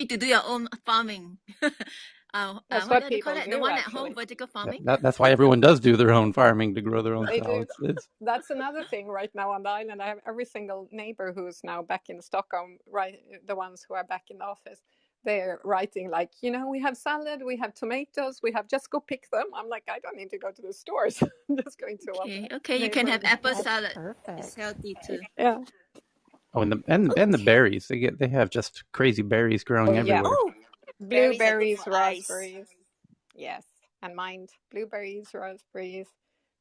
to do your own farming. That's What what do they call people it? The do, one at home, actually. vertical farming. That's why everyone does do their own farming to grow their own They do. salads. That's another thing right now on the island. I have every single neighbor who's now back in Stockholm, right? The ones who are back in the office, they're writing like, we have salad, we have tomatoes, just go pick them. I'm like, I don't need to go to the stores. I'm just going to one Okay, you can have neighboring. apple That's salad. perfect. It's healthy too. Yeah. Oh, and the berries. They have just crazy berries growing Yeah. everywhere. Oh, berries are good Blueberries, for eyes. raspberries. Yes. And mind blueberries, raspberries.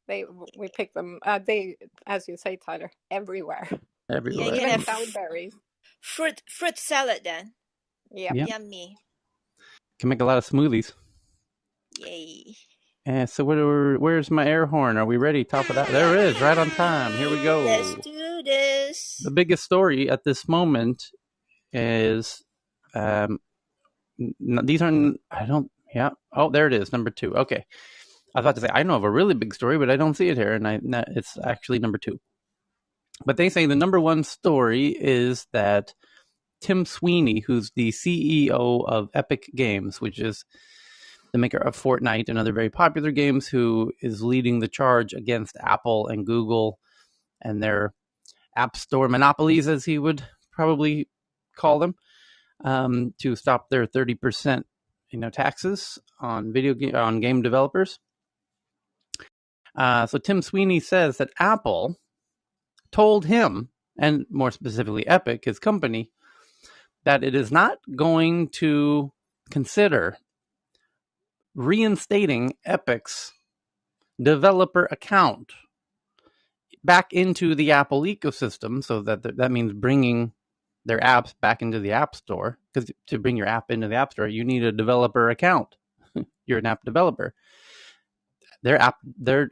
We pick them. They, as you say, Tyler, everywhere. Everywhere. Yeah, you Even can have cloudberries. fruit salad then. Yeah. Yeah. Yummy. Can make a lot of smoothies. Yay. So where's my air horn? Are we ready? Top of that. There it is, right on time. Here we go. Let's do this. The biggest story at this moment is these aren't. I don't. Yeah. Oh, there it is. Number 2. Okay. I was about to say I know of a really big story, but I don't see it here, and it's actually number 2. But they say the number 1 story is that Tim Sweeney, who's the CEO of Epic Games, which is the maker of Fortnite and other very popular games, who is leading the charge against Apple and Google and their app store monopolies, as he would probably call them, to stop their 30% taxes on on game developers. So Tim Sweeney says that Apple told him, and more specifically Epic, his company, that it is not going to consider reinstating Epic's developer account back into the Apple ecosystem. So that means bringing their apps back into the App Store, because to bring your app into the App Store, you need a developer account. You're an app developer. Their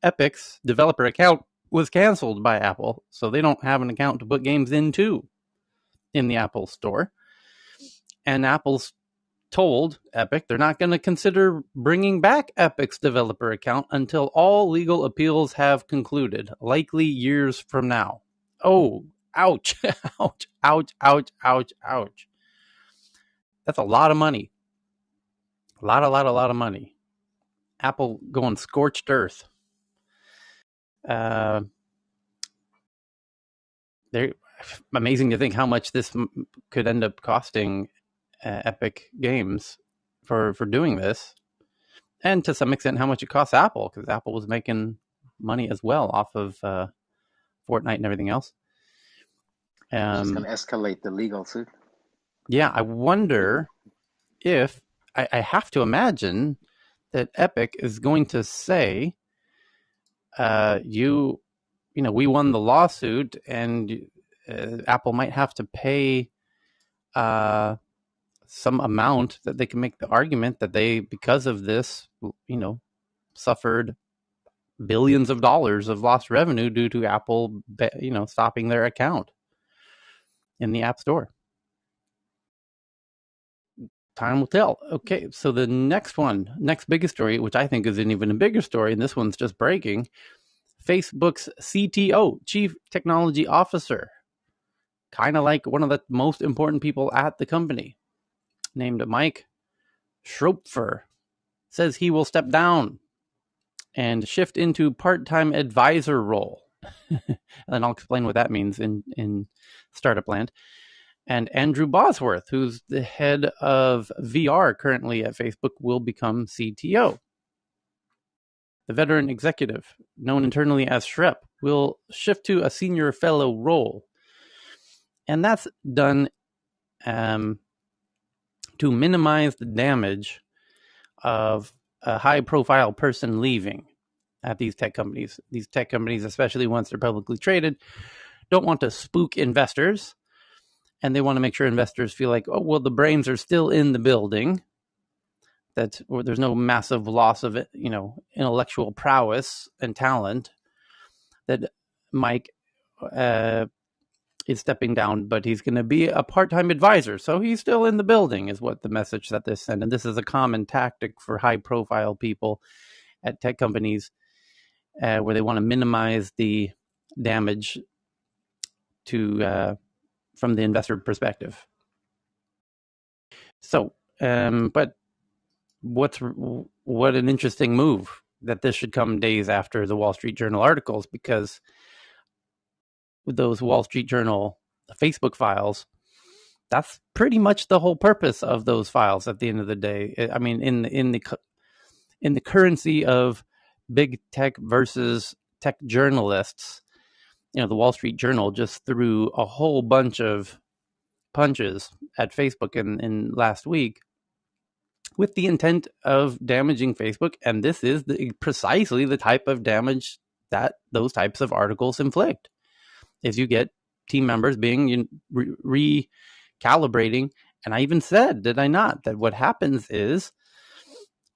Epic's developer account was canceled by Apple, so they don't have an account to put games into in the Apple Store. And Apple's told Epic they're not going to consider bringing back Epic's developer account until all legal appeals have concluded, likely years from now. Oh, ouch, ouch, ouch, ouch, ouch, ouch. That's a lot of money. A lot of money. Apple going scorched earth. They're amazing to think how much this could end up costing Epic Games for doing this, and to some extent how much it costs Apple, because Apple was making money as well off of Fortnite and everything else. It's going to escalate the legal suit. Yeah, I wonder if I have to imagine that Epic is going to say, we won the lawsuit, and Apple might have to pay some amount that they can make the argument that they, because of this, suffered billions of dollars of lost revenue due to Apple, stopping their account in the App Store. Time will tell. Okay, so the next biggest story, which I think is an even a bigger story, and this one's just breaking. Facebook's CTO, Chief Technology Officer, kind of like one of the most important people at the company, named Mike Schroepfer, says he will step down and shift into part-time advisor role. And I'll explain what that means in startup land. And Andrew Bosworth, who's the head of VR currently at Facebook, will become CTO. The veteran executive, known internally as Shrep, will shift to a senior fellow role. And that's done to minimize the damage of a high-profile person leaving at these tech companies. These tech companies, especially once they're publicly traded, don't want to spook investors, and they want to make sure investors feel like, oh, well, the brains are still in the building, that there's no massive loss of intellectual prowess and talent, that Mike is stepping down, but he's going to be a part-time advisor, so he's still in the building, is what the message that they send. And this is a common tactic for high-profile people at tech companies, where they want to minimize the damage to from the investor perspective. So, but what an interesting move that this should come days after the Wall Street Journal articles, because with those Wall Street Journal Facebook files, that's pretty much the whole purpose of those files at the end of the day. I mean, in the currency of big tech versus tech journalists, the Wall Street Journal just threw a whole bunch of punches at Facebook in last week with the intent of damaging Facebook, and this is precisely the type of damage that those types of articles inflict. Is you get team members being recalibrating, and I even said, did I not, that what happens is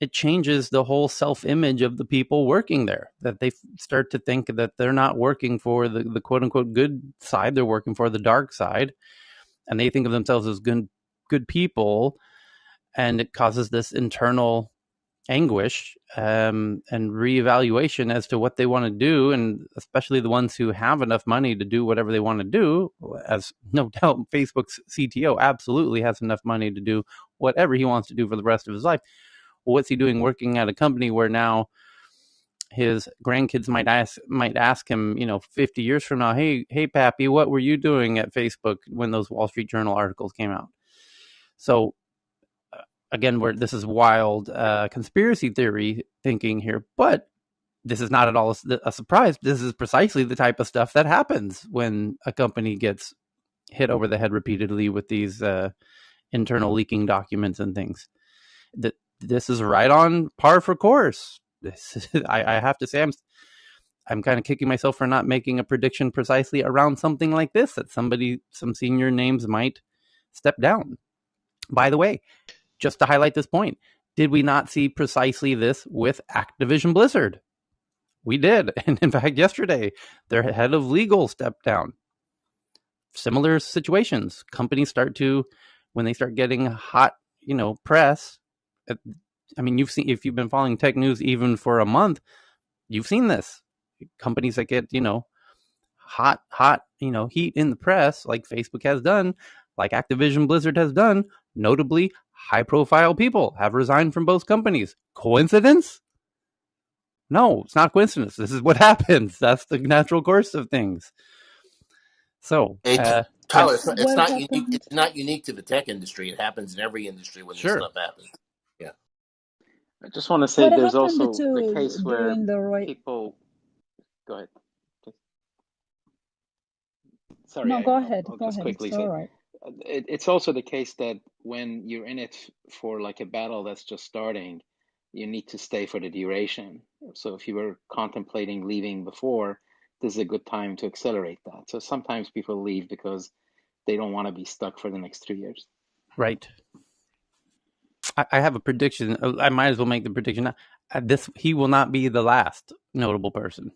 it changes the whole self-image of the people working there, that they start to think that they're not working for the quote-unquote good side, they're working for the dark side, and they think of themselves as good people, and it causes this internal anguish and reevaluation as to what they want to do, and especially the ones who have enough money to do whatever they want to do, as no doubt Facebook's CTO absolutely has enough money to do whatever he wants to do for the rest of his life. Well, what's he doing working at a company where now his grandkids might ask him, 50 years from now, hey Pappy, what were you doing at Facebook when those Wall Street Journal articles came out? So again, this is wild conspiracy theory thinking here, but this is not at all a surprise. This is precisely the type of stuff that happens when a company gets hit over the head repeatedly with these internal leaking documents and things. This is right on par for course. I have to say, I'm kind of kicking myself for not making a prediction precisely around something like this, that some senior names might step down. By the way, just to highlight this point, did we not see precisely this with Activision Blizzard? We did. And in fact, yesterday, their head of legal stepped down. Similar situations. Companies when they start getting hot, press. I mean, if you've been following tech news even for a month, you've seen this. Companies that get, hot, heat in the press, like Facebook has done, like Activision Blizzard has done, notably high-profile people have resigned from both companies. Coincidence? No, it's not coincidence. This is what happens. That's the natural course of things. So, Tyler, it's not unique to the tech industry. It happens in every industry when this stuff happens. Yeah. I just want to say there's also the case where people... Go ahead. Sorry. No, go ahead. I'll go just ahead. quickly it's say, all right. It's also the case that when you're in it for like a battle that's just starting, you need to stay for the duration. So if you were contemplating leaving before, this is a good time to accelerate that. So sometimes people leave because they don't want to be stuck for the next 3 years. Right. I have a prediction. I might as well make the prediction. He will not be the last notable person.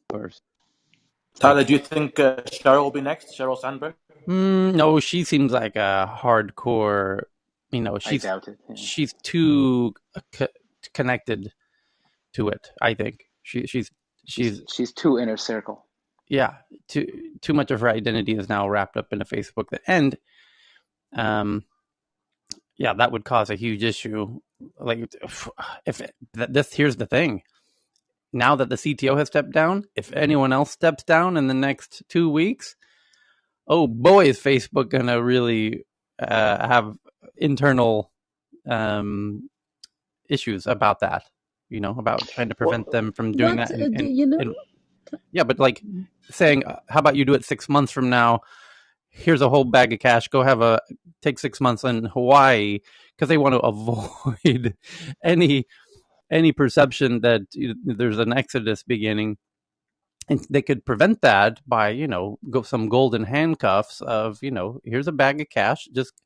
Tyler, do you think Sheryl will be next? Sheryl Sandberg? No, she seems like a hardcore. I doubt it. Yeah. She's too connected to it. I think she's too inner circle. Yeah, too much of her identity is now wrapped up in a Facebook and yeah, that would cause a huge issue. Like, here's the thing. Now that the CTO has stepped down, if anyone else steps down in the next 2 weeks, oh boy, is Facebook gonna really have internal issues about that. About trying to prevent them from doing that. Yeah, but like saying, how about you do it 6 months from now? Here's a whole bag of cash. Go take 6 months in Hawaii, because they want to avoid any perception that there's an exodus beginning. And they could prevent that by, go some golden handcuffs of, here's a bag of cash. Just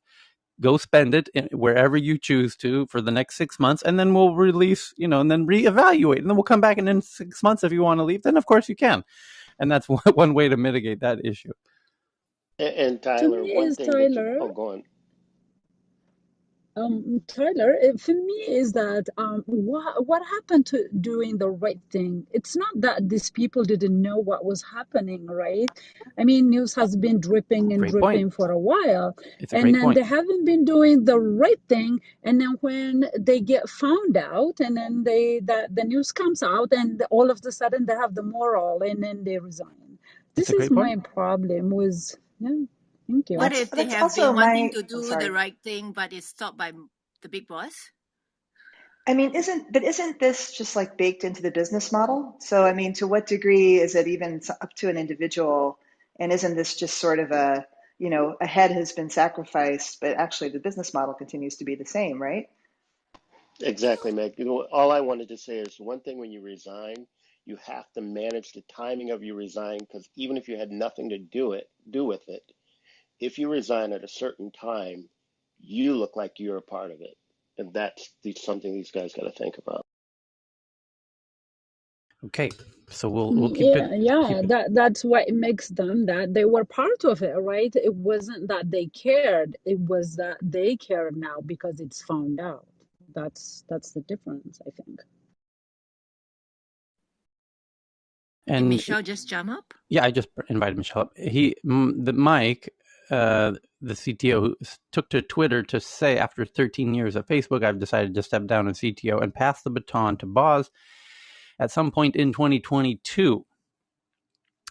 go spend it wherever you choose to for the next 6 months. And then we'll release, and then reevaluate. And then we'll come back. And in 6 months, if you want to leave, then of course you can. And that's one way to mitigate that issue. And Tyler, one thing Tyler, go on. Tyler, for me is that what happened to doing the right thing? It's not that these people didn't know what was happening, right? I mean, news has been dripping and Great point. dripping for a while, It's a and great then point. they haven't been doing the right thing. And then when they get found out, and then the news comes out, and all of a sudden they have the moral, and then they resign. It's This a is great point. my problem with, yeah. Thank you. What if they That's have also been wanting to oh, do sorry. the right thing, but it's stopped by the big boss? I mean, isn't this just like baked into the business model? So, I mean, to what degree is it even up to an individual? And isn't this just sort of a, a head has been sacrificed, but actually the business model continues to be the same, right? Exactly, Meg. All I wanted to say is one thing: when you resign, you have to manage the timing of your resign, because even if you had nothing to do with it, if you resign at a certain time, you look like you're a part of it, and that's something these guys got to think about. Okay, so we'll keep it. That's what makes them that they were part of it, right? It wasn't that they cared; it was that they care now because it's found out. That's the difference, I think. Did Michelle just jump up? Yeah, I just invited Michelle up. Mike, the CTO, who took to Twitter to say, after 13 years at Facebook, I've decided to step down as CTO and pass the baton to Boz at some point in 2022.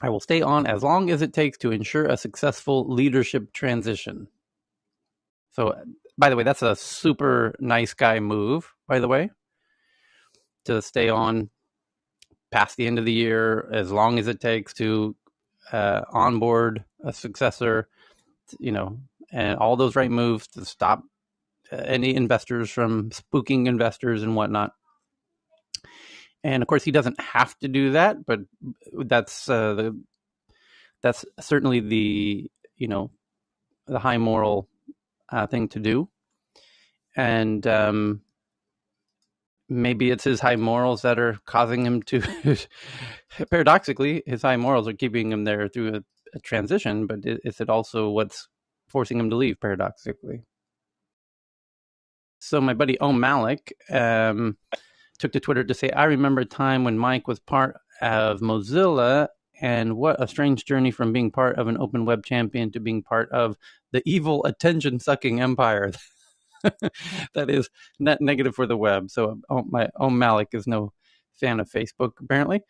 I will stay on as long as it takes to ensure a successful leadership transition. So, by the way, that's a super nice guy move, by the way, to stay on past the end of the year, as long as it takes to onboard a successor, and all those right moves to stop any investors from spooking investors and whatnot. And of course, he doesn't have to do that, but that's certainly the high moral thing to do. And maybe it's his high morals that are causing him to paradoxically, his high morals are keeping him there through a transition, but is it also what's forcing him to leave, paradoxically? So my buddy Malik took to Twitter to say, I remember a time when Mike was part of Mozilla, and what a strange journey from being part of an open web champion to being part of the evil attention-sucking empire that is net negative for the web. So my Malik is no fan of Facebook, apparently.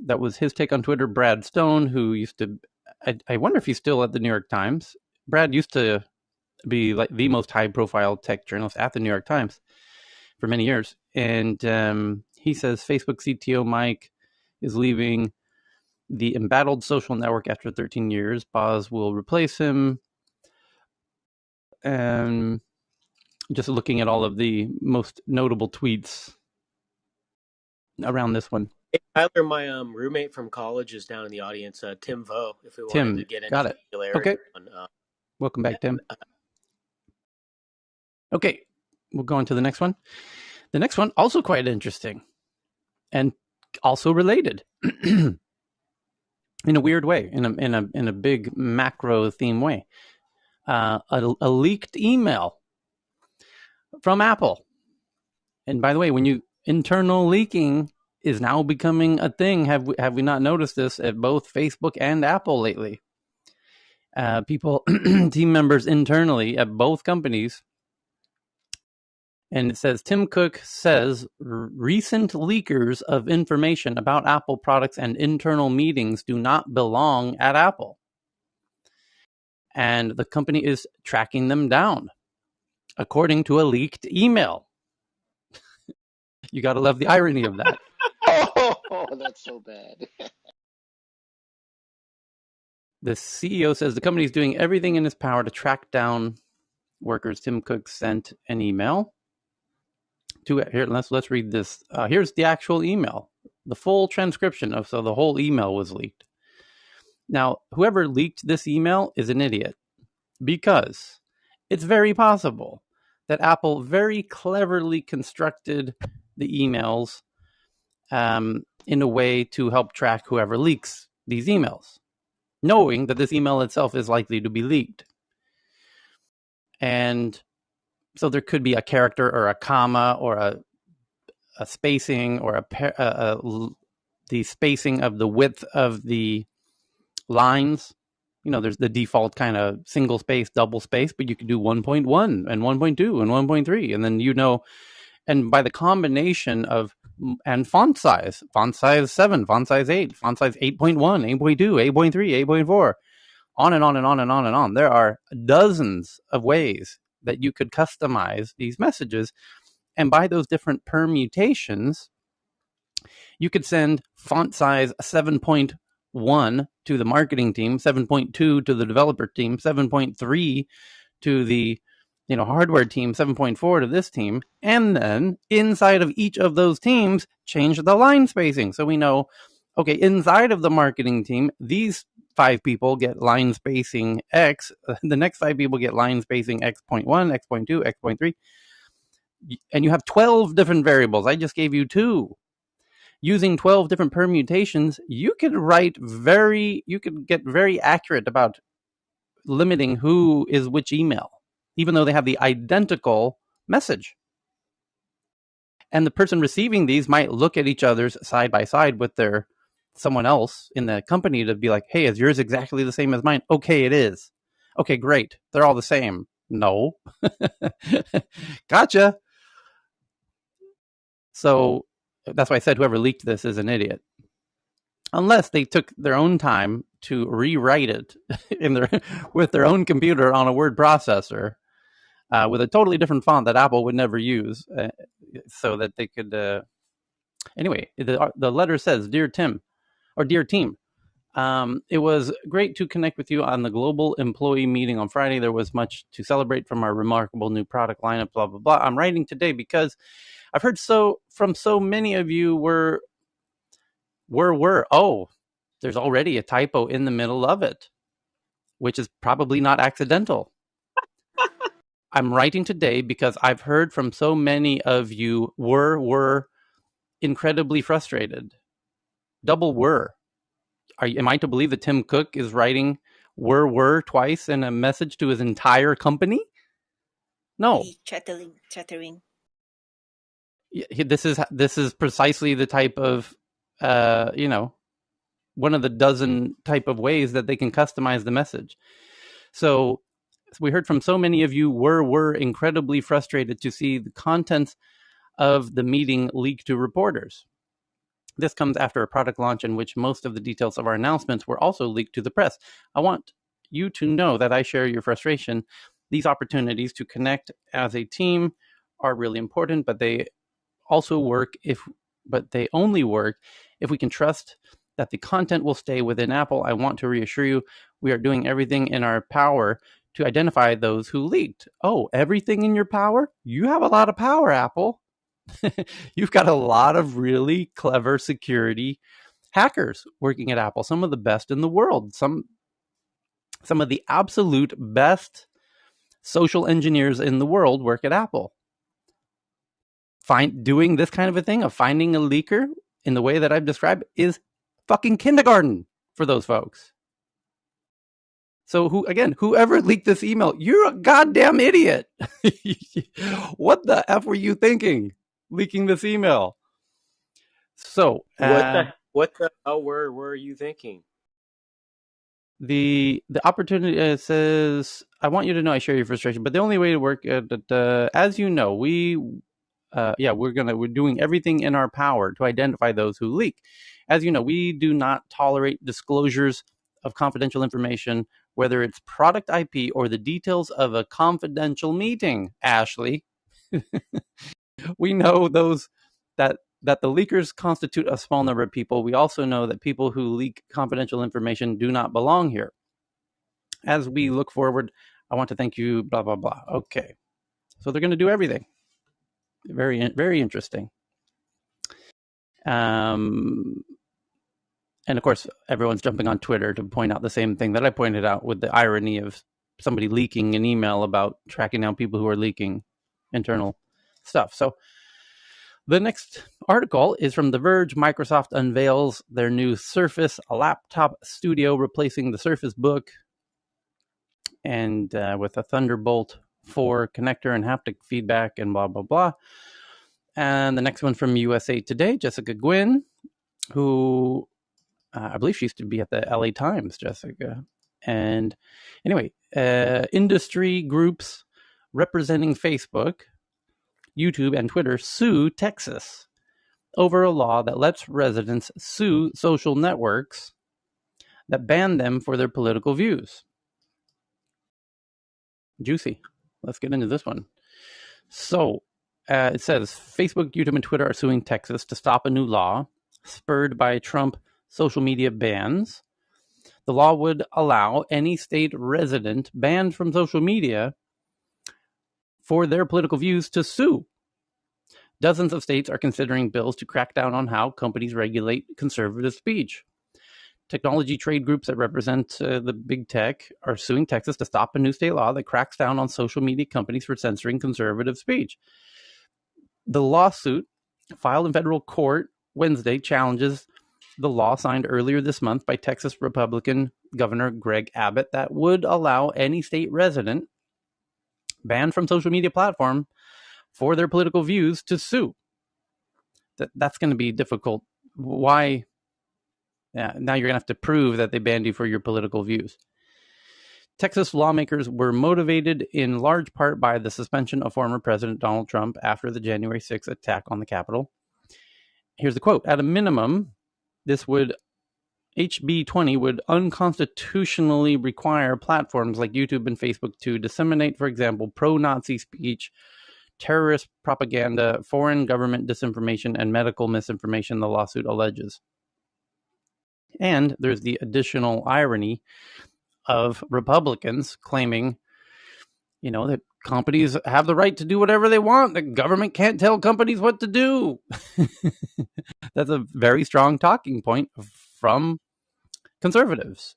That was his take on Twitter. Brad Stone, who used to, I wonder if he's still at the New York Times. Brad used to be like the most high-profile tech journalist at the New York Times for many years. And he says Facebook CTO Mike is leaving the embattled social network after 13 years. Boz will replace him. And just looking at all of the most notable tweets around this one. Hey, Tyler, my roommate from college is down in the audience, Tim Vo, if we wanted to get into particularity. Okay. Welcome back, Tim. Okay, we'll go on to the next one. The next one, also quite interesting and also related in a weird way, in a big macro theme way. A leaked email from Apple. And by the way, internal leaking is now becoming a thing. Have we not noticed this at both Facebook and Apple lately? People, team members internally at both companies. And it says, Tim Cook says recent leakers of information about Apple products and internal meetings do not belong at Apple. And the company is tracking them down, according to a leaked email. You got to love the irony of that. Oh, that's so bad. The CEO says the company is doing everything in its power to track down workers. Tim Cook sent an email to here. Let's read this. Here's the actual email, the full transcription of. So the whole email was leaked. Now, whoever leaked this email is an idiot, because it's very possible that Apple very cleverly constructed the emails in a way to help track whoever leaks these emails, knowing that this email itself is likely to be leaked. And so there could be a character or a comma or a spacing or the spacing of the width of the lines. There's the default kind of single space, double space, but you could do 1.1 and 1.2 and 1.3. And then, and by the combination of, and font size 7, font size 8, font size 8.1, 8.2, 8.3, 8.4, on and on and on and on and on. There are dozens of ways that you could customize these messages. And by those different permutations, you could send font size 7.1 to the marketing team, 7.2 to the developer team, 7.3 to the hardware team, 7.4 to this team, and then inside of each of those teams, change the line spacing. So we know, okay, inside of the marketing team, these 5 people get line spacing X, the next 5 people get line spacing X.1, X.2, X.3, and you have 12 different variables. I just gave you 2. Using 12 different permutations, you could get very accurate about limiting who is which email, even though they have the identical message. And the person receiving these might look at each other's side by side with someone else in the company to be like, hey, is yours exactly the same as mine? Okay, it is. Okay, great. They're all the same. No. Gotcha. So that's why I said whoever leaked this is an idiot. Unless they took their own time to rewrite it with their own computer on a word processor with a totally different font that Apple would never use, so that they could. Anyway, the letter says, "Dear Tim, or dear team, it was great to connect with you on the global employee meeting on Friday. There was much to celebrate from our remarkable new product lineup. Blah blah blah. I'm writing today because I've heard from so many of you oh, there's already a typo in the middle of it, which is probably not accidental. I'm writing today because I've heard from so many of you were incredibly frustrated. Double were. Am I to believe that Tim Cook is writing were twice in a message to his entire company? No. Chattering. This is precisely the type of one of the dozen type of ways that they can customize the message. So we heard from so many of you were incredibly frustrated to see the contents of the meeting leaked to reporters. This comes after a product launch in which most of the details of our announcements were also leaked to the press. I want you to know that I share your frustration. These opportunities to connect as a team are really important, but they only work if we can trust that the content will stay within Apple. I want to reassure you, we are doing everything in our power to identify those who leaked. Oh, everything in your power? You have a lot of power, Apple. You've got a lot of really clever security hackers working at Apple, some of the best in the world, some of the absolute best social engineers in the world work at Apple. Doing this kind of a thing of finding a leaker in the way that I've described is fucking kindergarten for those folks. So whoever leaked this email, you're a goddamn idiot. What the F were you thinking leaking this email? So what the hell were you thinking? The opportunity says, I want you to know I share your frustration, but the only way to work as you know, we're doing everything in our power to identify those who leak. As you know, we do not tolerate disclosures of confidential information, whether it's product IP or the details of a confidential meeting. Ashley, we know that the leakers constitute a small number of people. We also know that people who leak confidential information do not belong here. As we look forward, I want to thank you, blah, blah, blah. Okay. So they're going to do everything. Very, very interesting. And of course, everyone's jumping on Twitter to point out the same thing that I pointed out, with the irony of somebody leaking an email about tracking down people who are leaking internal stuff. So the next article is from The Verge. Microsoft unveils their new Surface, a laptop studio replacing the Surface Book, and with a Thunderbolt for connector and haptic feedback and blah, blah, blah. And the next one from USA Today, Jessica Gwynn, who I believe she used to be at the LA Times, Jessica. And anyway, industry groups representing Facebook, YouTube, and Twitter sue Texas over a law that lets residents sue social networks that ban them for their political views. Juicy. Let's get into this one. So, it says Facebook, YouTube, and Twitter are suing Texas to stop a new law spurred by Trump social media bans. The law would allow any state resident banned from social media for their political views to sue. Dozens of states are considering bills to crack down on how companies regulate conservative speech. Technology trade groups that represent the big tech are suing Texas to stop a new state law that cracks down on social media companies for censoring conservative speech. The lawsuit, filed in federal court Wednesday, challenges the law signed earlier this month by Texas Republican Governor Greg Abbott that would allow any state resident banned from social media platform for their political views to sue. That's going to be difficult. Why? Yeah, now you're going to have to prove that they banned you for your political views. Texas lawmakers were motivated in large part by the suspension of former President Donald Trump after the January 6th attack on the Capitol. Here's the quote. At a minimum, HB 20 would unconstitutionally require platforms like YouTube and Facebook to disseminate, for example, pro-Nazi speech, terrorist propaganda, foreign government disinformation, and medical misinformation, the lawsuit alleges. And there's the additional irony of Republicans claiming, that companies have the right to do whatever they want. The government can't tell companies what to do. That's a very strong talking point from conservatives.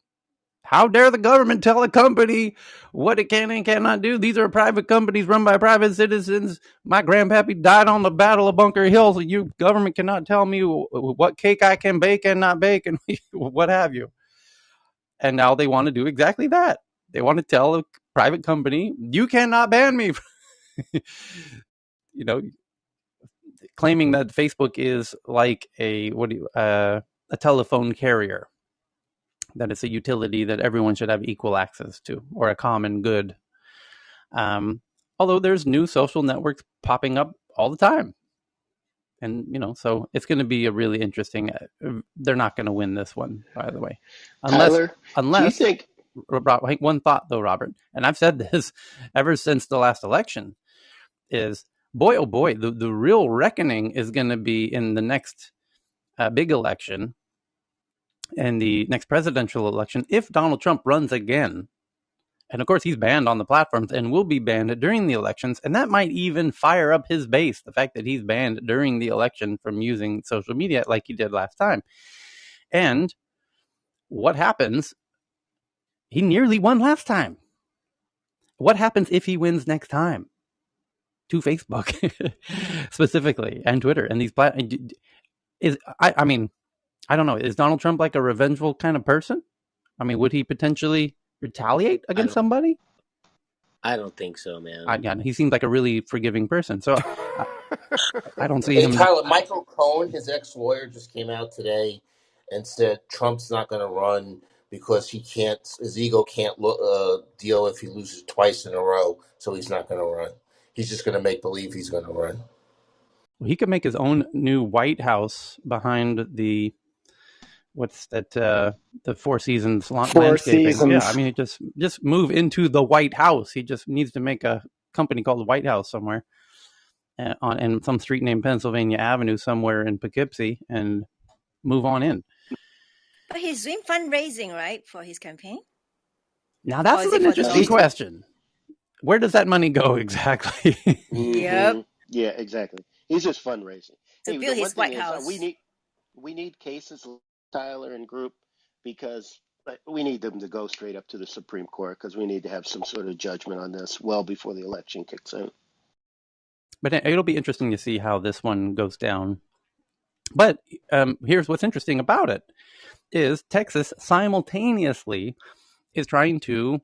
How dare the government tell a company what it can and cannot do? These are private companies run by private citizens. My grandpappy died on the Battle of Bunker Hill, so you government cannot tell me what cake I can bake and not bake and what have you. And now they want to do exactly that. They want to tell a private company, you cannot ban me. Claiming that Facebook is like a telephone carrier. That it's a utility that everyone should have equal access to, or a common good. Although there's new social networks popping up all the time. And, so it's going to be a really interesting, they're not going to win this one, by the way. Tyler, do you think... One thought though, Robert, and I've said this ever since the last election, is boy, oh boy, the real reckoning is going to be in the next big election and the next presidential election if Donald Trump runs again. And of course, he's banned on the platforms and will be banned during the elections. And that might even fire up his base, the fact that he's banned during the election from using social media like he did last time. And what happens? He nearly won last time. What happens if he wins next time? To Facebook, specifically, and Twitter, and these platforms. I mean, I don't know. Is Donald Trump like a revengeful kind of person? I mean, would he potentially retaliate against somebody? I don't think so, man. Yeah, he seems like a really forgiving person. So I don't see him. Tyler, Michael Cohen, his ex-lawyer, just came out today and said Trump's not going to run because his ego can't deal if he loses twice in a row, so he's not going to run. He's just going to make believe he's going to run. Well, he could make his own new White House behind the the Four Seasons landscaping. Yeah, I mean, just move into the White House. He just needs to make a company called the White House somewhere on some street named Pennsylvania Avenue somewhere in Poughkeepsie and move on in. But he's doing fundraising, right, for his campaign? Now that's an interesting question. Where does that money go exactly? Yep. Yeah, exactly. He's just fundraising. To build his White House. We need cases, Tyler and group, because we need them to go straight up to the Supreme Court because we need to have some sort of judgment on this well before the election kicks in. But it'll be interesting to see how this one goes down. But here's what's interesting about it is Texas simultaneously is trying to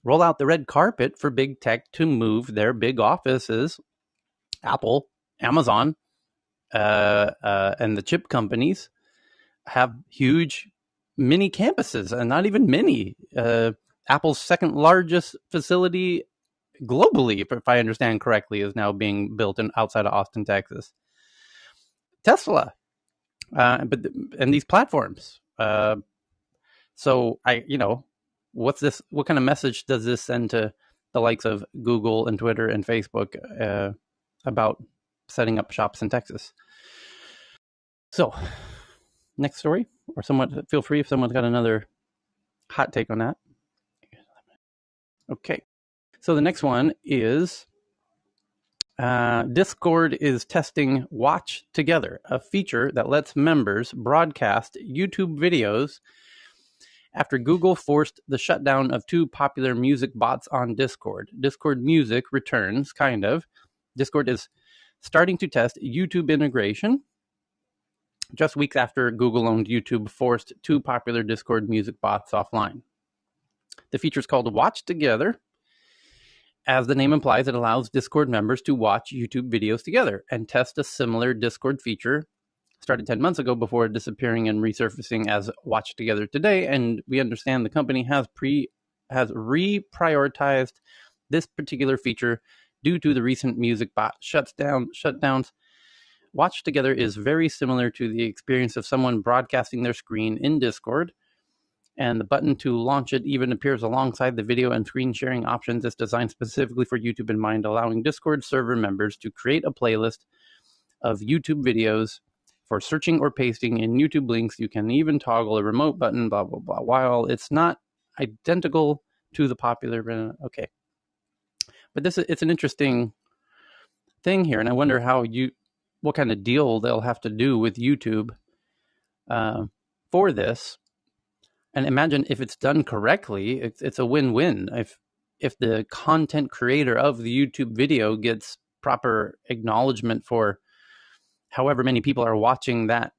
roll out the red carpet for big tech to move their big offices, Apple, Amazon, and the chip companies have huge mini campuses, and not even mini. Apple's second largest facility globally, if I understand correctly, is now being built outside of Austin, Texas. Tesla, and these platforms. So what's this? What kind of message does this send to the likes of Google and Twitter and Facebook about setting up shops in Texas? So, next story, or someone feel free if someone's got another hot take on that. Okay, so the next one is Discord is testing Watch Together, a feature that lets members broadcast YouTube videos after Google forced the shutdown of 2 popular music bots on Discord. Discord Music returns, kind of. Discord is starting to test YouTube integration just weeks after Google-owned YouTube forced 2 popular Discord music bots offline. The feature is called Watch Together. As the name implies, it allows Discord members to watch YouTube videos together, and test a similar Discord feature started 10 months ago before disappearing and resurfacing as Watch Together today. And we understand the company has reprioritized this particular feature due to the recent music bot shutdowns. Watch Together is very similar to the experience of someone broadcasting their screen in Discord, and the button to launch it even appears alongside the video and screen sharing options. It's designed specifically for YouTube in mind, allowing Discord server members to create a playlist of YouTube videos for searching or pasting in YouTube links. You can even toggle a remote button, blah, blah, blah. While it's not identical to the popular, okay. But it's an interesting thing here, and I wonder what kind of deal they'll have to do with YouTube for this. And imagine if it's done correctly, it's a win-win. If the content creator of the YouTube video gets proper acknowledgement for however many people are watching that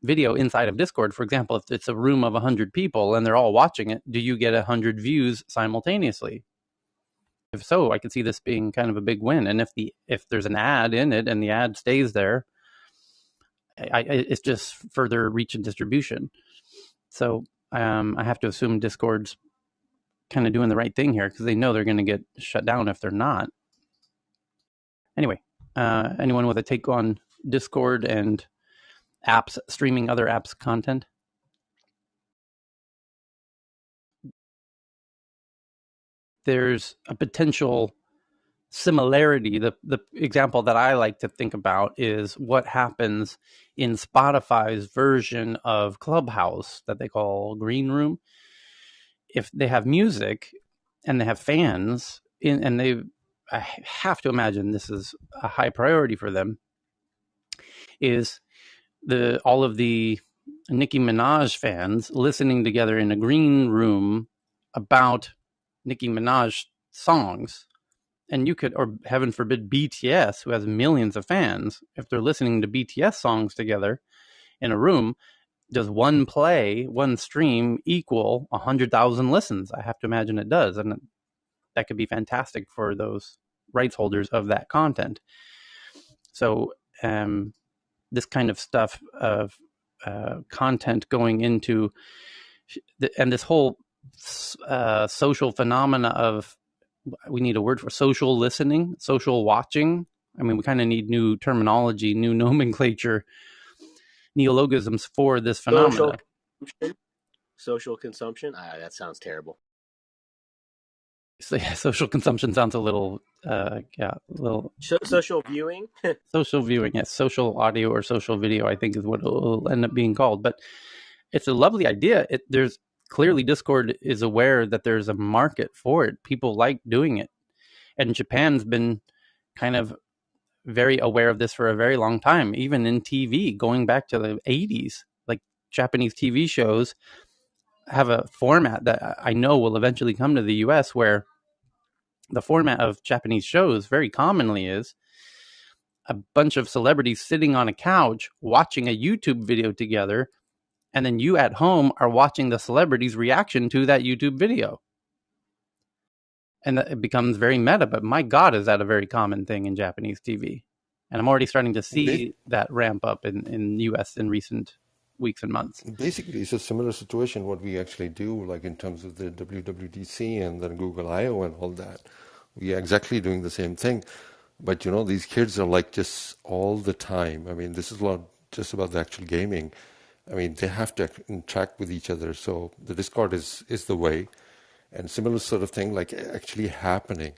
video inside of Discord. For example, if it's a room of 100 people and they're all watching it, do you get 100 views simultaneously? If so, I could see this being kind of a big win. And if there's an ad in it and the ad stays there, it's just further reach and distribution. So I have to assume Discord's kind of doing the right thing here, because they know they're going to get shut down if they're not. Anyway, anyone with a take on Discord and apps streaming other apps' content? There's a potential similarity. The example that I like to think about is what happens in Spotify's version of Clubhouse that they call Green Room. If they have music and they have fans, I have to imagine this is a high priority for them, is all of the Nicki Minaj fans listening together in a green room about Nicki Minaj songs. And you could, or heaven forbid, BTS, who has millions of fans, if they're listening to BTS songs together in a room, does one stream equal 100,000 listens? I have to imagine it does. And that could be fantastic for those rights holders of that content. So this kind of stuff of content going into, and this whole social phenomena of, we need a word for social listening, social watching. I mean, we kind of need new terminology, new nomenclature, neologisms for this phenomena. Social consumption? That sounds terrible. So, yeah, social consumption sounds a little, social viewing? Social viewing, yes. Social audio or social video, I think, is what it'll end up being called. But it's a lovely idea. There's clearly, Discord is aware that there's a market for it. People like doing it. And Japan's been kind of very aware of this for a very long time, even in TV, going back to the 80s. Like, Japanese TV shows have a format that I know will eventually come to the US, where the format of Japanese shows very commonly is a bunch of celebrities sitting on a couch watching a YouTube video together, and then you at home are watching the celebrity's reaction to that YouTube video. And it becomes very meta, but my God, is that a very common thing in Japanese TV? And I'm already starting to see that ramp up in US in recent weeks and months. Basically, it's a similar situation what we actually do, like in terms of the WWDC and then Google I/O and all that. We are exactly doing the same thing. But these kids are like just all the time. I mean, this is not just about the actual gaming. I mean, they have to interact with each other. So the Discord is the way. And similar sort of thing like actually happening.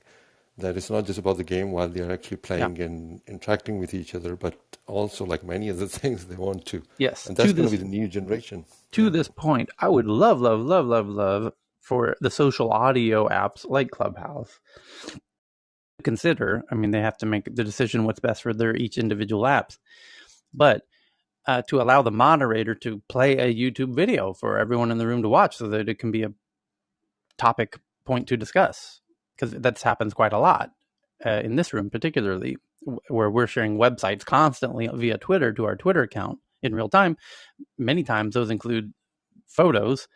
That it's not just about the game while they're actually playing and interacting with each other, but also like many other things they want to. Yes. And that's going to be the new generation. To this point, I would love for the social audio apps like Clubhouse to consider. I mean, they have to make the decision what's best for their each individual apps. But to allow the moderator to play a YouTube video for everyone in the room to watch so that it can be a topic point to discuss, because that happens quite a lot in this room, particularly where we're sharing websites constantly via Twitter to our Twitter account in real time. Many times those include photos.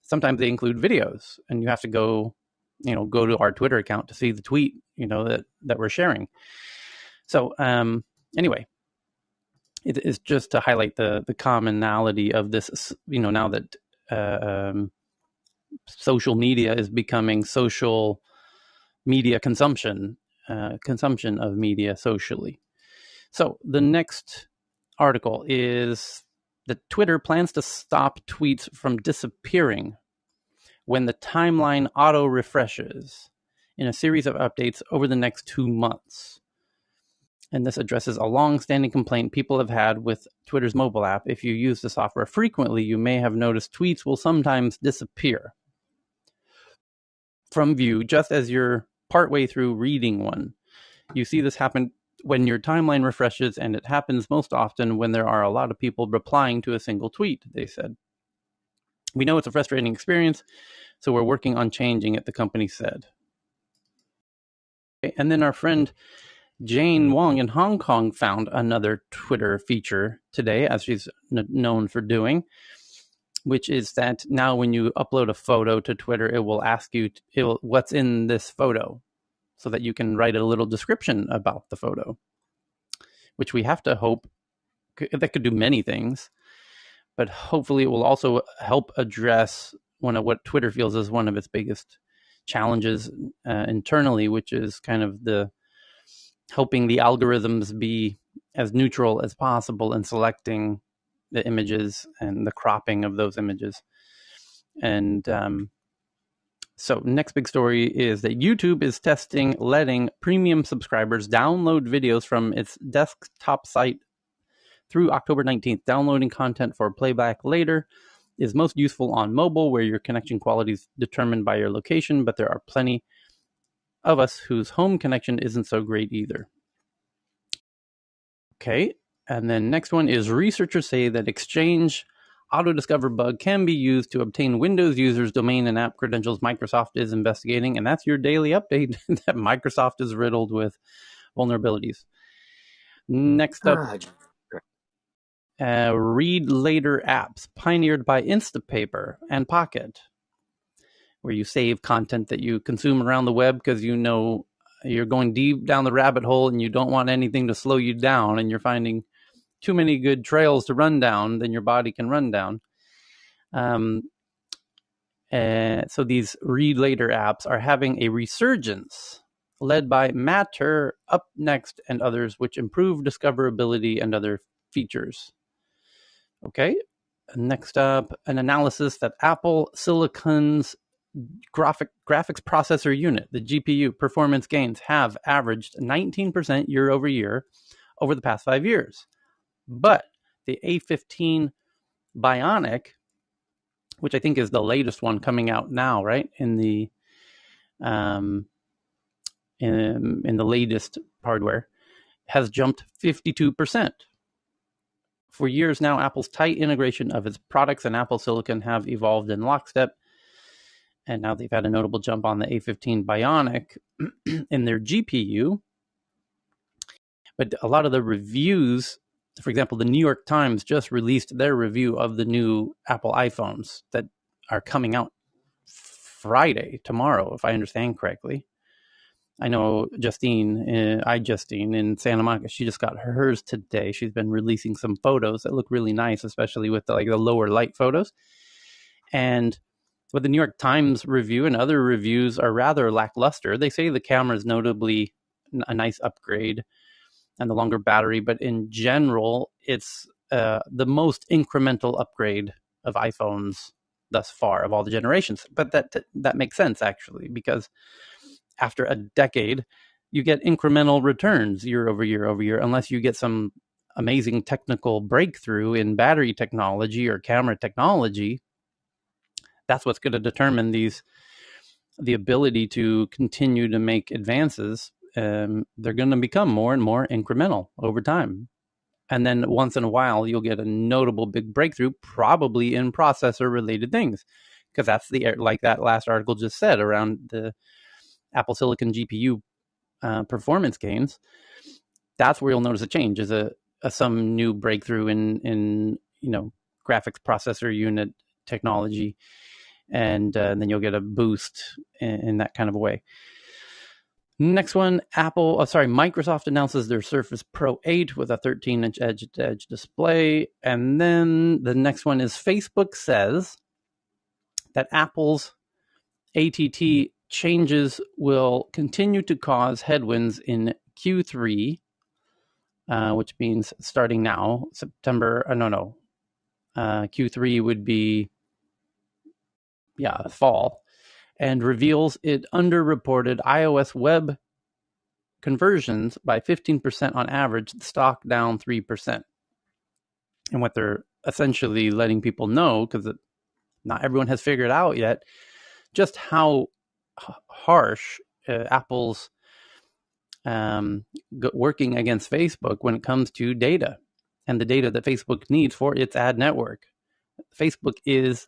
Sometimes they include videos, and you have to go to our Twitter account to see the tweet, that we're sharing. So anyway, it is just to highlight the commonality of this, now that social media is becoming social media consumption of media socially. So the next article is that Twitter plans to stop tweets from disappearing when the timeline auto refreshes in a series of updates over the next 2 months. And this addresses a long-standing complaint people have had with Twitter's mobile app. If you use the software frequently, you may have noticed tweets will sometimes disappear from view just as you're partway through reading one. You see this happen when your timeline refreshes, and it happens most often when there are a lot of people replying to a single tweet, they said. We know it's a frustrating experience, so we're working on changing it, the company said. And then our friend Jane Wong in Hong Kong found another Twitter feature today, as she's known for doing, which is that now when you upload a photo to Twitter, it will ask you what's in this photo, so that you can write a little description about the photo, which we have to hope that could do many things, but hopefully it will also help address one of what Twitter feels is one of its biggest challenges internally, which is kind of the helping the algorithms be as neutral as possible in selecting the images and the cropping of those images. And so next big story is that YouTube is testing letting premium subscribers download videos from its desktop site through October 19th. Downloading content for playback later is most useful on mobile, where your connection quality is determined by your location, but there are plenty of us whose home connection isn't so great either. Okay, and then next one is researchers say that Exchange auto-discover bug can be used to obtain Windows users' domain and app credentials. Microsoft is investigating, and that's your daily update that Microsoft is riddled with vulnerabilities. Next up, read later apps pioneered by Instapaper and Pocket, where you save content that you consume around the web because you're going deep down the rabbit hole and you don't want anything to slow you down, and you're finding too many good trails to run down than your body can run down. So these read later apps are having a resurgence, led by Matter, Up Next, and others, which improve discoverability and other features. Okay, next up, an analysis that Apple Silicon's graphics processor unit, the GPU, performance gains have averaged 19% year over year over the past 5 years. But the A15 Bionic, which I think is the latest one coming out now, right? In the latest hardware, has jumped 52%. For years now, Apple's tight integration of its products and Apple Silicon have evolved in lockstep. And now they've had a notable jump on the A15 Bionic in their GPU. But a lot of the reviews, for example, the New York Times just released their review of the new Apple iPhones that are coming out Friday, tomorrow, if I understand correctly. I know Justine in Santa Monica, she just got hers today. She's been releasing some photos that look really nice, especially with the lower light photos. And with the New York Times review and other reviews are rather lackluster. They say the camera is notably a nice upgrade and the longer battery, but in general, it's the most incremental upgrade of iPhones thus far of all the generations. But that makes sense, actually, because after a decade, you get incremental returns year over year over year, unless you get some amazing technical breakthrough in battery technology or camera technology. That's what's going to determine the ability to continue to make advances. They're going to become more and more incremental over time. And then once in a while, you'll get a notable big breakthrough, probably in processor related things, because that's like that last article just said around the Apple Silicon GPU performance gains. That's where you'll notice a change, is some new breakthrough in graphics processor unit technology, and then you'll get a boost in that kind of a way. Next one, Microsoft announces their Surface Pro 8 with a 13-inch edge-to-edge display. And then the next one is Facebook says that Apple's ATT changes will continue to cause headwinds in Q3, which means starting now, September. Q3 would be, fall, and reveals it underreported iOS web conversions by 15% on average, stock down 3%. And what they're essentially letting people know, because not everyone has figured out yet, just how harsh Apple's working against Facebook when it comes to data and the data that Facebook needs for its ad network. Facebook is,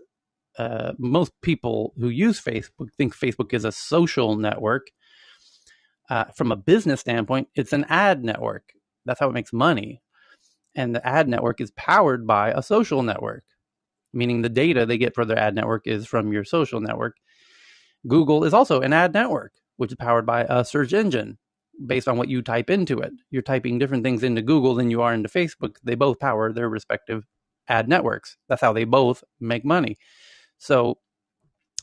most people who use Facebook think Facebook is a social network. From a business standpoint, it's an ad network. That's how it makes money. And the ad network is powered by a social network, meaning the data they get for their ad network is from your social network. Google is also an ad network, which is powered by a search engine based on what you type into it. You're typing different things into Google than you are into Facebook. They both power their respective ad networks. That's how they both make money. So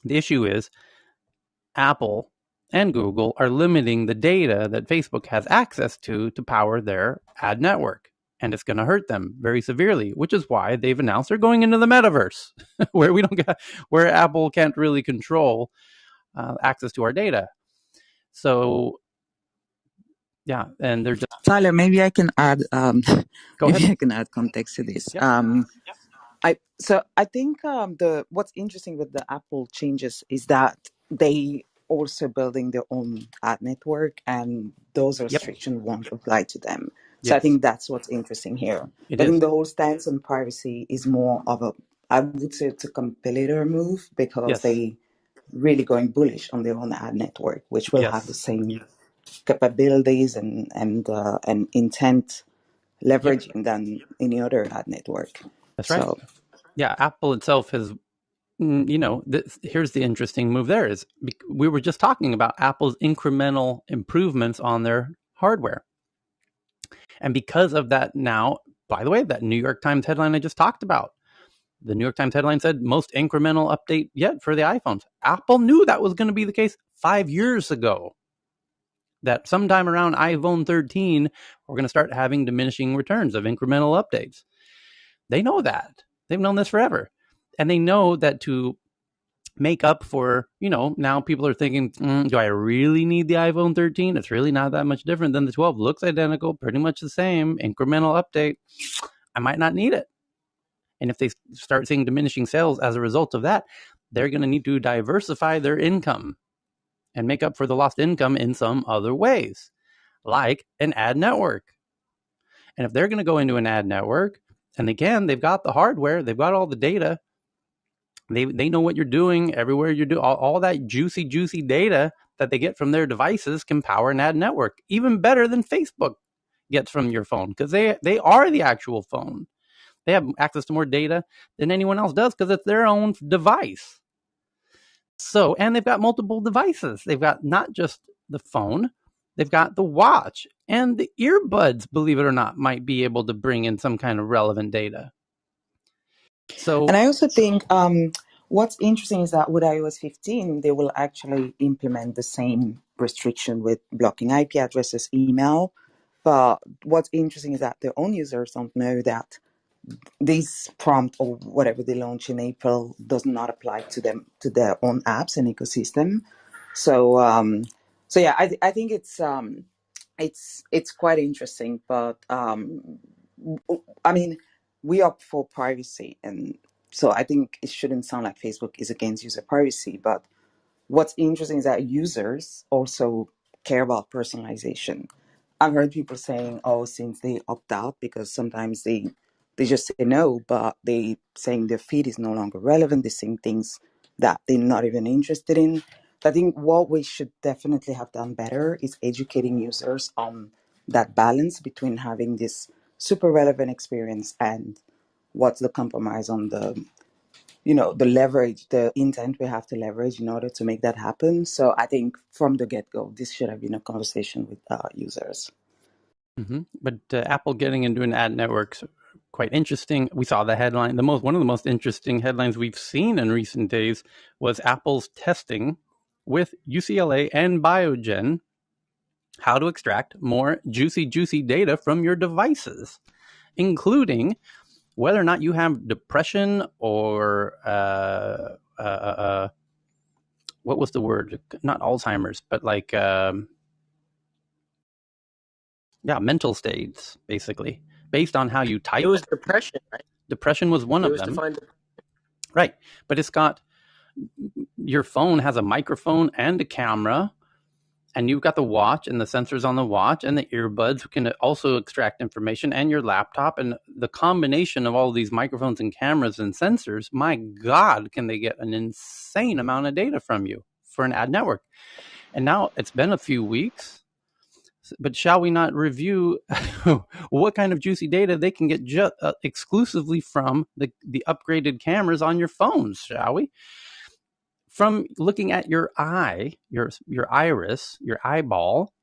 the issue is Apple and Google are limiting the data that Facebook has access to power their ad network. And it's going to hurt them very severely, which is why they've announced they're going into the metaverse, where Apple can't really control access to our data. So, and they're just... Tyler, maybe I can add. Go ahead. I can add context to this. Yep. I think what's interesting with the Apple changes is that they also building their own ad network, and those restrictions won't apply to them. So I think that's what's interesting here. I think the whole stance on privacy is more of I would say it's a competitor move, because they really going bullish on their own ad network, which will have the same capabilities and intent leveraging than any other ad network. That's right. Yeah, Apple itself has, here's the interesting move there is we were just talking about Apple's incremental improvements on their hardware. And because of that now, by the way, that New York Times headline I just talked about, the New York Times headline said most incremental update yet for the iPhones. Apple knew that was going to be the case 5 years ago, that sometime around iPhone 13, we're going to start having diminishing returns of incremental updates. They know that. They've known this forever. And they know that to make up for, now people are thinking, do I really need the iPhone 13? It's really not that much different than the 12. Looks identical, pretty much the same, incremental update. I might not need it. And if they start seeing diminishing sales as a result of that, they're going to need to diversify their income and make up for the lost income in some other ways, like an ad network. And if they're going to go into an ad network, and again, they've got the hardware, they've got all the data, they know what you're doing everywhere you do, all that juicy data that they get from their devices can power an ad network, even better than Facebook gets from your phone, because they are the actual phone. They have access to more data than anyone else does because it's their own device. So, and they've got multiple devices. They've got not just the phone, they've got the watch, and the earbuds, believe it or not, might be able to bring in some kind of relevant data. So, And I also think what's interesting is that with iOS 15, they will actually implement the same restriction with blocking IP addresses, email. But what's interesting is that their own users don't know that this prompt or whatever they launch in April does not apply to them, to their own apps and ecosystem. So, so yeah, I think it's quite interesting. But I mean, we opt for privacy, and so I think it shouldn't sound like Facebook is against user privacy. But what's interesting is that users also care about personalization. I've heard people saying, "Oh, since they opt out," because sometimes they just say no, but they saying their feed is no longer relevant. They're saying things that they're not even interested in. I think what we should definitely have done better is educating users on that balance between having this super relevant experience and what's the compromise on the the leverage, the intent we have to leverage in order to make that happen. So I think from the get-go, this should have been a conversation with users. But Apple getting into an ad network's quite interesting. We saw the headline. One of the most interesting headlines we've seen in recent days was Apple's testing with UCLA and Biogen how to extract more juicy data from your devices, including whether or not you have depression or what was the word? Not Alzheimer's, but like mental states, basically, based on how you type. It was depression, right? Depression was one It of was them. defined. Right. But it's got, your phone has a microphone and a camera, and you've got the watch and the sensors on the watch, and the earbuds can also extract information, and your laptop, and the combination of all these microphones and cameras and sensors, my God, can they get an insane amount of data from you for an ad network. And now it's been a few weeks, but shall we not review what kind of juicy data they can get exclusively from the upgraded cameras on your phones, shall we? From looking at your eye, your iris, your eyeball,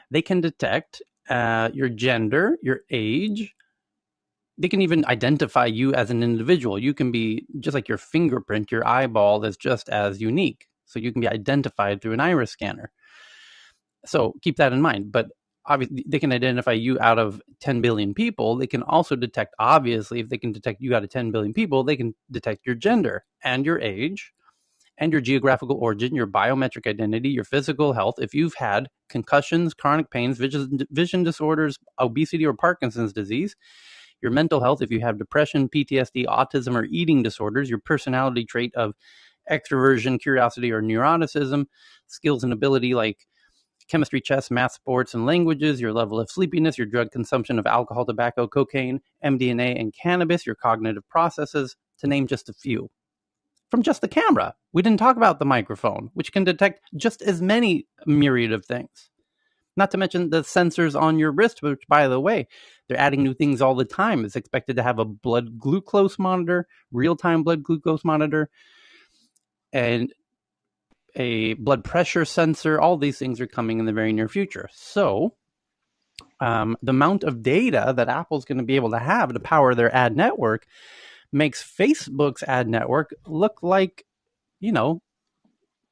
they can detect your gender, your age. They can even identify you as an individual. You can be, just like your fingerprint, your eyeball is just as unique. So you can be identified through an iris scanner. So keep that in mind. But obviously, they can identify you out of 10 billion people. They can also detect, obviously, if they can detect you out of 10 billion people, they can detect your gender and your age and your geographical origin, your biometric identity, your physical health. If you've had concussions, chronic pains, vision disorders, obesity, or Parkinson's disease, your mental health, if you have depression, PTSD, autism, or eating disorders, your personality trait of extroversion, curiosity, or neuroticism, skills and ability like chemistry, chess, math, sports, and languages, your level of sleepiness, your drug consumption of alcohol, tobacco, cocaine, MDMA, and cannabis, your cognitive processes, to name just a few. From just the camera. We didn't talk about the microphone, which can detect just as many myriad of things. Not to mention the sensors on your wrist, which, by the way, they're adding new things all the time. It's expected to have a blood glucose monitor, real-time blood glucose monitor, and a blood pressure sensor. All these things are coming in the very near future. So the amount of data that Apple's going to be able to have to power their ad network makes Facebook's ad network look like,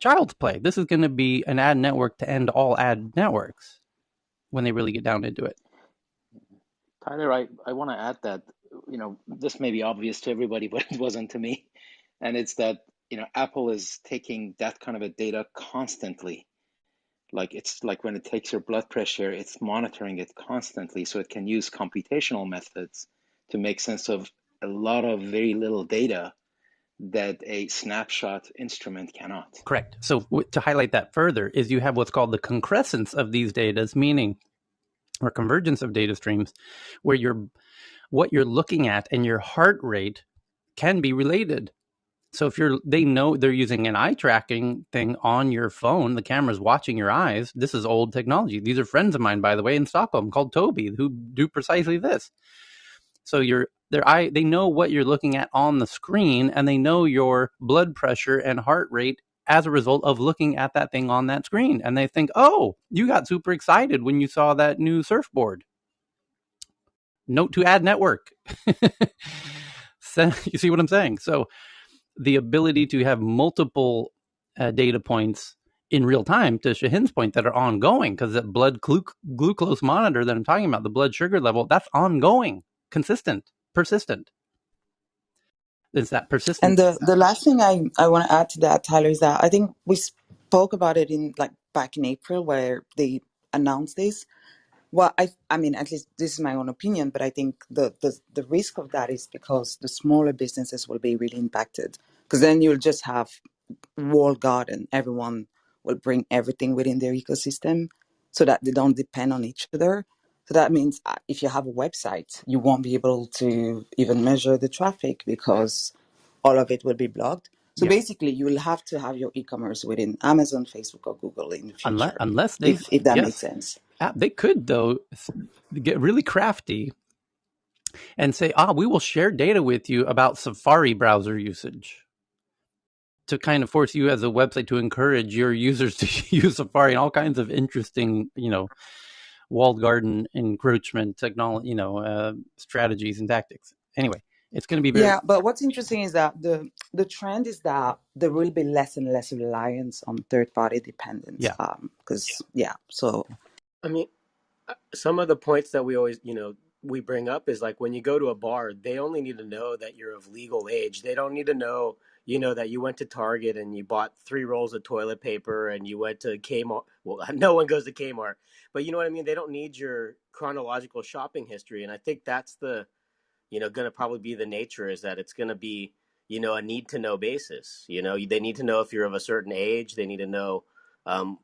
child's play. This is going to be an ad network to end all ad networks when they really get down into it. Tyler, I want to add that, this may be obvious to everybody, but it wasn't to me. And it's that, Apple is taking that kind of a data constantly. Like it's like when it takes your blood pressure, it's monitoring it constantly. So it can use computational methods to make sense of a lot of very little data that a snapshot instrument cannot. Correct. So to highlight that further is you have what's called the concurrence of these data, meaning, or convergence of data streams, where what you're looking at and your heart rate can be related. So if they know they're using an eye tracking thing on your phone, the camera's watching your eyes. This is old technology. These are friends of mine, by the way, in Stockholm called Toby, who do precisely this. So your They know what you're looking at on the screen, and they know your blood pressure and heart rate as a result of looking at that thing on that screen. And they think, oh, you got super excited when you saw that new surfboard. Note to ad network. So, you see what I'm saying? So the ability to have multiple data points in real time, to Shahin's point, that are ongoing, because that blood glucose monitor that I'm talking about, the blood sugar level, that's ongoing, consistent, persistent. It's that persistent. And the last thing I want to add to that, Tyler, is that I think we spoke about it in back in April where they announced this. Well, I mean, at least this is my own opinion, but I think the risk of that is because the smaller businesses will be really impacted, because then you'll just have walled garden. Everyone will bring everything within their ecosystem so that they don't depend on each other. So that means if you have a website, you won't be able to even measure the traffic because all of it will be blocked. So basically, you will have to have your e-commerce within Amazon, Facebook, or Google in the future, unless they, if that makes sense. They could, though, get really crafty and say, we will share data with you about Safari browser usage, to kind of force you as a website to encourage your users to use Safari, and all kinds of interesting, walled garden encroachment technology, strategies and tactics. Anyway, it's going to be very... Yeah, but what's interesting is that the trend is that there will be less and less reliance on third-party dependence. So I mean, some of the points that we always, we bring up is like when you go to a bar, they only need to know that you're of legal age. They don't need to know, that you went to Target and you bought 3 rolls of toilet paper and you went to Kmart. Well, no one goes to Kmart, but you know what I mean? They don't need your chronological shopping history. And I think that's the, going to probably be the nature, is that it's going to be, a need to know basis. They need to know if you're of a certain age. They need to know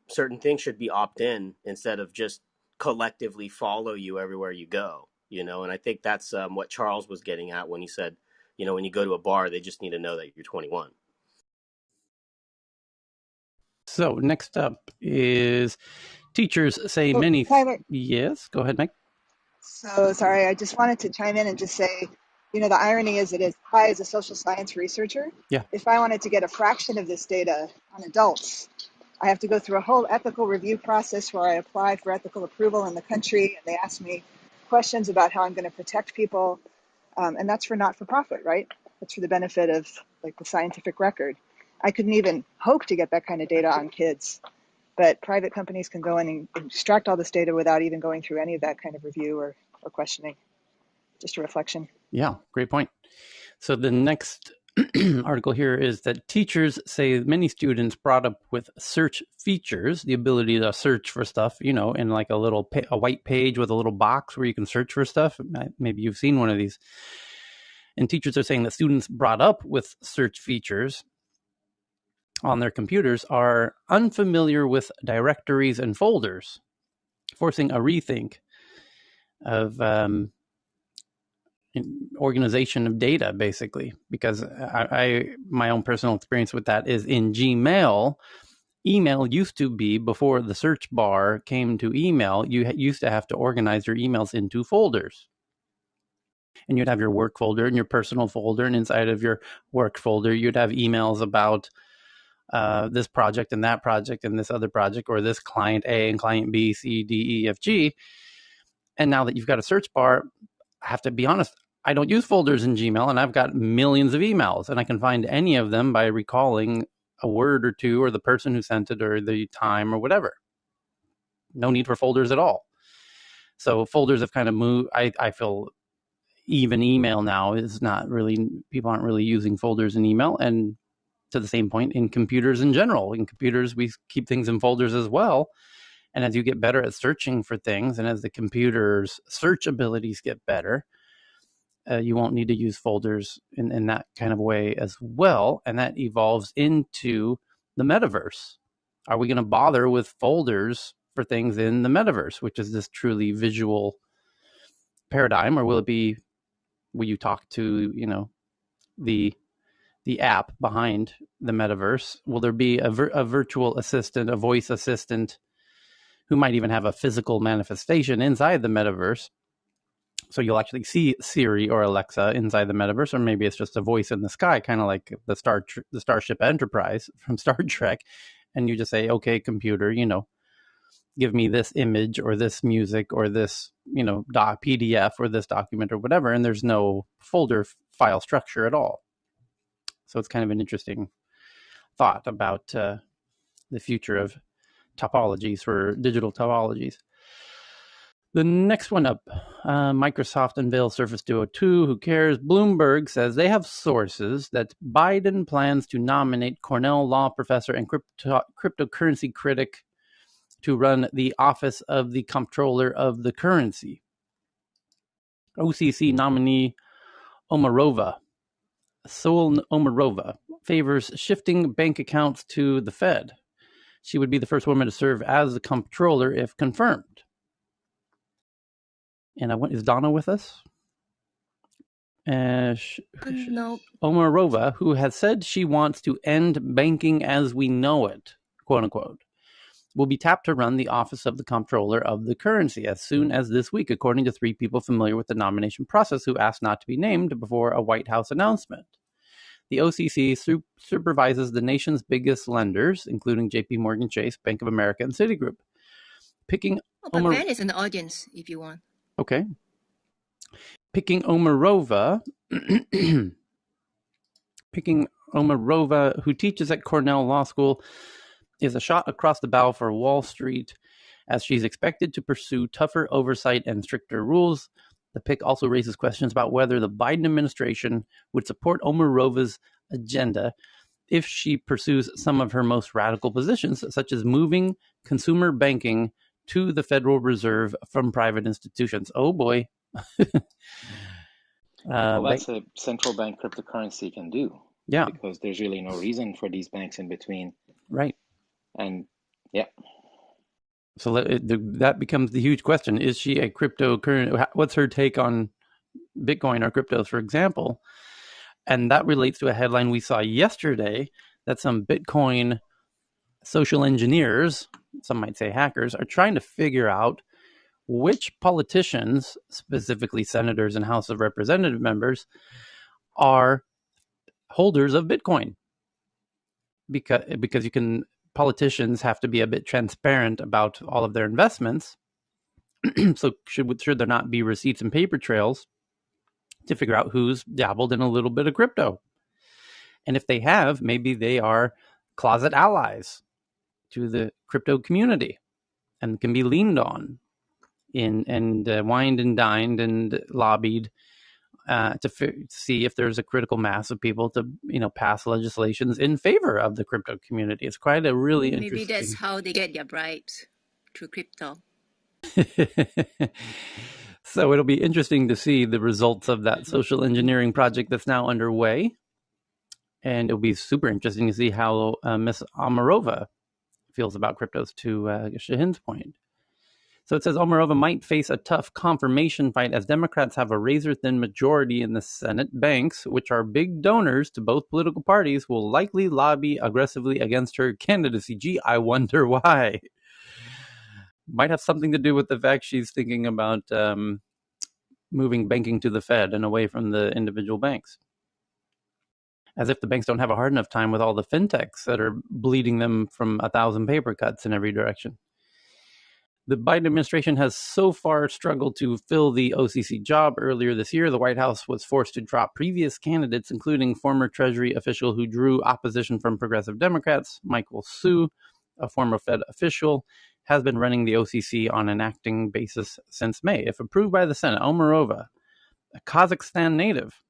certain things should be opt in instead of just collectively follow you everywhere you go. And I think that's what Charles was getting at when he said, when you go to a bar, they just need to know that you're 21. So next up is teachers say Oh, many... Tyler. Yes, go ahead, Mike. So sorry, I just wanted to chime in and just say, the irony is I, as a social science researcher, if I wanted to get a fraction of this data on adults, I have to go through a whole ethical review process where I apply for ethical approval in the country, and they ask me questions about how I'm going to protect people, and that's for not-for-profit, right? That's for the benefit of the scientific record. I couldn't even hope to get that kind of data on kids, but private companies can go in and extract all this data without even going through any of that kind of review or questioning. Just a reflection. Yeah, great point. So the next article here is that teachers say many students brought up with search features, the ability to search for stuff, in like a little a white page with a little box where you can search for stuff. Maybe you've seen one of these. And teachers are saying that students brought up with search features on their computers are unfamiliar with directories and folders, forcing a rethink of organization of data, basically. Because my own personal experience with that is in Gmail. Email used to be, before the search bar came to email, you used to have to organize your emails into folders. And you'd have your work folder and your personal folder, and inside of your work folder, you'd have emails about this project and that project and this other project, or this client A and client B, C, D, E, F, G. And now that you've got a search bar, I have to be honest, I don't use folders in Gmail, and I've got millions of emails, and I can find any of them by recalling a word or two, or the person who sent it, or the time, or whatever. No need for folders at all. So folders have kind of moved. I feel even email now is not really, people aren't really using folders in email. And to the same point in computers in general. In computers, we keep things in folders as well. And as you get better at searching for things, and as the computer's search abilities get better, you won't need to use folders in that kind of way as well. And that evolves into the metaverse. Are we going to bother with folders for things in the metaverse, which is this truly visual paradigm? Or will you talk to, the app behind the metaverse? Will there be a virtual assistant, a voice assistant, who might even have a physical manifestation inside the metaverse, So you'll actually see Siri or Alexa inside the metaverse, or maybe it's just a voice in the sky, kind of like the Starship Enterprise from Star Trek. And you just say, okay, computer, give me this image or this music or this, PDF or this document or whatever. And there's no folder file structure at all. So it's kind of an interesting thought about the future of topologies for digital topologies. The next one up, Microsoft unveils Surface Duo 2. Who cares? Bloomberg says they have sources that Biden plans to nominate Cornell law professor and cryptocurrency critic to run the office of the comptroller of the currency. OCC nominee Sol Omarova, favors shifting bank accounts to the Fed. She would be the first woman to serve as the comptroller if confirmed. And is Donna with us? No. Omarova, who has said she wants to end banking as we know it, quote unquote, will be tapped to run the office of the comptroller of the currency as soon as this week, according to 3 people familiar with the nomination process who asked not to be named before a White House announcement. The OCC supervises the nation's biggest lenders, including JP Morgan Chase, Bank of America, and Citigroup. Ben is in the audience if you want. Okay. Picking Omarova, who teaches at Cornell Law School, is a shot across the bow for Wall Street, as she's expected to pursue tougher oversight and stricter rules. The pick also raises questions about whether the Biden administration would support Omarova's agenda if she pursues some of her most radical positions, such as moving consumer banking to the Federal Reserve from private institutions. Oh boy. Well, that's a central bank cryptocurrency can do. Yeah. Because there's really no reason for these banks in between. Right. And yeah. So that becomes the huge question. Is she a cryptocurrency? What's her take on Bitcoin or cryptos, for example? And that relates to a headline we saw yesterday that some Bitcoin social engineers, some might say hackers, are trying to figure out which politicians, specifically senators and House of Representative members, are holders of Bitcoin. Because politicians have to be a bit transparent about all of their investments. So should there not be receipts and paper trails to figure out who's dabbled in a little bit of crypto? And if they have, maybe they are closet allies to the crypto community and can be leaned on and wined and dined and lobbied to see if there's a critical mass of people to pass legislations in favor of the crypto community. It's quite a really interesting. Maybe that's how they get their bribes, through crypto. So it'll be interesting to see the results of that social engineering project that's now underway. And it'll be super interesting to see how Miss Omarova feels about cryptos, to Shahin's point. So it says Omarova might face a tough confirmation fight as Democrats have a razor-thin majority in the Senate. Banks, which are big donors to both political parties, will likely lobby aggressively against her candidacy. Gee, I wonder why. Might have something to do with the fact she's thinking about moving banking to the Fed and away from the individual banks. As if the banks don't have a hard enough time with all the fintechs that are bleeding them from 1,000 paper cuts in every direction. The Biden administration has so far struggled to fill the OCC job. Earlier this year, the White House was forced to drop previous candidates, including former Treasury official who drew opposition from progressive Democrats. Michael Hsu, a former Fed official, has been running the OCC on an acting basis since May. If approved by the Senate, Omarova, a Kazakhstan native,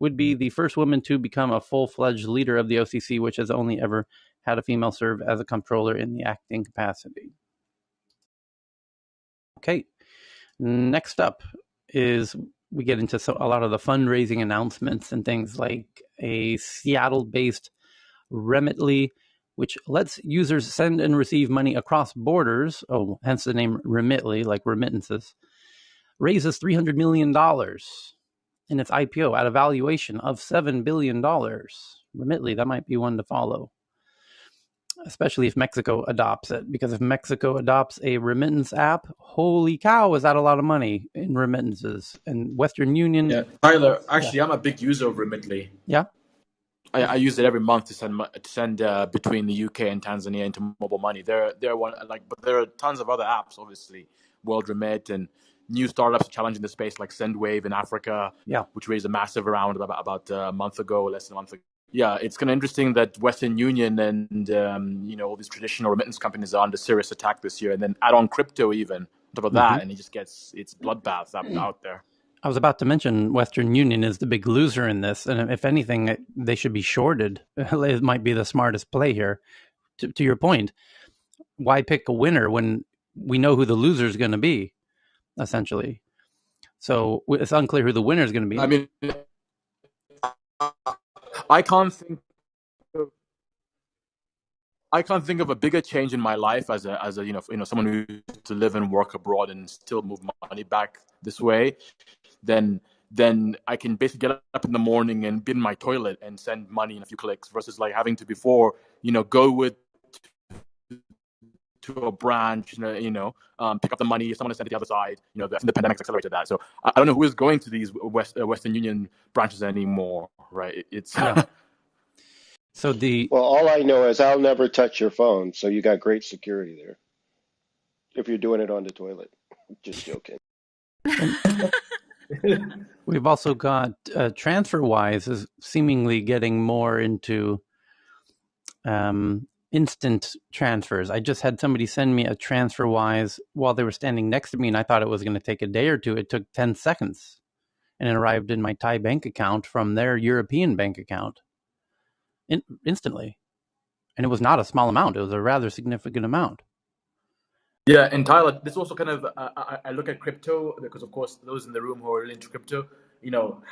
would be the first woman to become a full-fledged leader of the OCC, which has only ever had a female serve as a comptroller in the acting capacity. Okay, next up is we get into a lot of the fundraising announcements and things like a Seattle-based Remitly, which lets users send and receive money across borders, hence the name Remitly, like remittances, raises $300 million in its IPO at a valuation of $7 billion. Remitly, that might be one to follow. especially if Mexico adopts it. Because if Mexico adopts a remittance app, holy cow, is that a lot of money in remittances? And Western Union. Yeah, Tyler. Actually, I'm a big user of Remitly. Yeah. I use it every month to send between the UK and Tanzania into mobile money. There one but there are tons of other apps, obviously, World Remit and new startups challenging the space like Sendwave in Africa, Yeah. which raised a massive round about a month ago, less than a month ago. Yeah, it's kind of interesting that Western Union and all these traditional remittance companies are under serious attack this year, and then add on crypto even on top of that, and it just gets its bloodbath out there. I was about to mention Western Union is the big loser in this, and if anything, they should be shorted. It might be the smartest play here. To your point, why pick a winner when we know who the loser is going to be, essentially? So it's unclear who the winner is going to be. I mean, I can't think of a bigger change in my life as a someone who used to live and work abroad and still move money back this way. Then I can basically get up in the morning and be in my toilet and send money in a few clicks versus like having to before go to a branch, pick up the money, someone to send it to the other side. The pandemic's accelerated that. So I don't know who is going to these Western Union branches anymore, right? It's yeah. So well, all I know is I'll never touch your phone, so you got great security there. If you're doing it on the toilet, just joking. We've also got TransferWise is seemingly getting more into instant transfers. I just had somebody send me a TransferWise while they were standing next to me, and I thought it was going to take a day or two. It took 10 seconds, and it arrived in my Thai bank account from their European bank account instantly. And it was not a small amount. It was a rather significant amount. Yeah, and Tyler, this also kind of, I look at crypto because, of course, those in the room who are really into crypto,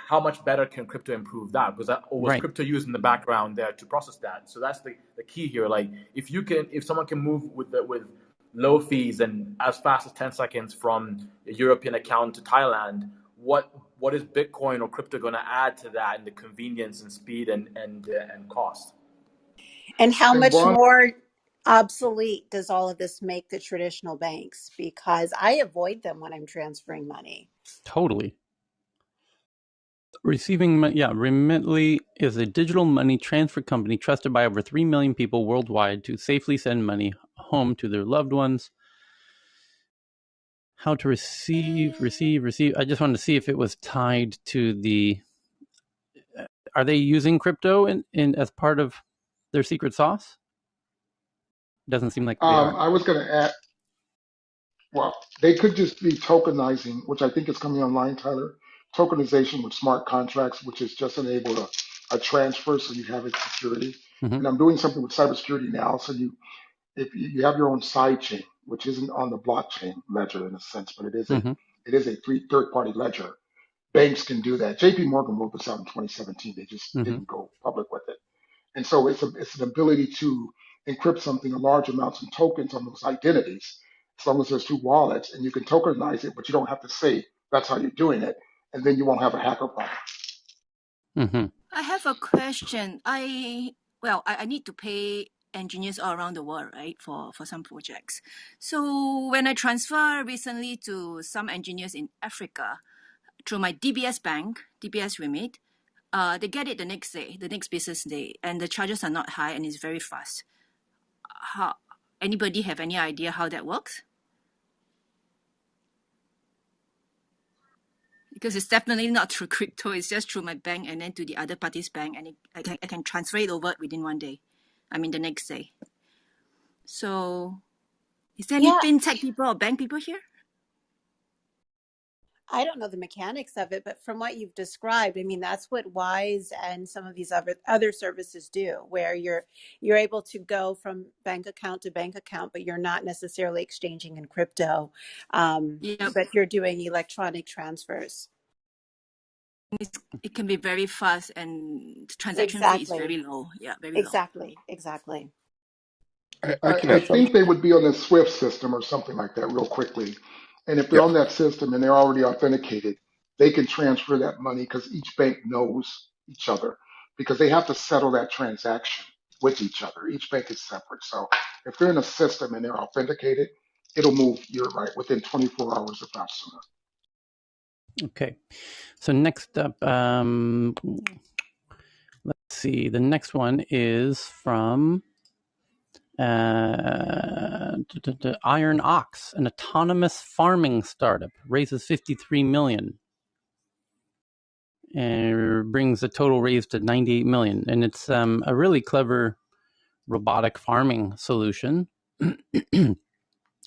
how much better can crypto improve that? Because was crypto used in the background there to process that? So that's the key here. Like, if someone can move with low fees and as fast as 10 seconds from a European account to Thailand, what is Bitcoin or crypto going to add to that in the convenience and speed and cost? And how much more obsolete does all of this make the traditional banks? Because I avoid them when I'm transferring money. Totally. Remitly is a digital money transfer company trusted by over 3 million people worldwide to safely send money home to their loved ones. How to receive. I just wanted to see if it was tied to the... Are they using crypto in as part of their secret sauce? Doesn't seem like they are. I was going to add, well, they could just be tokenizing, which I think is coming online, Tyler. Tokenization with smart contracts, which is just enable a transfer so you have its security. Mm-hmm. And I'm doing something with cybersecurity now. So if you have your own side chain, which isn't on the blockchain ledger in a sense, but it is a third party ledger. Banks can do that. JP Morgan rolled this out in 2017. They just didn't go public with it. And so it's an ability to encrypt something in large amounts of tokens on those identities, as long as there's two wallets, and you can tokenize it, but you don't have to say that's how you're doing it, and then you won't have a hacker problem. I have a question. I need to pay engineers all around the world, right, for some projects. So when I transfer recently to some engineers in Africa through my DBS bank, DBS Remit, they get it the next day, the next business day, and the charges are not high and it's very fast. Anybody have any idea how that works? Because it's definitely not through crypto. It's just through my bank and then to the other party's bank, and I can transfer it over within one day. I mean the next day. So, is there any fintech people or bank people here? I don't know the mechanics of it, but from what you've described, I mean, that's what Wise and some of these other services do, where you're able to go from bank account to bank account, but you're not necessarily exchanging in crypto, but you're doing electronic transfers. It can be very fast and transaction fee is very low. Yeah, very low. Exactly. I think they would be on the SWIFT system or something like that real quickly. And if they're on that system and they're already authenticated, they can transfer that money because each bank knows each other because they have to settle that transaction. with each other. Each bank is separate. So if they're in a system and they're authenticated, it'll move, you're right, within 24 hours, if not sooner. Okay. So next up, let's see. The next one is from Iron Ox, an autonomous farming startup, raises $53 million and brings the total raise to $98 million. And it's a really clever robotic farming solution.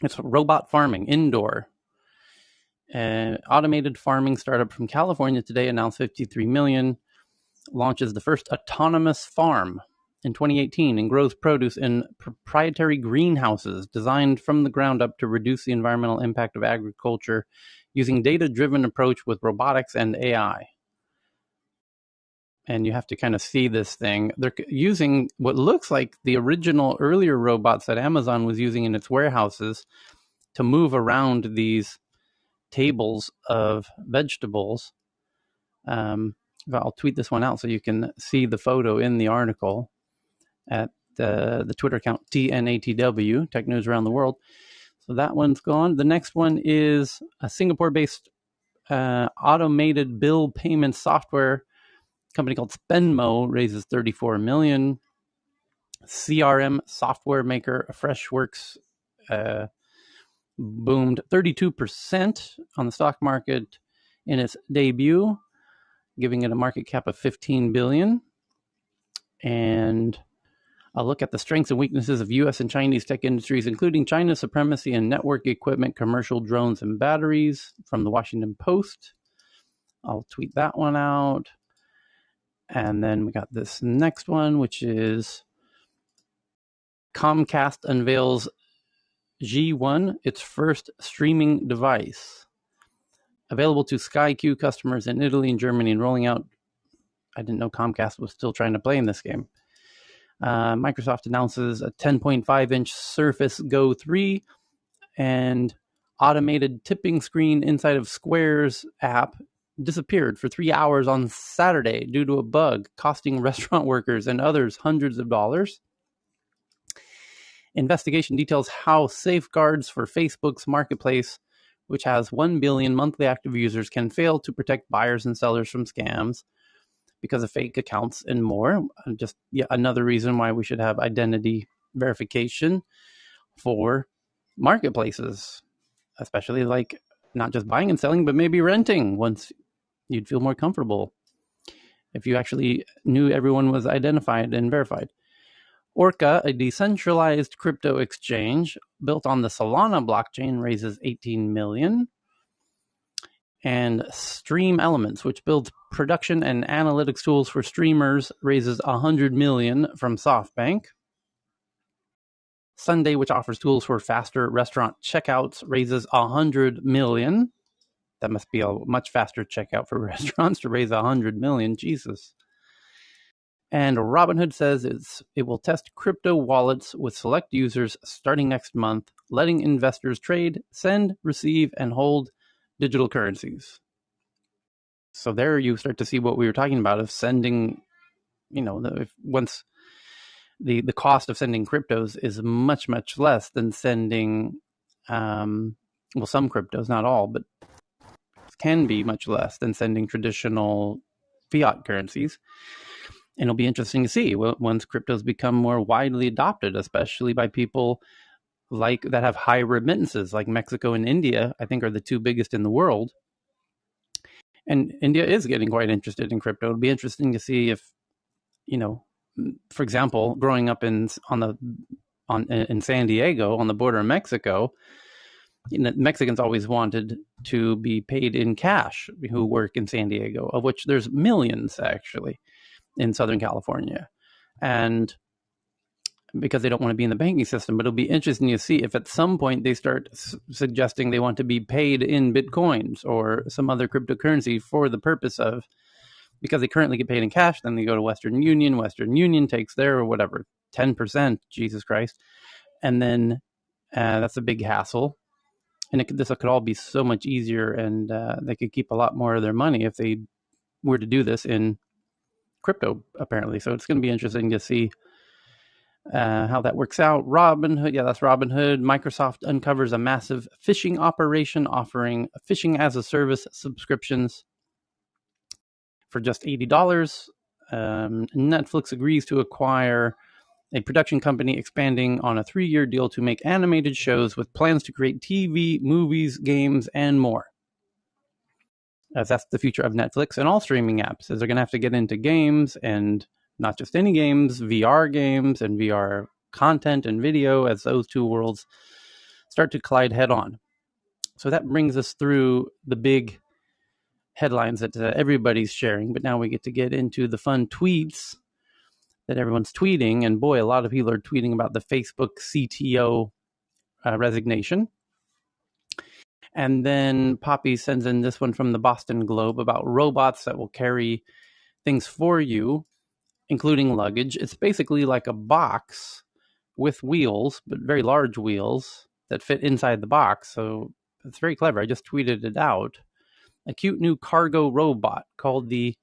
It's robot farming, indoor. Automated farming startup from California today announced $53 million, launches the first autonomous farm in 2018 and grows produce in proprietary greenhouses designed from the ground up to reduce the environmental impact of agriculture using data-driven approach with robotics and AI. And you have to kind of see this thing. They're using what looks like the original earlier robots that Amazon was using in its warehouses to move around these tables of vegetables. I'll tweet this one out so you can see the photo in the article at the Twitter account TNATW, Tech News Around the World. So that one's gone. The next one is a Singapore-based automated bill payment software company called Spenmo, raises $34 million. CRM software maker Freshworks boomed 32% on the stock market in its debut, giving it a market cap of $15 billion. And a look at the strengths and weaknesses of U.S. and Chinese tech industries, including China's supremacy in network equipment, commercial drones, and batteries, from the Washington Post. I'll tweet that one out. And then we got this next one, which is Comcast unveils G1, its first streaming device. Available to Sky Q customers in Italy and Germany and rolling out. I didn't know Comcast was still trying to play in this game. Microsoft announces a 10.5-inch Surface Go 3 and automated tipping screen inside of Square's app disappeared for 3 hours on Saturday due to a bug, costing restaurant workers and others hundreds of dollars. Investigation details how safeguards for Facebook's marketplace, which has 1 billion monthly active users, can fail to protect buyers and sellers from scams because of fake accounts and more. Just yet another reason why we should have identity verification for marketplaces, especially like not just buying and selling, but maybe renting. Once you'd feel more comfortable if you actually knew everyone was identified and verified. Orca, a decentralized crypto exchange built on the Solana blockchain, raises $18 million. And Stream Elements, which builds production and analytics tools for streamers, raises $100 million from SoftBank. Sunday, which offers tools for faster restaurant checkouts, raises $100 million. That must be a much faster checkout for restaurants to raise $100 million. Jesus. And Robinhood says it will test crypto wallets with select users starting next month, letting investors trade, send, receive, and hold digital currencies. So there you start to see what we were talking about of sending, once the cost of sending cryptos is much, much less than sending, some cryptos, not all, but can be much less than sending traditional fiat currencies. And it'll be interesting to see once cryptos become more widely adopted, especially by people like that have high remittances, like Mexico and India, I think are the two biggest in the world. And India is getting quite interested in crypto. It'll be interesting to see if, for example, growing up in San Diego on the border of Mexico, Mexicans always wanted to be paid in cash who work in San Diego, of which there's millions actually in Southern California. And because they don't want to be in the banking system, but it'll be interesting to see if at some point they start suggesting they want to be paid in Bitcoins or some other cryptocurrency for the purpose of, because they currently get paid in cash, then they go to Western Union takes their, 10%, Jesus Christ. And then that's a big hassle. And this could all be so much easier, and they could keep a lot more of their money if they were to do this in crypto, apparently. So it's going to be interesting to see How that works out. Robinhood, yeah, that's Robinhood. Microsoft uncovers a massive phishing operation offering phishing as a service subscriptions for just $80. Netflix agrees to acquire a production company expanding on a 3-year deal to make animated shows with plans to create TV, movies, games, and more. As that's the future of Netflix and all streaming apps, is they're going to have to get into games, and not just any games, VR games and VR content and video, as those two worlds start to collide head on. So that brings us through the big headlines that everybody's sharing, but now we get into the fun tweets that everyone's tweeting. And boy, a lot of people are tweeting about the Facebook CTO resignation. And then Poppy sends in this one from the Boston Globe about robots that will carry things for you, including luggage. It's basically like a box with wheels, but very large wheels that fit inside the box. So it's very clever. I just tweeted it out. A cute new cargo robot called the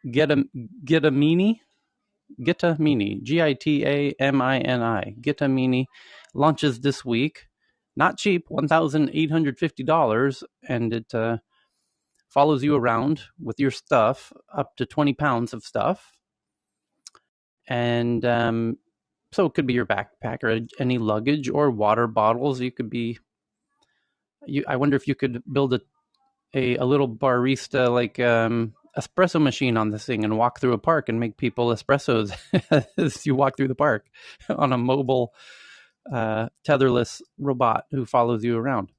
Gitamini, Gitamini, Gitamini, launches this week. Not cheap, $1,850, and it follows you around with your stuff, up to 20 pounds of stuff. And so it could be your backpack or any luggage or water bottles. You could be. I wonder if you could build a little barista like espresso machine on this thing and walk through a park and make people espressos as you walk through the park on a mobile tetherless robot who follows you around.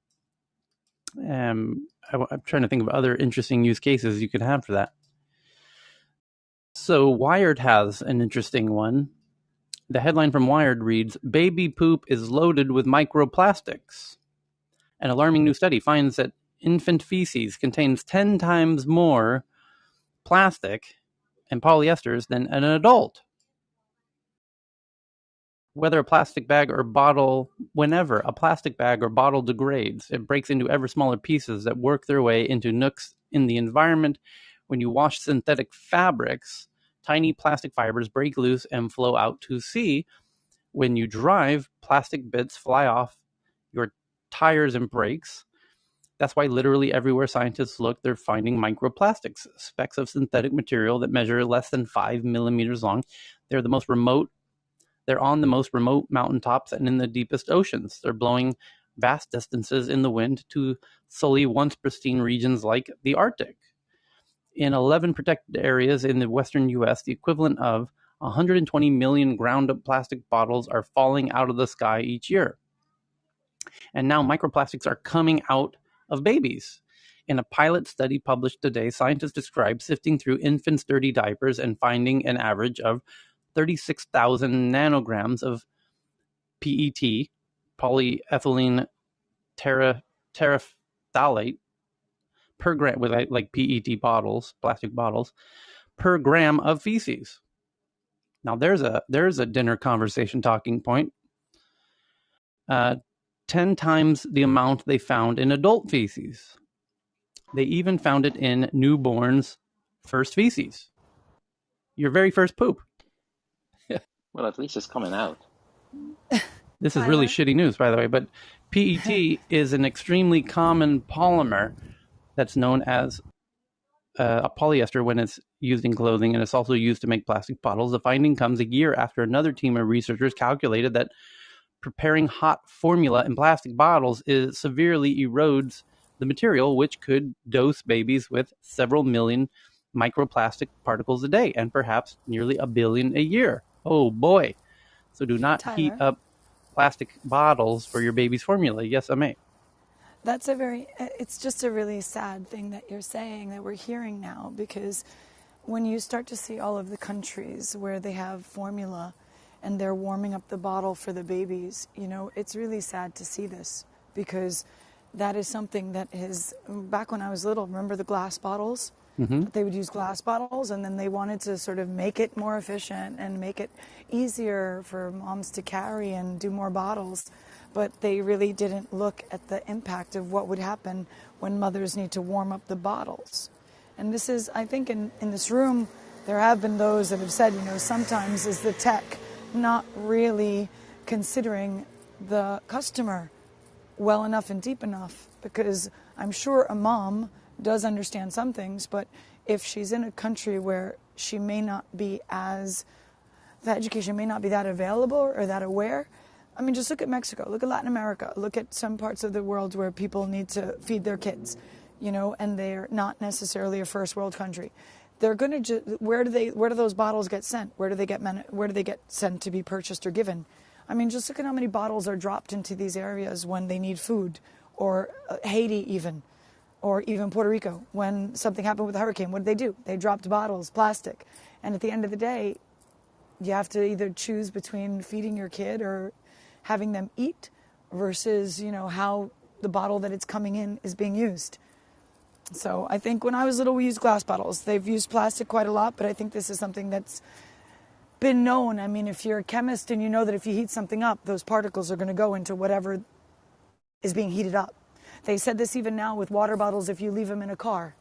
I'm trying to think of other interesting use cases you could have for that. So Wired has an interesting one. The headline from Wired reads, "Baby poop is loaded with microplastics." An alarming new study finds that infant feces contains 10 times more plastic and polyesters than an adult. Whenever a plastic bag or bottle degrades, it breaks into ever smaller pieces that work their way into nooks in the environment. When you wash synthetic fabrics, tiny plastic fibers break loose and flow out to sea. When you drive, plastic bits fly off your tires and brakes. That's why literally everywhere scientists look, they're finding microplastics, specks of synthetic material that measure less than 5 millimeters long. They're on the most remote mountaintops and in the deepest oceans. They're blowing vast distances in the wind to sully once pristine regions like the Arctic. In 11 protected areas in the western U.S., the equivalent of 120 million ground-up plastic bottles are falling out of the sky each year. And now microplastics are coming out of babies. In a pilot study published today, scientists described sifting through infants' dirty diapers and finding an average of 36,000 nanograms of PET, polyethylene terephthalate, per gram, with like PET bottles, plastic bottles, per gram of feces. Now there's a dinner conversation talking point. 10 times the amount they found in adult feces. They even found it in newborns' first feces. Your very first poop. Well, at least it's coming out. This is really shitty news, by the way, but PET is an extremely common polymer that's known as a polyester when it's used in clothing, and it's also used to make plastic bottles. The finding comes a year after another team of researchers calculated that preparing hot formula in plastic bottles severely erodes the material, which could dose babies with several million microplastic particles a day and perhaps nearly a billion a year. Oh boy. So do not heat up plastic bottles for your baby's formula. Yes, I may. It's just a really sad thing that you're saying, that we're hearing now, because when you start to see all of the countries where they have formula and they're warming up the bottle for the babies, it's really sad to see this, because that is something that is, back when I was little, remember the glass bottles? Mm-hmm. They would use glass bottles, and then they wanted to sort of make it more efficient and make it easier for moms to carry and do more bottles. But they really didn't look at the impact of what would happen when mothers need to warm up the bottles. And this is, I think in this room, there have been those that have said, sometimes is the tech not really considering the customer well enough and deep enough, because I'm sure a mom does understand some things, but if she's in a country where she may not be as, the education may not be that available or that aware. I mean, just look at Mexico, look at Latin America, look at some parts of the world where people need to feed their kids, you know, and they're not necessarily a first world country. They're going to where do those bottles get sent? Where do they get sent to be purchased or given? I mean, just look at how many bottles are dropped into these areas when they need food, or Haiti even, or even Puerto Rico. When something happened with a hurricane, what did they do? They dropped bottles, plastic. And at the end of the day, you have to either choose between feeding your kid or having them eat versus, you know, how the bottle that it's coming in is being used. So I think when I was little, we used glass bottles. They've used plastic quite a lot, but I think this is something that's been known. I mean, if you're a chemist and you know that if you heat something up, those particles are going to go into whatever is being heated up. They said this even now with water bottles. If you leave them in a car,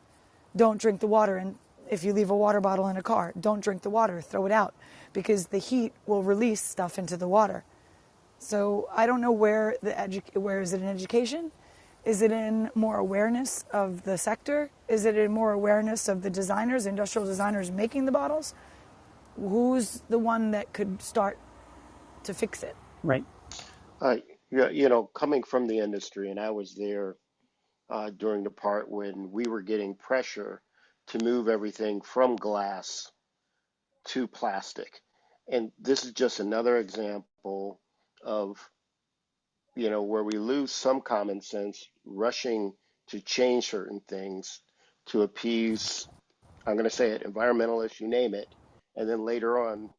don't drink the water. And if you leave a water bottle in a car, don't drink the water, throw it out, because the heat will release stuff into the water. So I don't know where is it in education? Is it in more awareness of the sector? Is it in more awareness of the designers, industrial designers making the bottles? Who's the one that could start to fix it? Right. Yeah, you know, coming from the industry, and I was there during the part when we were getting pressure to move everything from glass to plastic. And this is just another example of, you know, where we lose some common sense, rushing to change certain things to appease, I'm going to say it, environmentalists, you name it. And then later on,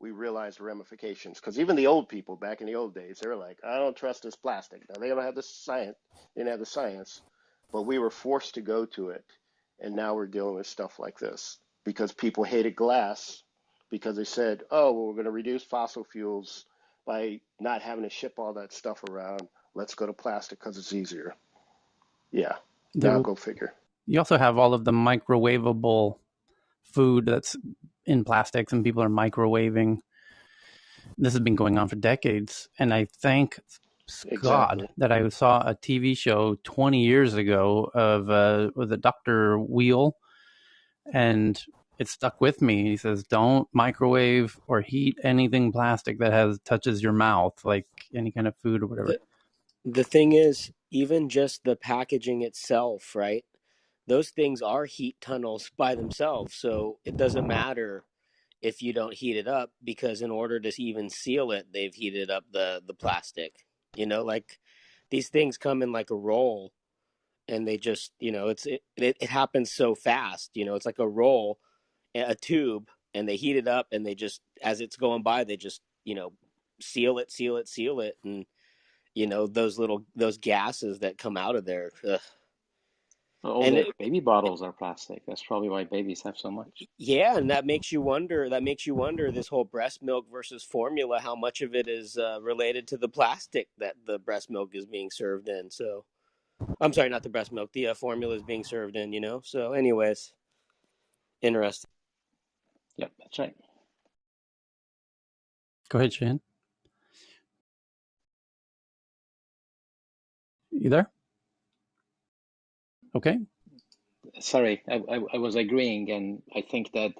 we realize the ramifications. Because even the old people back in the old days, they were like, I don't trust this plastic. Now, they don't have the science, they didn't have the science, but we were forced to go to it. And now we're dealing with stuff like this because people hated glass because they said, oh, well, we're going to reduce fossil fuels by not having to ship all that stuff around. Let's go to plastic because it's easier. Yeah. Now go figure. You also have all of the microwavable food that's in plastics, and people are microwaving. This has been going on for decades, and I thank God that I saw a TV show 20 years ago of with a Dr. Wheel, and it stuck with me. He says, don't microwave or heat anything plastic that touches your mouth, like any kind of food or whatever. The thing is, even just the packaging itself, right? Those things are heat tunnels by themselves. So it doesn't matter if you don't heat it up, because in order to even seal it, they've heated up the plastic. You know, like these things come in like a roll, and they just, you know, it happens so fast. You know, it's like a roll, a tube, and they heat it up, and they just, as it's going by, they just, you know, seal it, and you know, those gases that come out of there. Ugh. All And the baby bottles are plastic. That's probably why babies have so much. yeah, and that makes you wonder. That makes you wonder this whole breast milk versus formula. How much of it is related to the plastic that the breast milk is being served in? So, I'm sorry, not the breast milk. The formula is being served in. You know. So, anyways, interesting. Yep, that's right. Go ahead, Shane. You there? Okay. Sorry, I was agreeing, and I think that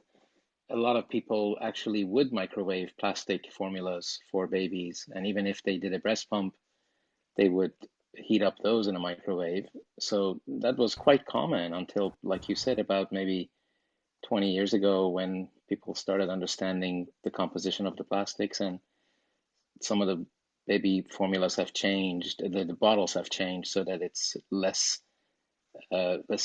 a lot of people actually would microwave plastic formulas for babies, and even if they did a breast pump, they would heat up those in a microwave. So that was quite common until, like you said, about maybe 20 years ago when people started understanding the composition of the plastics, and some of the baby formulas have changed, the bottles have changed so that it's less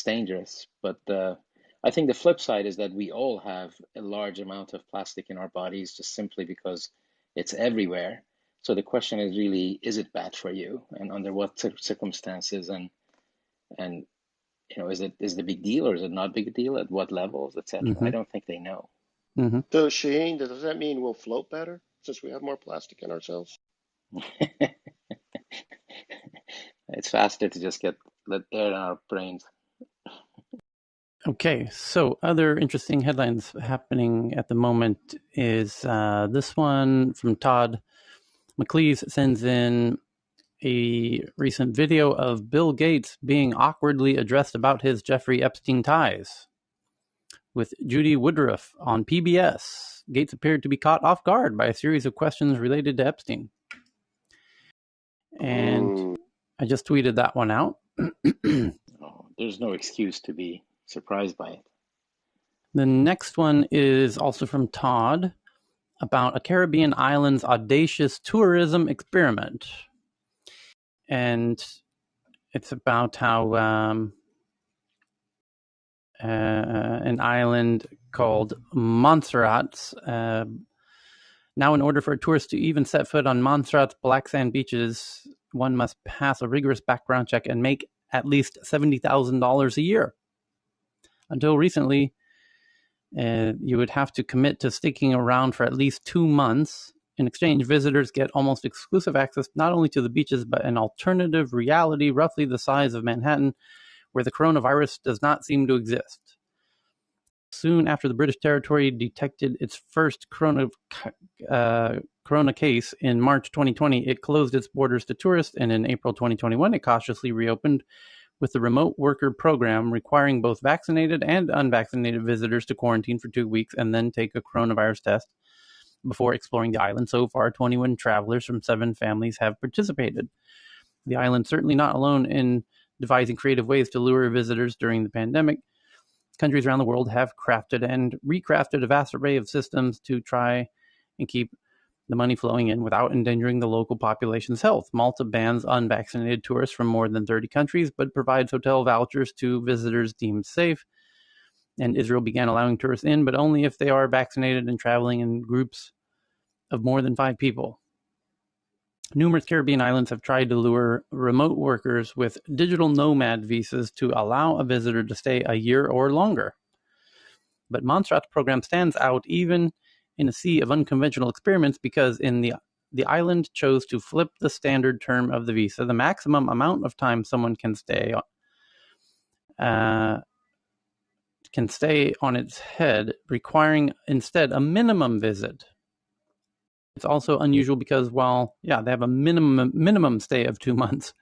dangerous. But I think the flip side is that we all have a large amount of plastic in our bodies just simply because it's everywhere. So the question is really, is it bad for you, and under what circumstances, and you know, is it a big deal or is it not a big deal? At what levels, etc. Mm-hmm. I don't think they know. Mm-hmm. So Shane, does that mean we'll float better since we have more plastic in ourselves? It's faster to just let air in our brains. Okay, so other interesting headlines happening at the moment is this one from Todd McLeese sends in a recent video of Bill Gates being awkwardly addressed about his Jeffrey Epstein ties. With Judy Woodruff on PBS, Gates appeared to be caught off guard by a series of questions related to Epstein. And I just tweeted that one out. Oh, there's no excuse to be surprised by it. The next one is also from Todd about a Caribbean island's audacious tourism experiment. And it's about how an island called Montserrat. Now, in order for a tourist to even set foot on Montserrat's black sand beaches, one must pass a rigorous background check and make at least $70,000 a year. Until recently, you would have to commit to sticking around for at least 2 months. In exchange, visitors get almost exclusive access not only to the beaches, but an alternative reality roughly the size of Manhattan, where the coronavirus does not seem to exist. Soon after the British territory detected its first corona case in March 2020, it closed its borders to tourists, and in April 2021, it cautiously reopened with the remote worker program requiring both vaccinated and unvaccinated visitors to quarantine for 2 weeks and then take a coronavirus test before exploring the island. So far, 21 travelers from 7 families have participated. The island certainly not alone in devising creative ways to lure visitors during the pandemic. Countries around the world have crafted and recrafted a vast array of systems to try and keep the money flowing in without endangering the local population's health. Malta bans unvaccinated tourists from more than 30 countries, but provides hotel vouchers to visitors deemed safe. And Israel began allowing tourists in, but only if they are vaccinated and traveling in groups of more than 5 people. Numerous Caribbean islands have tried to lure remote workers with digital nomad visas to allow a visitor to stay a year or longer. But Montserrat's program stands out even in a sea of unconventional experiments because the island chose to flip the standard term of the visa. The maximum amount of time someone can stay on its head, requiring instead a minimum visit. It's also unusual because they have a minimum stay of 2 months.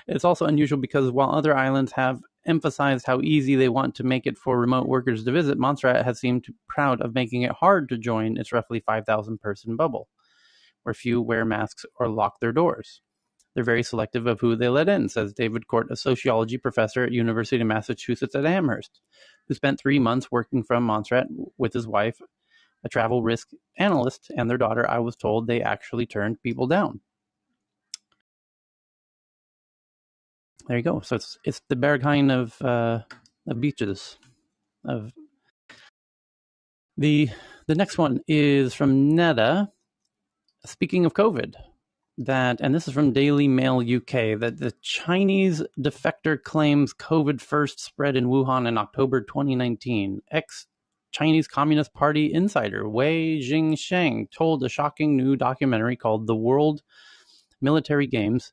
It's also unusual because while other islands have emphasized how easy they want to make it for remote workers to visit, Montserrat has seemed proud of making it hard to join its roughly 5,000 person bubble, where few wear masks or lock their doors. They're very selective of who they let in, says David Court, a sociology professor at University of Massachusetts at Amherst, who spent 3 months working from Montserrat with his wife, a travel risk analyst, and their daughter. I was told they actually turned people down. There you go. So it's the Berghain of beaches. Of the next one is from Netta. Speaking of COVID, and this is from Daily Mail UK, that the Chinese defector claims COVID first spread in Wuhan in October 2019. Chinese Communist Party insider Wei Jingsheng told a shocking new documentary called The World Military Games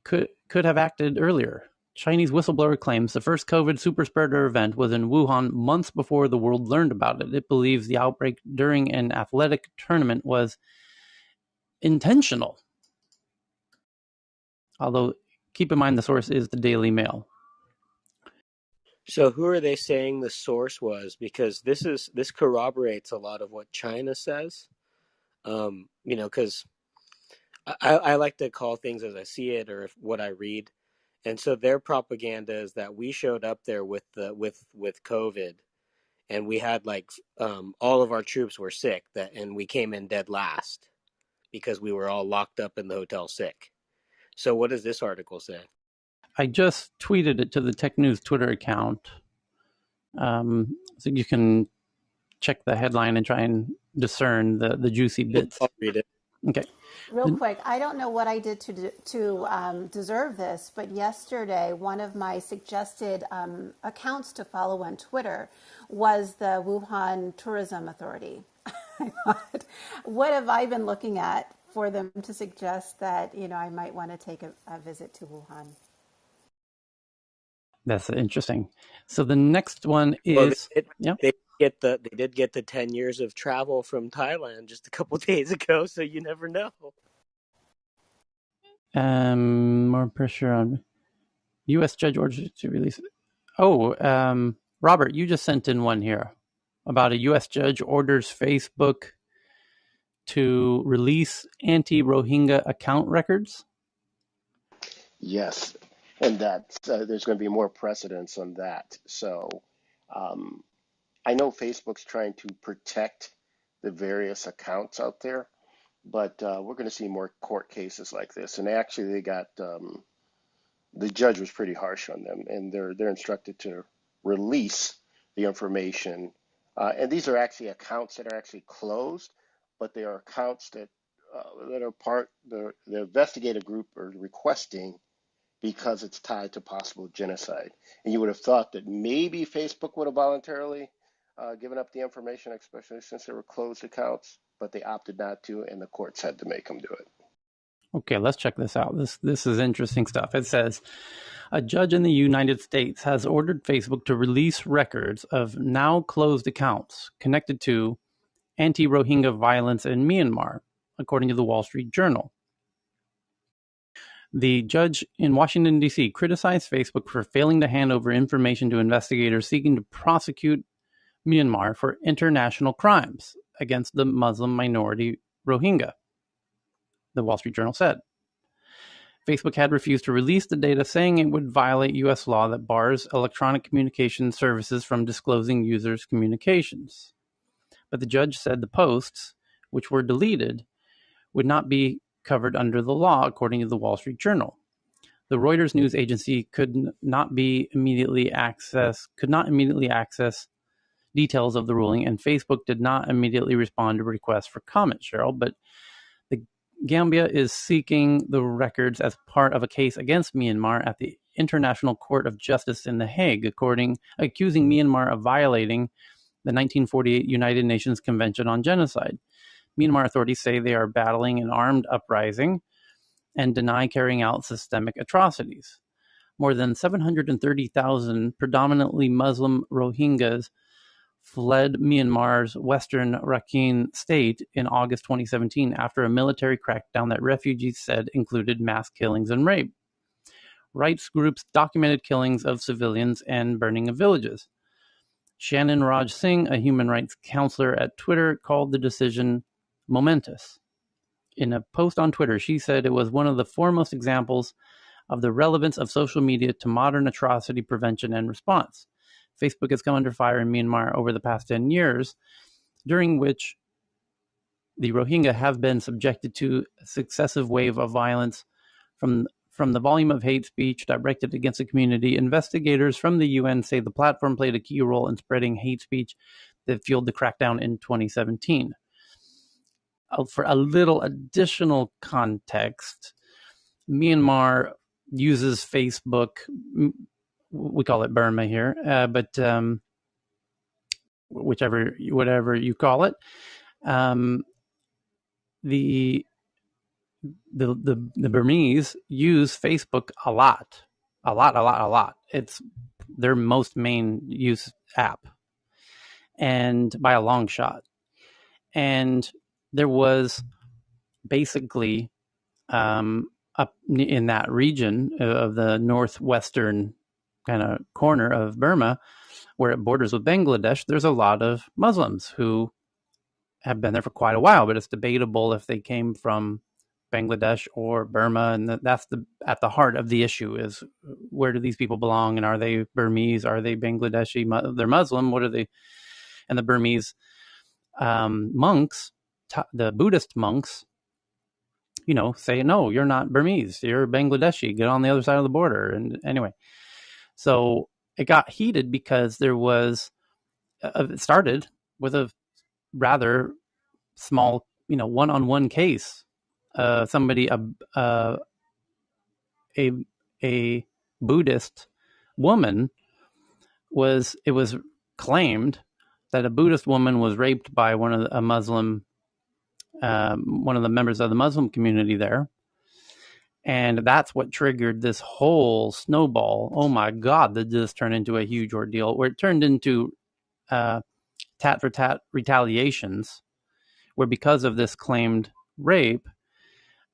could have acted earlier. Chinese whistleblower claims the first COVID superspreader event was in Wuhan months before the world learned about it. It believes the outbreak during an athletic tournament was intentional. Although, keep in mind the source is the Daily Mail. So who are they saying the source was? Because this corroborates a lot of what China says. Because I like to call things as I see it or what I read. And so their propaganda is that we showed up there with COVID, and we had all of our troops were sick, and we came in dead last because we were all locked up in the hotel sick. So what does this article say? I just tweeted it to the Tech News Twitter account. So you can check the headline and try and discern the juicy bits. I'll read it. Okay. Real quick, I don't know what I did to deserve this, but yesterday one of my suggested accounts to follow on Twitter was the Wuhan Tourism Authority. I thought, what have I been looking at for them to suggest that I might want to take a visit to Wuhan? That's interesting. So the next one is they did get the 10 years of travel from Thailand just a couple days ago, so you never know. More pressure on U.S. judge orders to release. Robert, you just sent in one here about a U.S. judge orders Facebook to release anti-Rohingya account records. Yes, and that there's going to be more precedence on that. So I know Facebook's trying to protect the various accounts out there, but we're going to see more court cases like this. And actually, they got the judge was pretty harsh on them, and they're instructed to release the information. And these are actually accounts that are actually closed, but they are accounts that are part the investigative group are requesting because it's tied to possible genocide. And you would have thought that maybe Facebook would have voluntarily given up the information, especially since they were closed accounts, but they opted not to, and the courts had to make them do it. Okay, let's check this out. This is interesting stuff. It says, a judge in the United States has ordered Facebook to release records of now closed accounts connected to anti-Rohingya violence in Myanmar, according to the Wall Street Journal. The judge in Washington, D.C. criticized Facebook for failing to hand over information to investigators seeking to prosecute Myanmar for international crimes against the Muslim minority Rohingya, the Wall Street Journal said. Facebook had refused to release the data, saying it would violate U.S. law that bars electronic communication services from disclosing users' communications. But the judge said the posts, which were deleted, would not be covered under the law, according to the Wall Street Journal. The Reuters news agency could not immediately access details of the ruling, and Facebook did not immediately respond to requests for comment, Cheryl, but the Gambia is seeking the records as part of a case against Myanmar at the International Court of Justice in The Hague, accusing Myanmar of violating the 1948 United Nations Convention on Genocide. Myanmar authorities say they are battling an armed uprising and deny carrying out systemic atrocities. More than 730,000 predominantly Muslim Rohingyas fled Myanmar's western Rakhine state in August 2017 after a military crackdown that refugees said included mass killings and rape. Rights groups documented killings of civilians and burning of villages. Shannon Raj Singh, a human rights counselor at Twitter, called the decision momentous. In a post on Twitter, she said it was one of the foremost examples of the relevance of social media to modern atrocity prevention and response. Facebook has come under fire in Myanmar over the past 10 years, during which the Rohingya have been subjected to a successive wave of violence from the volume of hate speech directed against the community. Investigators from the UN say the platform played a key role in spreading hate speech that fueled the crackdown in 2017. For a little additional context, Myanmar uses Facebook. We call it Burma here, but whatever you call it, the Burmese use Facebook a lot. It's their most main use app, and by a long shot. And there was basically up in that region of the northwestern kind of corner of Burma, where it borders with Bangladesh, there's a lot of Muslims who have been there for quite a while, but it's debatable if they came from Bangladesh or Burma, and that's at the heart of the issue is where do these people belong, and are they Burmese, are they Bangladeshi, they're Muslim, what are they? And the Burmese monks, the Buddhist monks, say, no, you're not Burmese, you're Bangladeshi, get on the other side of the border. And anyway, so it got heated because there was, it started with a rather small, one-on-one case. Somebody, a Buddhist woman it was claimed that a Buddhist woman was raped by one of the members of the Muslim community there. And that's what triggered this whole snowball. Oh my God, that just turned into a huge ordeal, where it turned into tat for tat retaliations, where because of this claimed rape,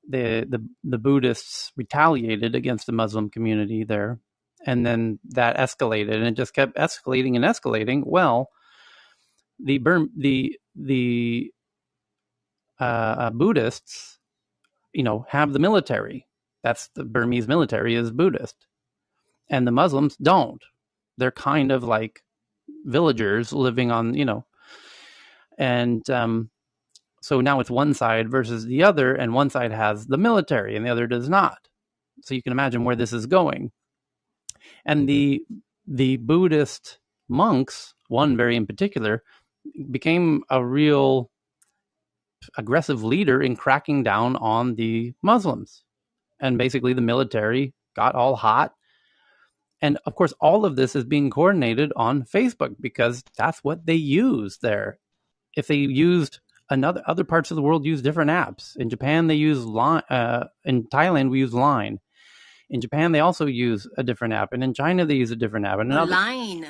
the Buddhists retaliated against the Muslim community there, and then that escalated, and it just kept escalating and escalating. Well, the Buddhists, have the military. That's the Burmese military is Buddhist, and the Muslims don't. They're kind of like villagers living on, and so now it's one side versus the other, and one side has the military and the other does not. So you can imagine where this is going. And the Buddhist monks, one very in particular, became a real aggressive leader in cracking down on the Muslims. And basically the military got all hot. And of course, all of this is being coordinated on Facebook because that's what they use there. If they used other parts of the world use different apps. In Japan, they use Line. In Thailand, we use Line. In Japan, they also use a different app. And in China, they use a different app. And Line.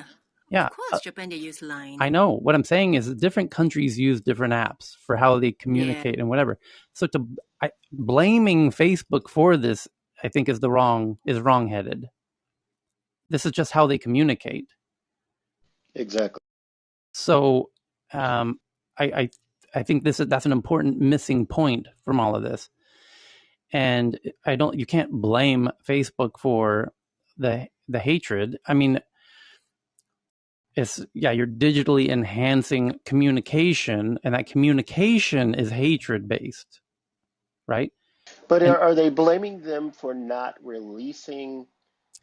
Yeah. Of course, Japan, they use Line. I know. What I'm saying is that different countries use different apps for how they communicate and whatever. So blaming Facebook for this, I think, is wrong-headed. This is just how they communicate. Exactly. So I think that's an important missing point from all of this. And you can't blame Facebook for the hatred. I mean, you're digitally enhancing communication, and that communication is hatred based, right? But are they blaming them for not releasing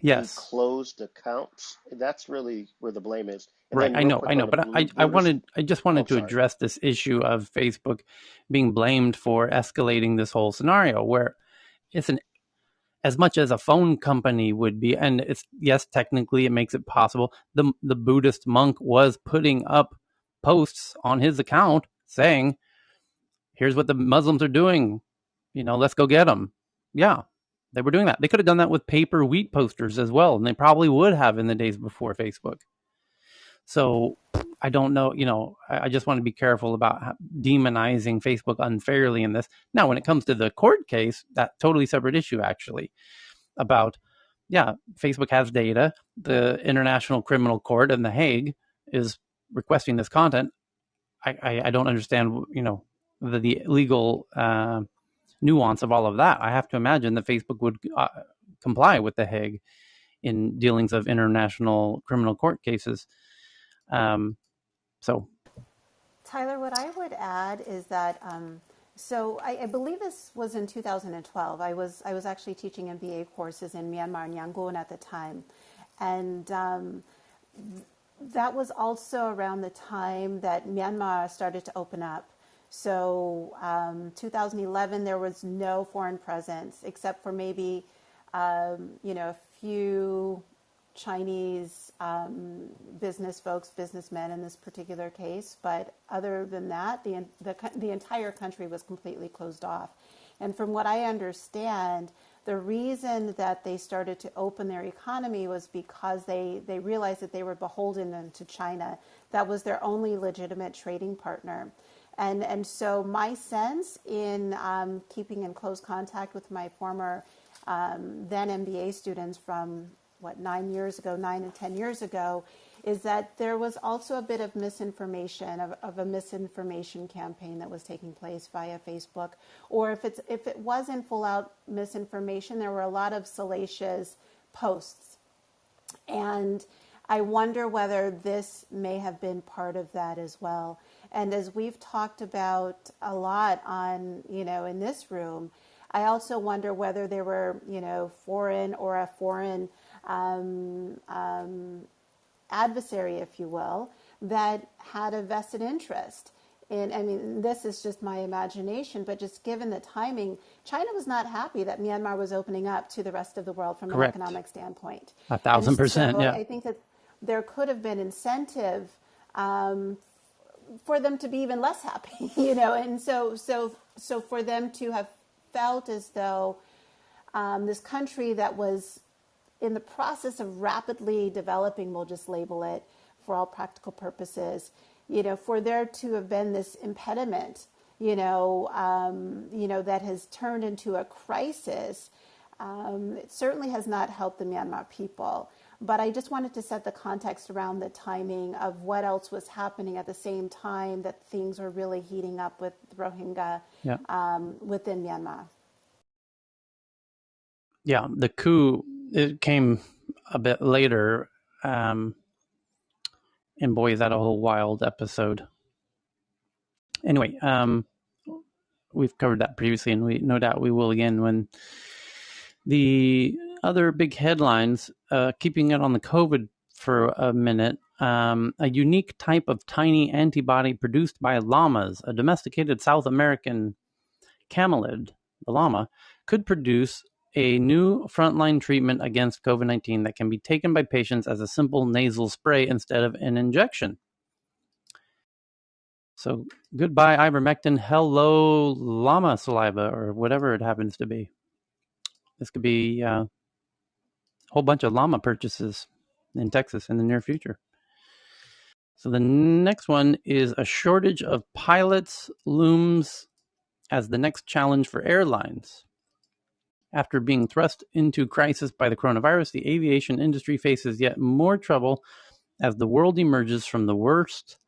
the closed accounts? That's really where the blame is. And right. then I know. But I just wanted to address this issue of Facebook being blamed for escalating this whole scenario, where it's as much as a phone company would be, and technically it makes it possible. The Buddhist monk was putting up posts on his account saying, "Here's what the Muslims are doing. Let's go get them." Yeah, they were doing that. They could have done that with paper wheat posters as well, and they probably would have in the days before Facebook. So I don't know. I just want to be careful about demonizing Facebook unfairly in this. Now, when it comes to the court case, that's totally separate issue, actually, about, Facebook has data. The International Criminal Court in The Hague is requesting this content. I don't understand, the legal nuance of all of that. I have to imagine that Facebook would comply with The Hague in dealings of international criminal court cases. So, Tyler, what I would add is that so I believe this was in 2012. I was actually teaching MBA courses in Myanmar and Yangon at the time, and that was also around the time that Myanmar started to open up. So 2011, there was no foreign presence except for maybe a few Chinese business folks, businessmen in this particular case. But other than that, the entire country was completely closed off. And from what I understand, the reason that they started to open their economy was because they realized that they were beholden to China. That was their only legitimate trading partner. And so my sense in keeping in close contact with my former then MBA students from 9 and 10 years ago, is that there was also a bit of misinformation, of a misinformation campaign that was taking place via Facebook. Or if it wasn't full out misinformation, there were a lot of salacious posts. And I wonder whether this may have been part of that as well. And as we've talked about a lot on, in this room, I also wonder whether there were, foreign or a foreign adversary, if you will, that had a vested interest in, I mean, this is just my imagination, but just given the timing, China was not happy that Myanmar was opening up to the rest of the world from an economic standpoint. 1,000%, yeah. I think that there could have been incentive for them to be even less happy, and so for them to have felt as though this country that was in the process of rapidly developing, we'll just label it for all practical purposes, for there to have been this impediment, that has turned into a crisis, it certainly has not helped the Myanmar people. But I just wanted to set the context around the timing of what else was happening at the same time that things were really heating up with the Rohingya within Myanmar. Yeah, the coup, it came a bit later, and boy, is that a whole wild episode. Anyway, we've covered that previously, and we no doubt we will again when the other big headlines, keeping it on the COVID for a minute, a unique type of tiny antibody produced by llamas, a domesticated South American camelid, the llama, could produce a new frontline treatment against COVID-19 that can be taken by patients as a simple nasal spray instead of an injection. So goodbye ivermectin, hello llama saliva, or whatever it happens to be. This could be a whole bunch of llama purchases in Texas in the near future. So the next one is a shortage of pilots looms as the next challenge for airlines. After being thrust into crisis by the coronavirus, the aviation industry faces yet more trouble as the world emerges from the worst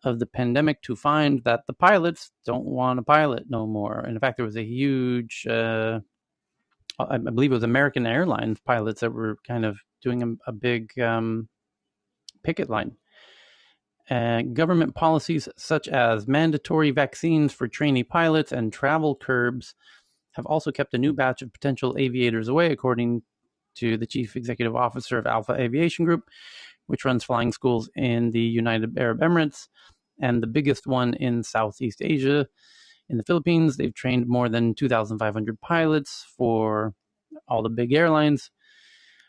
of the pandemic to find that the pilots don't want to pilot no more. And in fact, there was a huge, I believe it was American Airlines pilots that were kind of doing a big picket line. Government policies such as mandatory vaccines for trainee pilots and travel curbs have also kept a new batch of potential aviators away, according to the chief executive officer of Alpha Aviation Group, which runs flying schools in the United Arab Emirates and the biggest one in Southeast Asia. In the Philippines, they've trained more than 2,500 pilots for all the big airlines.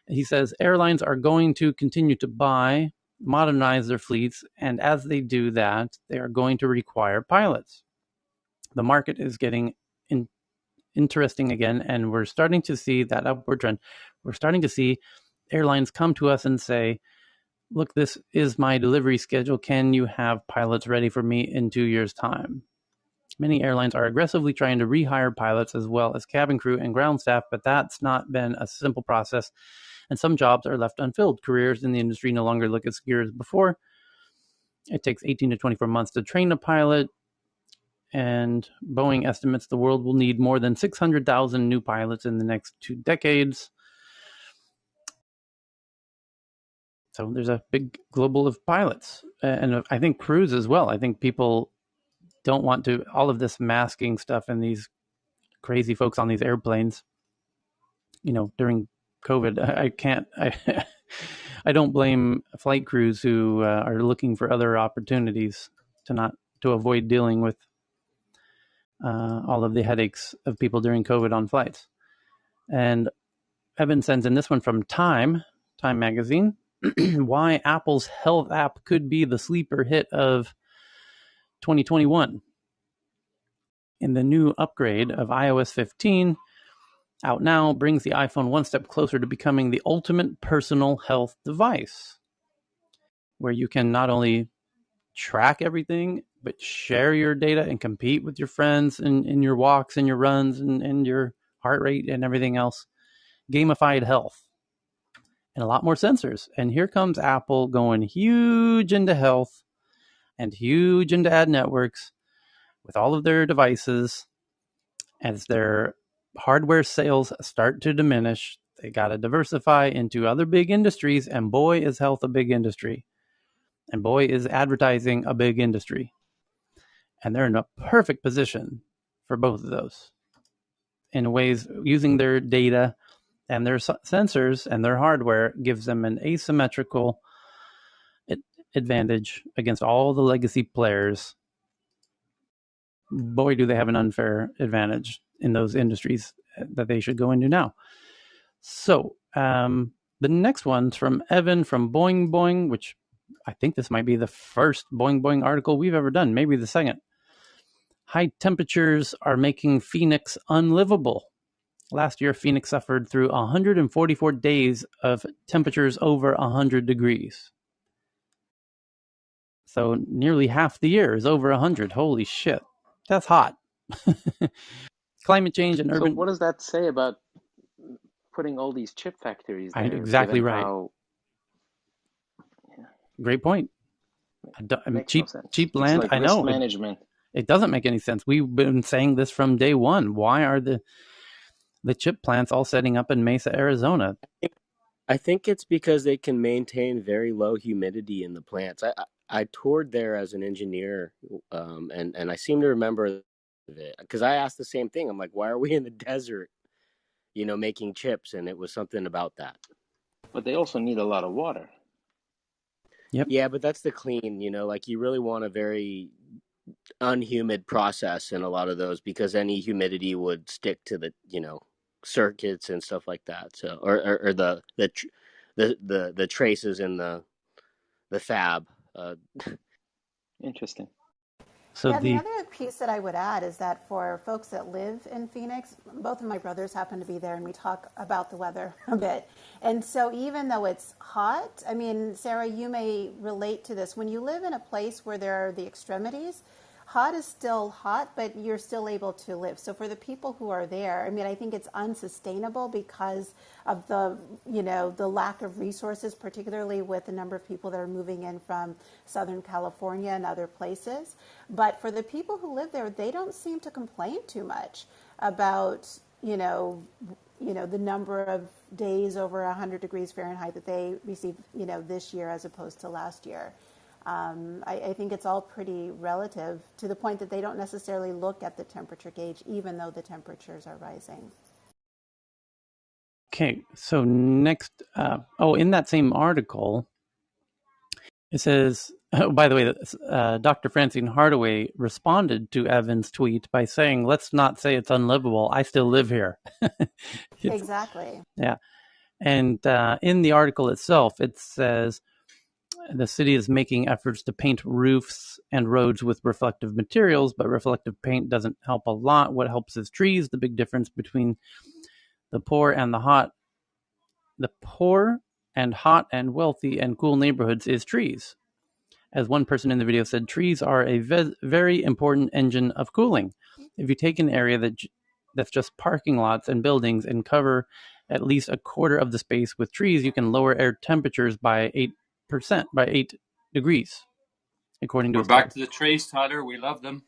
He says airlines are going to continue to modernize their fleets, and as they do that, they are going to require pilots. The market is getting interesting again, and we're starting to see that upward trend. We're starting to see airlines come to us and say, look, this is my delivery schedule. Can you have pilots ready for me in 2 years' time? Many airlines are aggressively trying to rehire pilots as well as cabin crew and ground staff, but that's not been a simple process, and some jobs are left unfilled. Careers in the industry no longer look as secure as before. It takes 18 to 24 months to train a pilot, and Boeing estimates the world will need more than 600,000 new pilots in the next 2 decades. So there's a big global of pilots, and I think crews as well. I think people don't want to, all of this masking stuff and these crazy folks on these airplanes, during COVID. I don't blame flight crews who are looking for other opportunities to avoid dealing with all of the headaches of people during COVID on flights. And Evan sends in this one from Time magazine, why Apple's health app could be the sleeper hit of 2021. In the new upgrade of iOS 15, out now, brings the iPhone one step closer to becoming the ultimate personal health device, where you can not only track everything, but share your data and compete with your friends in your walks and your runs and your heart rate and everything else. Gamified health and a lot more sensors. And here comes Apple going huge into health and huge into ad networks with all of their devices. As their hardware sales start to diminish, they got to diversify into other big industries, and boy, is health a big industry. And boy, is advertising a big industry. And they're in a perfect position for both of those in ways. Using their data and their sensors and their hardware gives them an asymmetrical advantage against all the legacy players. Boy, do they have an unfair advantage in those industries that they should go into now. So the next one's from Evan from Boing Boing, which I think this might be the first Boing Boing article we've ever done, maybe the second. High temperatures are making Phoenix unlivable. Last year, Phoenix suffered through 144 days of temperatures over 100 degrees. So nearly half the year is over 100. Holy shit. That's hot. Climate change and So urban... what does that say about putting all these chip factories there, Exactly given right. how... Yeah, Great point. makes no sense. Cheap It's land, like I risk know. management. It doesn't make any sense. We've been saying this from day one. Why are the chip plants all setting up in Mesa, Arizona? I think it's because they can maintain very low humidity in the plants. I toured there as an engineer, and I seem to remember it because I asked the same thing. I'm like, why are we in the desert, making chips? And it was something about that. But they also need a lot of water. Yep. Yeah, but that's the clean, like you really want a very unhumid process in a lot of those because any humidity would stick to the, circuits and stuff like that. So, or the traces in the fab. Interesting. So Yeah, the other piece that I would add is that for folks that live in Phoenix, both of my brothers happen to be there, and we talk about the weather a bit. And so even though it's hot, I mean, Sarah, you may relate to this. When you live in a place where there are the extremities, hot is still hot, but you're still able to live. So for the people who are there, I mean, I think it's unsustainable because of the lack of resources, particularly with the number of people that are moving in from Southern California and other places. But for the people who live there, they don't seem to complain too much about, the number of days over 100 degrees Fahrenheit that they received, this year as opposed to last year. I think it's all pretty relative to the point that they don't necessarily look at the temperature gauge, even though the temperatures are rising. Okay, so next, in that same article, it says, oh, by the way, Dr. Francine Hardaway responded to Evan's tweet by saying, let's not say it's unlivable. I still live here. Exactly. Yeah. And in the article itself, it says, the city is making efforts to paint roofs and roads with reflective materials, but reflective paint doesn't help a lot. What helps is trees. The big difference between the poor and hot and wealthy and cool neighborhoods is trees. As one person in the video said, trees are a very important engine of cooling. If you take an area that's just parking lots and buildings and cover at least a quarter of the space with trees, you can lower air temperatures by 8 degrees, according to We're back to the trees, Tyler. We love them.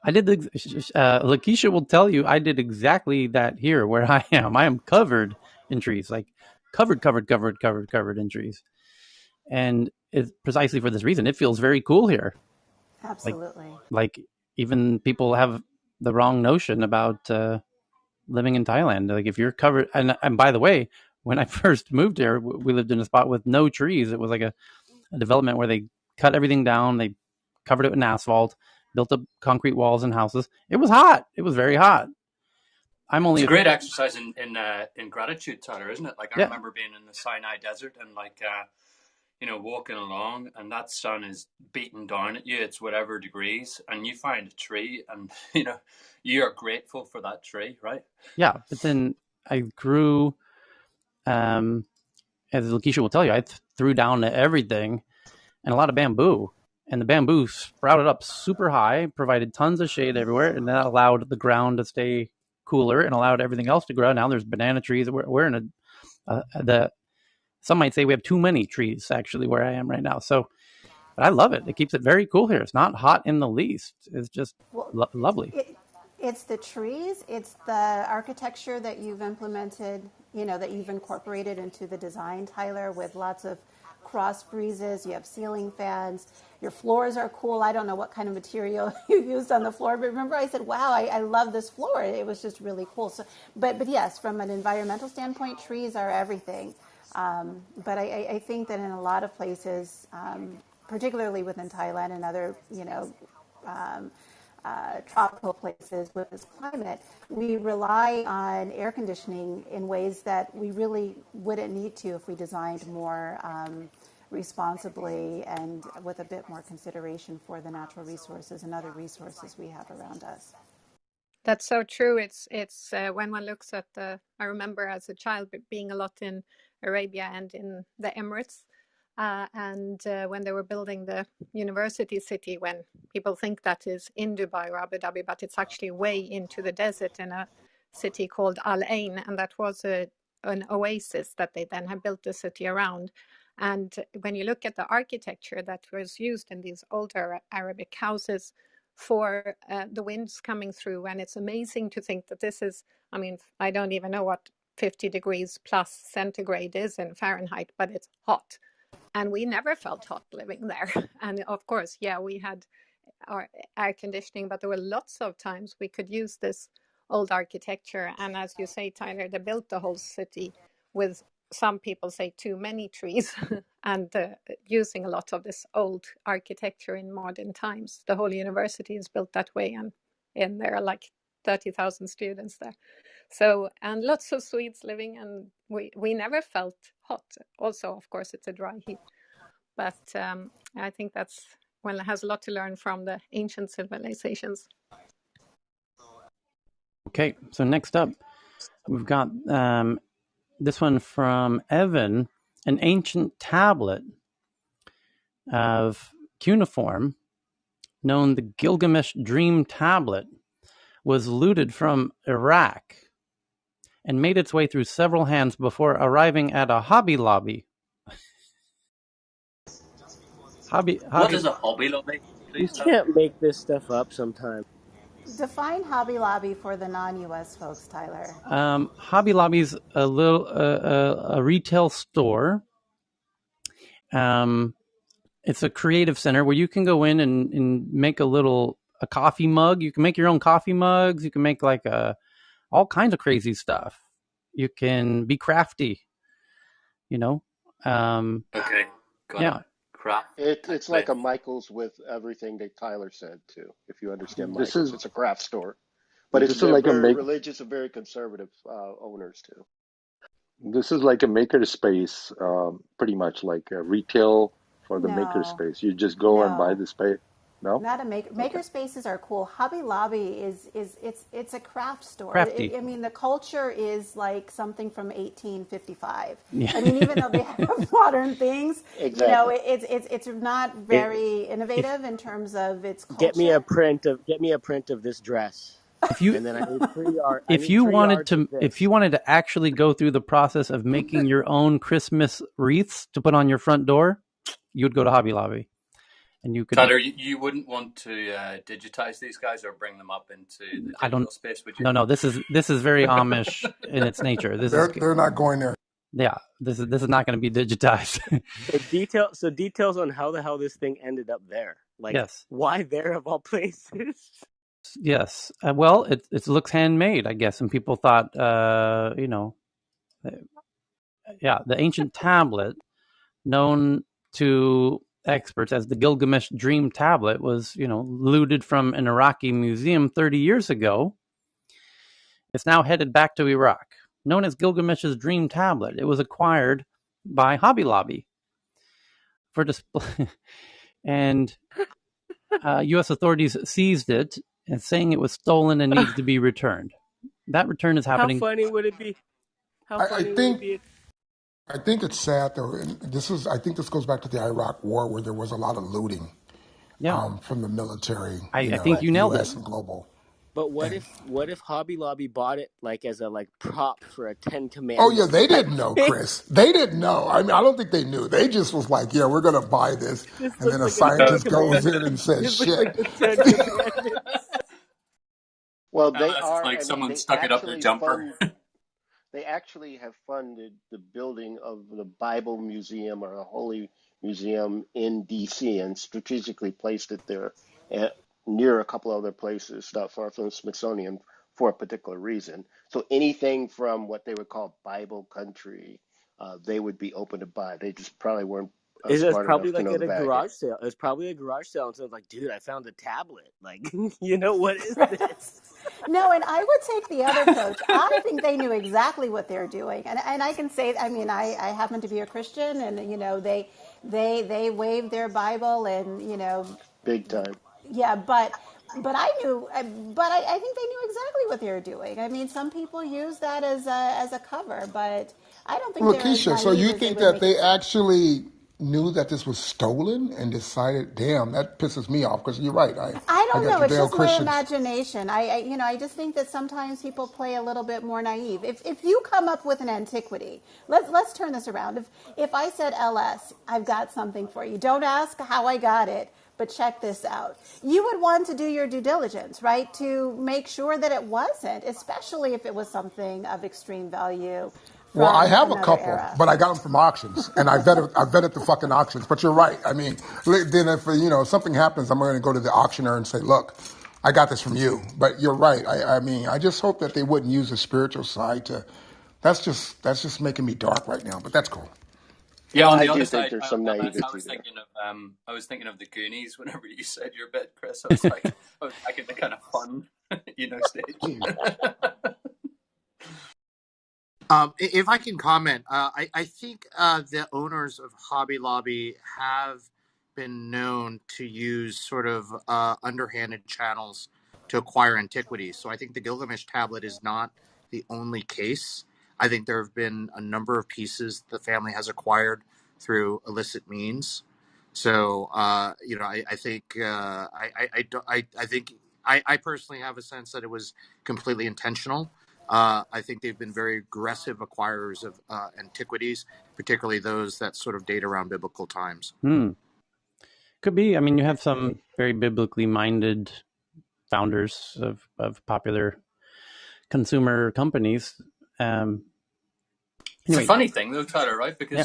I did Lakeisha will tell you I did exactly that here where I am. I am covered in trees, like covered in trees. And it's precisely for this reason. It feels very cool here. Absolutely. Like even people have the wrong notion about living in Thailand. Like if you're covered, and by the way, when I first moved here, we lived in a spot with no trees. It was like a development where they cut everything down. They covered it in asphalt, built up concrete walls and houses. It was hot. It was very hot. It's a great exercise in gratitude, Tyler, isn't it? Like I Yeah. remember being in the Sinai Desert and walking along, and that sun is beating down at you. It's whatever degrees, and you find a tree, and you are grateful for that tree, right? Yeah, but then I grew, as Lakeisha will tell you, I threw down everything and a lot of bamboo. And the bamboo sprouted up super high, provided tons of shade everywhere, and that allowed the ground to stay cooler and allowed everything else to grow. Now there's banana trees. We're in some might say we have too many trees actually where I am right now. So, but I love it. It keeps it very cool here. It's not hot in the least. It's just lovely. It's the trees, it's the architecture that you've implemented, that you've incorporated into the design, Tyler, with lots of cross breezes. You have ceiling fans. Your floors are cool. I don't know what kind of material you used on the floor, but remember I said, wow, I love this floor. It was just really cool. So, but yes, from an environmental standpoint, trees are everything. But I think that in a lot of places, particularly within Thailand and other, tropical places with this climate, we rely on air conditioning in ways that we really wouldn't need to if we designed more responsibly and with a bit more consideration for the natural resources and other resources we have around us. That's so true. It's when one looks at I remember as a child being a lot in Arabia and in the Emirates, and when they were building the university city, when people think that is in Dubai or Abu Dhabi, but it's actually way into the desert in a city called Al Ain, and that was an oasis that they then have built the city around. And when you look at the architecture that was used in these older Arabic houses, for the winds coming through. And it's amazing to think that this is, I mean, I don't even know what 50 degrees plus centigrade is in Fahrenheit, but it's hot. And we never felt hot living there. And of course, yeah, we had our air conditioning, but there were lots of times we could use this old architecture. And as you say, Tyler, they built the whole city with, some people say, too many trees and using a lot of this old architecture in modern times. The whole university is built that way, and there are like 30,000 students there. So, and lots of Swedes living, and we never felt hot. Also, of course, it's a dry heat. But I think that's, well, it has a lot to learn from the ancient civilizations. Okay, so next up, we've got this one from Evan, an ancient tablet of cuneiform known the Gilgamesh Dream Tablet was looted from Iraq and made its way through several hands before arriving at a Hobby Lobby. What is a Hobby Lobby, You please, Tyler? can't make this stuff up sometimes. Define Hobby Lobby for the non-US folks, Tyler. Hobby Lobby's a retail store. It's a creative center where you can go in and make a coffee mug. You can make your own coffee mugs. You can make like all kinds of crazy stuff. You can be crafty, you know. Okay, got Yeah. it. Craft. It's like a Michael's with everything that Tyler said too. If you understand This Michael's, is it's a craft store, but it's this is like a very make religious and very conservative owners too. this is like a maker space, pretty much like a retail for the maker No, space. You just go and buy no, the space. No? not a maker. Okay. Maker spaces are cool. Hobby Lobby is it's a craft store. Crafty. I mean, the culture is like something from 1855. Yeah. I mean, even though they have modern things, you know, Exactly. it's not very innovative in terms of its Get me a culture. print of this dress, If you and then I need three yard. I if need you 3 wanted yards of to if this. you wanted to actually go through the process of making your own Christmas wreaths to put on your front door, you would go to Hobby Lobby, and you could. Tyler, you wouldn't want to digitize these guys or bring them up into the I don't. digital space, would you? No. This is very Amish in its nature. They're not going there. Yeah. This is not going to be digitized. So details on how the hell this thing ended up there. Like, Yes. why there of all places? Yes. Well, it looks handmade, I guess, and people thought, yeah, the ancient tablet, known to experts as the Gilgamesh Dream Tablet, was, looted from an Iraqi museum 30 years ago. It's now headed back to Iraq. Known as Gilgamesh's Dream Tablet, it was acquired by Hobby Lobby for display, and U.S. authorities seized it and saying it was stolen and needs to be returned. That return is happening. How funny would it be? I think it's sad though. And I think this goes back to the Iraq War where there was a lot of looting from the military. I think you nailed US it. and global. But what if Hobby Lobby bought it like as a prop for a 10 Commandments? Oh yeah, they didn't know, Chris. They didn't know. I mean, I don't think they knew. They just was like, yeah, we're gonna buy this, and then a scientist goes in and says, Looks like shit. the 10 Commandments. Well, It's like someone stuck it up their jumper. They actually have funded the building of the Bible Museum or a Holy Museum in D.C. and strategically placed it there near a couple other places, not far from the Smithsonian, for a particular reason. So anything from what they would call Bible country, they would be open to buy. They just probably weren't It's smart probably enough to like know at the a value. garage sale. It's probably a garage sale, and someone's like, "Dude, I found a tablet. Like, what is this?" No, and I would take the other approach. I think they knew exactly what they're doing, and I can say, I mean, I happen to be a Christian, and they wave their Bible, and Big time. yeah, but But I knew, I think they knew exactly what they were doing. I mean, some people use that as a cover, but I don't think Well, they're as Keisha, so naive you as they think would that make it they sound. actually knew that this was stolen and decided, damn, that pisses me off because you're right. I I don't got know. It's Judeo just my Christians. imagination. I just think that sometimes people play a little bit more naive. If you come up with an antiquity, let's turn this around. If I said, LS, I've got something for you. Don't ask how I got it, but check this out. You would want to do your due diligence, right, to make sure that it wasn't, especially if it was something of extreme value Well, I from have a another couple, era. but I got them from auctions, and I vetted the fucking auctions. But you're right. I mean, then if something happens, I'm going to go to the auctioneer and say, look, I got this from you. But you're right. I mean, I just hope that they wouldn't use the spiritual side to. That's just making me dark right now. But that's cool. Yeah, on I the do other think side, there's some I naivety was there. thinking of the Goonies whenever you said your bit, Chris. I was like, I was back in the kind of fun, stage. If I can comment, I think the owners of Hobby Lobby have been known to use sort of underhanded channels to acquire antiquities. So I think the Gilgamesh tablet is not the only case. I think there have been a number of pieces the family has acquired through illicit means. So I think I personally have a sense that it was completely intentional. I think they've been very aggressive acquirers of antiquities, particularly those that sort of date around biblical times. Could be. I mean, you have some very biblically minded founders of popular consumer companies. It's a Anyway, funny thing though, Tyler, right? yeah, Because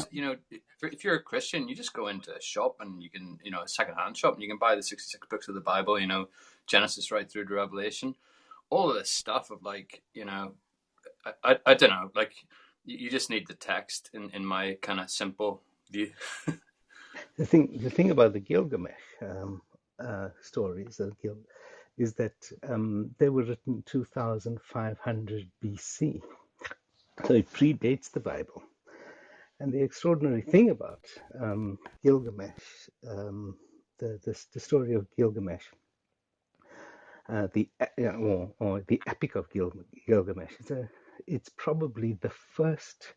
if you're a Christian, you just go into a shop and you can, a secondhand shop, and you can buy the 66 books of the Bible, Genesis right through to Revelation, all of this stuff of I don't know, like you just need the text in my kind of simple view. The thing about the Gilgamesh stories is that they were written 2500 BC, so it predates the Bible. And the extraordinary thing about Gilgamesh, the story of Gilgamesh, or the Epic of Gilgamesh, it's probably the first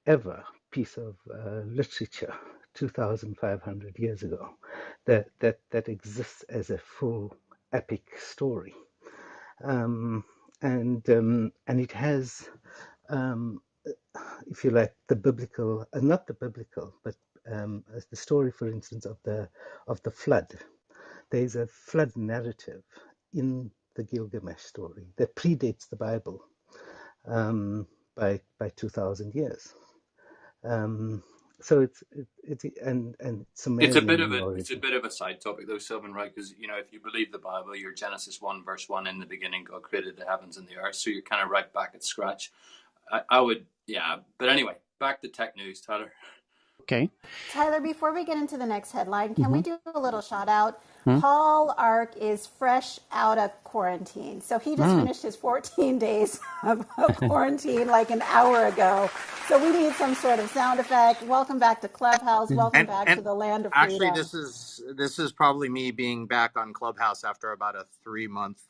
ever piece of literature 2,500 years ago that exists as a full epic story, and it has, um, if you like, the biblical, not the biblical, but as the story, for instance, of the flood. There's a flood narrative in the Gilgamesh story that predates the Bible by 2,000 years. So it's It's a amazing bit of in origin. a side topic though, Sylvan, right? Because if you believe the Bible, you're Genesis 1 verse 1, in the beginning God created the heavens and the earth, so you're kind of right back at scratch. I would, yeah. But anyway, back to tech news, Tyler. okay. Tyler, before we get into the next headline, can we Mm-hmm. do a little shout out? Mm-hmm. Paul Ark is fresh out of quarantine. So he just finished his 14 days of quarantine like an hour ago. So we need some sort of sound effect. Welcome back to Clubhouse. Welcome back And to the land of actually, freedom. this is probably me being back on Clubhouse after about a 3-month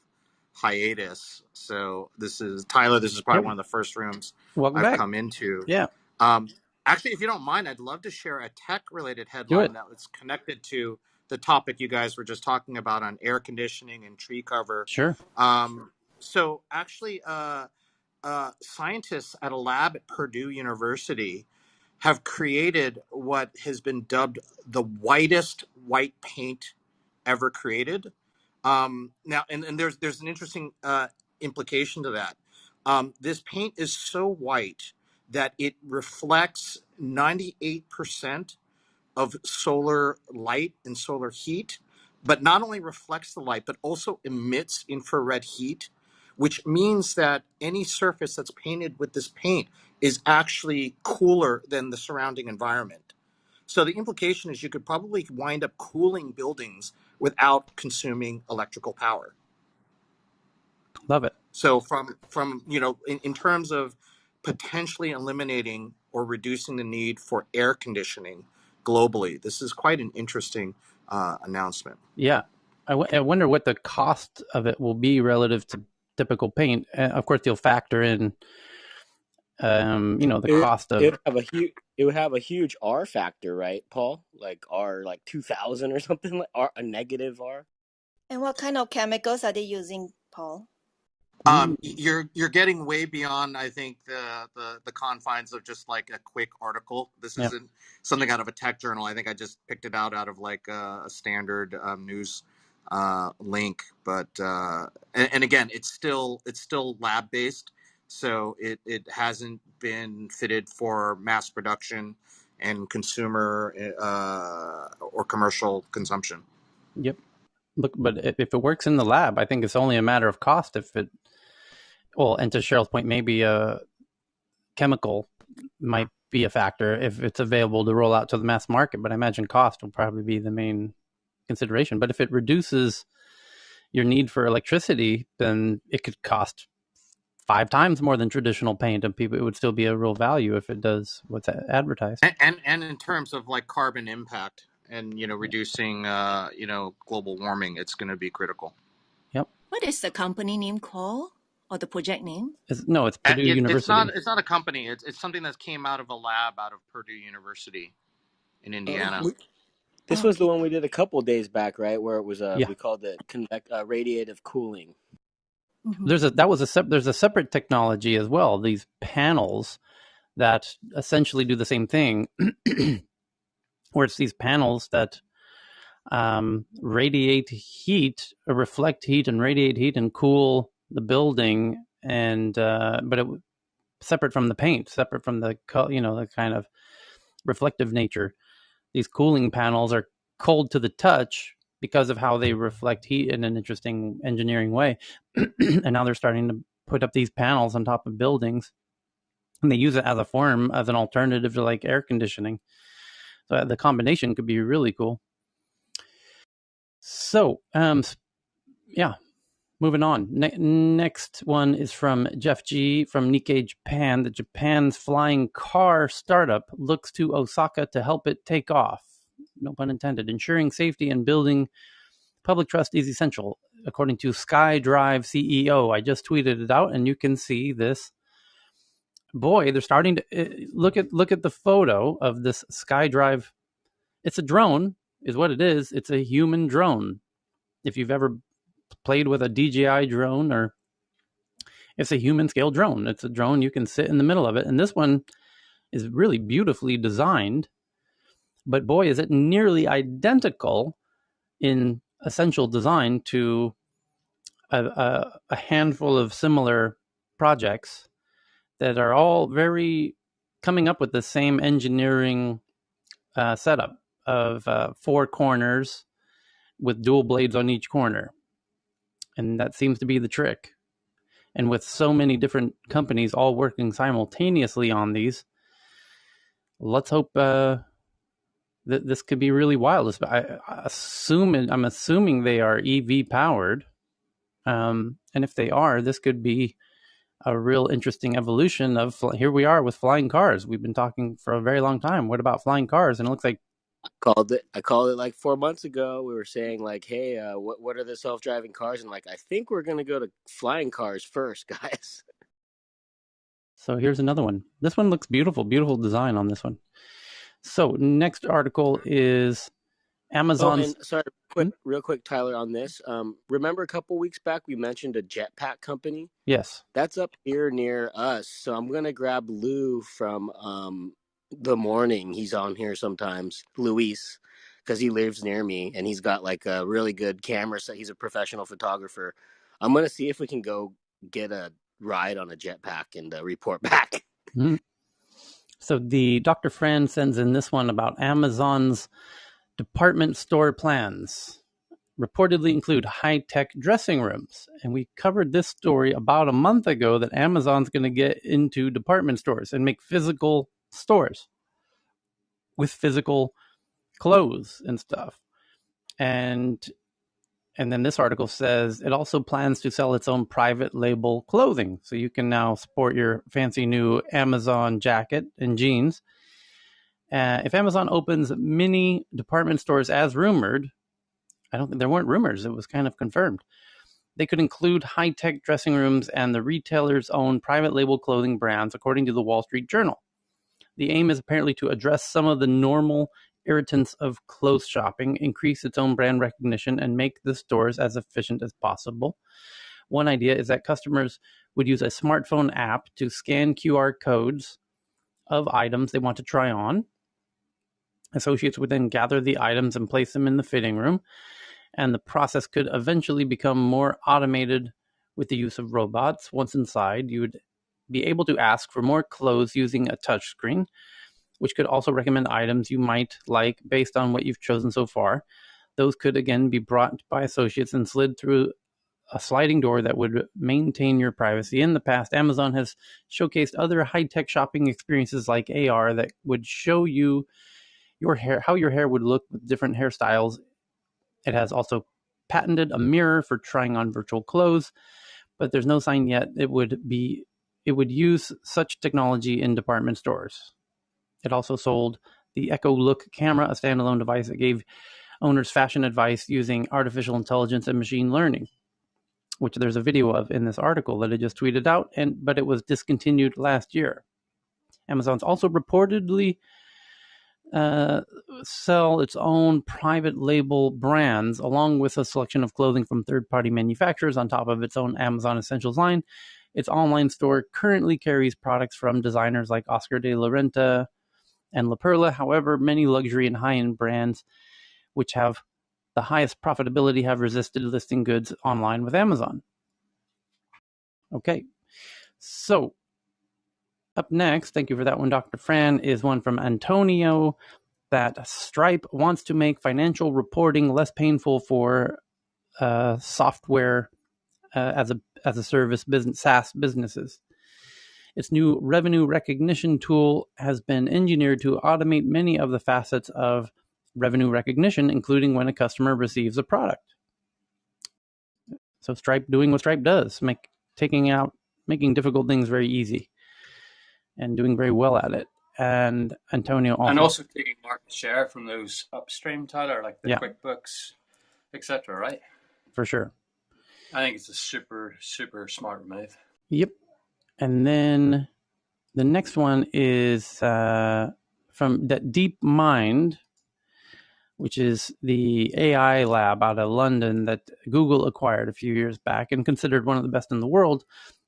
hiatus. So this is Tyler. This is probably Yep. one of the first rooms Welcome I've back. come into. Yeah. Um, Actually, if you don't mind, I'd love to share a tech-related Do headline it. that was connected to the topic you guys were just talking about on air conditioning and tree cover. Sure. So actually, scientists at a lab at Purdue University have created what has been dubbed the whitest white paint ever created. Now, and there's an interesting implication to that. This paint is so white that it reflects 98% of solar light and solar heat, but not only reflects the light, but also emits infrared heat, which means that any surface that's painted with this paint is actually cooler than the surrounding environment. So the implication is you could probably wind up cooling buildings without consuming electrical power. Love it. So from in terms of potentially eliminating or reducing the need for air conditioning globally, this is quite an interesting announcement. Yeah. I wonder what the cost of it will be relative to typical paint. Of course, you'll factor in, the cost of. It would have a huge R factor, right, Paul? Like R, like 2000 or something, like R, a negative R. And what kind of chemicals are they using, Paul? You're getting way beyond, I think, the confines of just like a quick article. This isn't something out of a tech journal. I think I just picked it out of like a standard news link. But and again, it's still lab based, so it hasn't been fitted for mass production and consumer or commercial consumption. Yep. Look, but if it works in the lab, I think it's only a matter of cost. And to Cheryl's point, maybe a chemical might be a factor if it's available to roll out to the mass market. But I imagine cost will probably be the main consideration. But if it reduces your need for electricity, then it could cost 5 times more than traditional paint, and it would still be a real value if it does what's advertised. And in terms of like carbon impact and reducing global warming, it's going to be critical. Yep. What is the company name called, or the project name? It's Purdue University. It's not a company. It's something that came out of a lab out of Purdue University in Indiana. This was the one we did a couple of days back, right? Where it was we called it radiative cooling. Mm-hmm. There's a separate technology as well. These panels that essentially do the same thing, where it's these panels that radiate heat, or reflect heat and radiate heat and cool the building, and but it separate from the paint, separate from the the kind of reflective nature. These cooling panels are cold to the touch because of how they reflect heat in an interesting engineering way. And now they're starting to put up these panels on top of buildings, and they use it as an alternative to like air conditioning. So the combination could be really cool. So, moving on. Next one is from Jeff G. from Nikkei, Japan. The Japan's flying car startup looks to Osaka to help it take off. No pun intended. Ensuring safety and building public trust is essential, according to SkyDrive CEO. I just tweeted it out, and you can see this. Boy, they're starting to look at the photo of this SkyDrive. It's a drone, is what it is. It's a human drone. If you've ever played with a DJI drone, or it's a human scale drone. It's a drone, you can sit in the middle of it. And this one is really beautifully designed, but boy, is it nearly identical in essential design to a handful of similar projects that are all very coming up with the same engineering setup of 4 corners with dual blades on each corner. And that seems to be the trick. And with so many different companies all working simultaneously on these, let's hope that this could be really wild. I'm assuming they are EV powered. And if they are, this could be a real interesting evolution of, here we are with flying cars. We've been talking for a very long time. What about flying cars? And it looks like I called it like 4 months ago. We were saying like, hey, what are the self-driving cars? And like, I think we're going to go to flying cars first, guys. So here's another one. This one looks beautiful. Beautiful design on this one. So next article is Amazon's... Oh, and sorry, real quick, Tyler, on this. Remember a couple weeks back we mentioned a jetpack company? Yes. That's up here near us. So I'm going to grab Lou from The Morning. He's on here sometimes, Luis, because he lives near me, and he's got like a really good camera set. He's a professional photographer. I'm going to see if we can go get a ride on a jetpack and report back. Mm-hmm. So the Dr. Fran sends in this one about Amazon's department store plans reportedly include high-tech dressing rooms. And we covered this story about a month ago, that Amazon's going to get into department stores and make physical stores with physical clothes and stuff. And then this article says it also plans to sell its own private label clothing. So you can now sport your fancy new Amazon jacket and jeans. If Amazon opens mini department stores as rumored, there weren't rumors. It was kind of confirmed. They could include high-tech dressing rooms and the retailer's own private label clothing brands, according to the Wall Street Journal. The aim is apparently to address some of the normal irritants of clothes shopping, increase its own brand recognition, and make the stores as efficient as possible. One idea is that customers would use a smartphone app to scan QR codes of items they want to try on. Associates would then gather the items and place them in the fitting room, and the process could eventually become more automated with the use of robots. Once inside, you would be able to ask for more clothes using a touchscreen, which could also recommend items you might like based on what you've chosen so far. Those could again be brought by associates and slid through a sliding door that would maintain your privacy. In the past, Amazon has showcased other high-tech shopping experiences like AR that would show you your hair, how your hair would look with different hairstyles. It has also patented a mirror for trying on virtual clothes, but there's no sign yet it would use such technology in department stores. It also sold the Echo Look camera, a standalone device that gave owners fashion advice using artificial intelligence and machine learning, which there's a video of in this article that I just tweeted out, but it was discontinued last year. Amazon's also reportedly sell its own private label brands, along with a selection of clothing from third-party manufacturers on top of its own Amazon Essentials line. Its online store currently carries products from designers like Oscar de la Renta and La Perla. However, many luxury and high-end brands, which have the highest profitability, have resisted listing goods online with Amazon. Okay, so up next, thank you for that one, Dr. Fran, is one from Antonio, that Stripe wants to make financial reporting less painful for software as a service business, SaaS businesses. Its new revenue recognition tool has been engineered to automate many of the facets of revenue recognition, including when a customer receives a product. So Stripe doing what Stripe does, making difficult things very easy and doing very well at it. And Antonio also taking market share from those upstream, Tyler, like the QuickBooks, etc. Right? For sure. I think it's a super, super smart move. Yep. And then the next one is from that DeepMind, which is the AI lab out of London that Google acquired a few years back and considered one of the best in the world.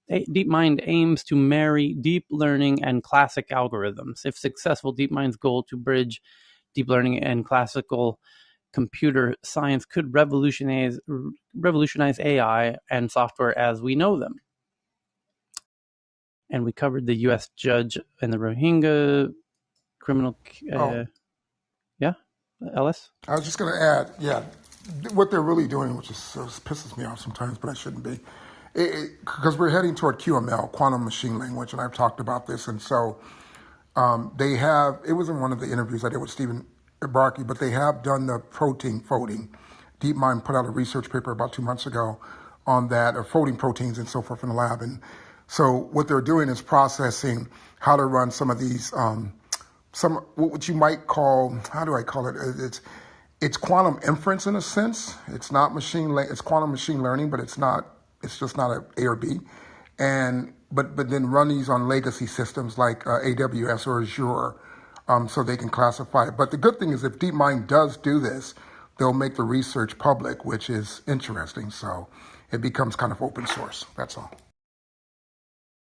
DeepMind aims to marry deep learning and classic algorithms. If successful, DeepMind's goal to bridge deep learning and classical computer science could revolutionize AI and software as we know them. And we covered the U.S. judge and the Rohingya criminal. Ellis? I was just going to add, what they're really doing, which pisses me off sometimes, but I shouldn't be, because we're heading toward QML, quantum machine language, and I've talked about this, and so they have, it was in one of the interviews I did with Stephen Barkey, but they have done the protein folding. DeepMind put out a research paper about 2 months ago on that, of folding proteins and so forth in the lab, and so what they're doing is processing how to run some of these, some what you might call, how do I call it? It's quantum inference in a sense. It's not it's quantum machine learning, but it's not. It's just not A or B. And but then run these on legacy systems like AWS or Azure, so they can classify it. But the good thing is, if DeepMind does do this, they'll make the research public, which is interesting. So it becomes kind of open source. That's all.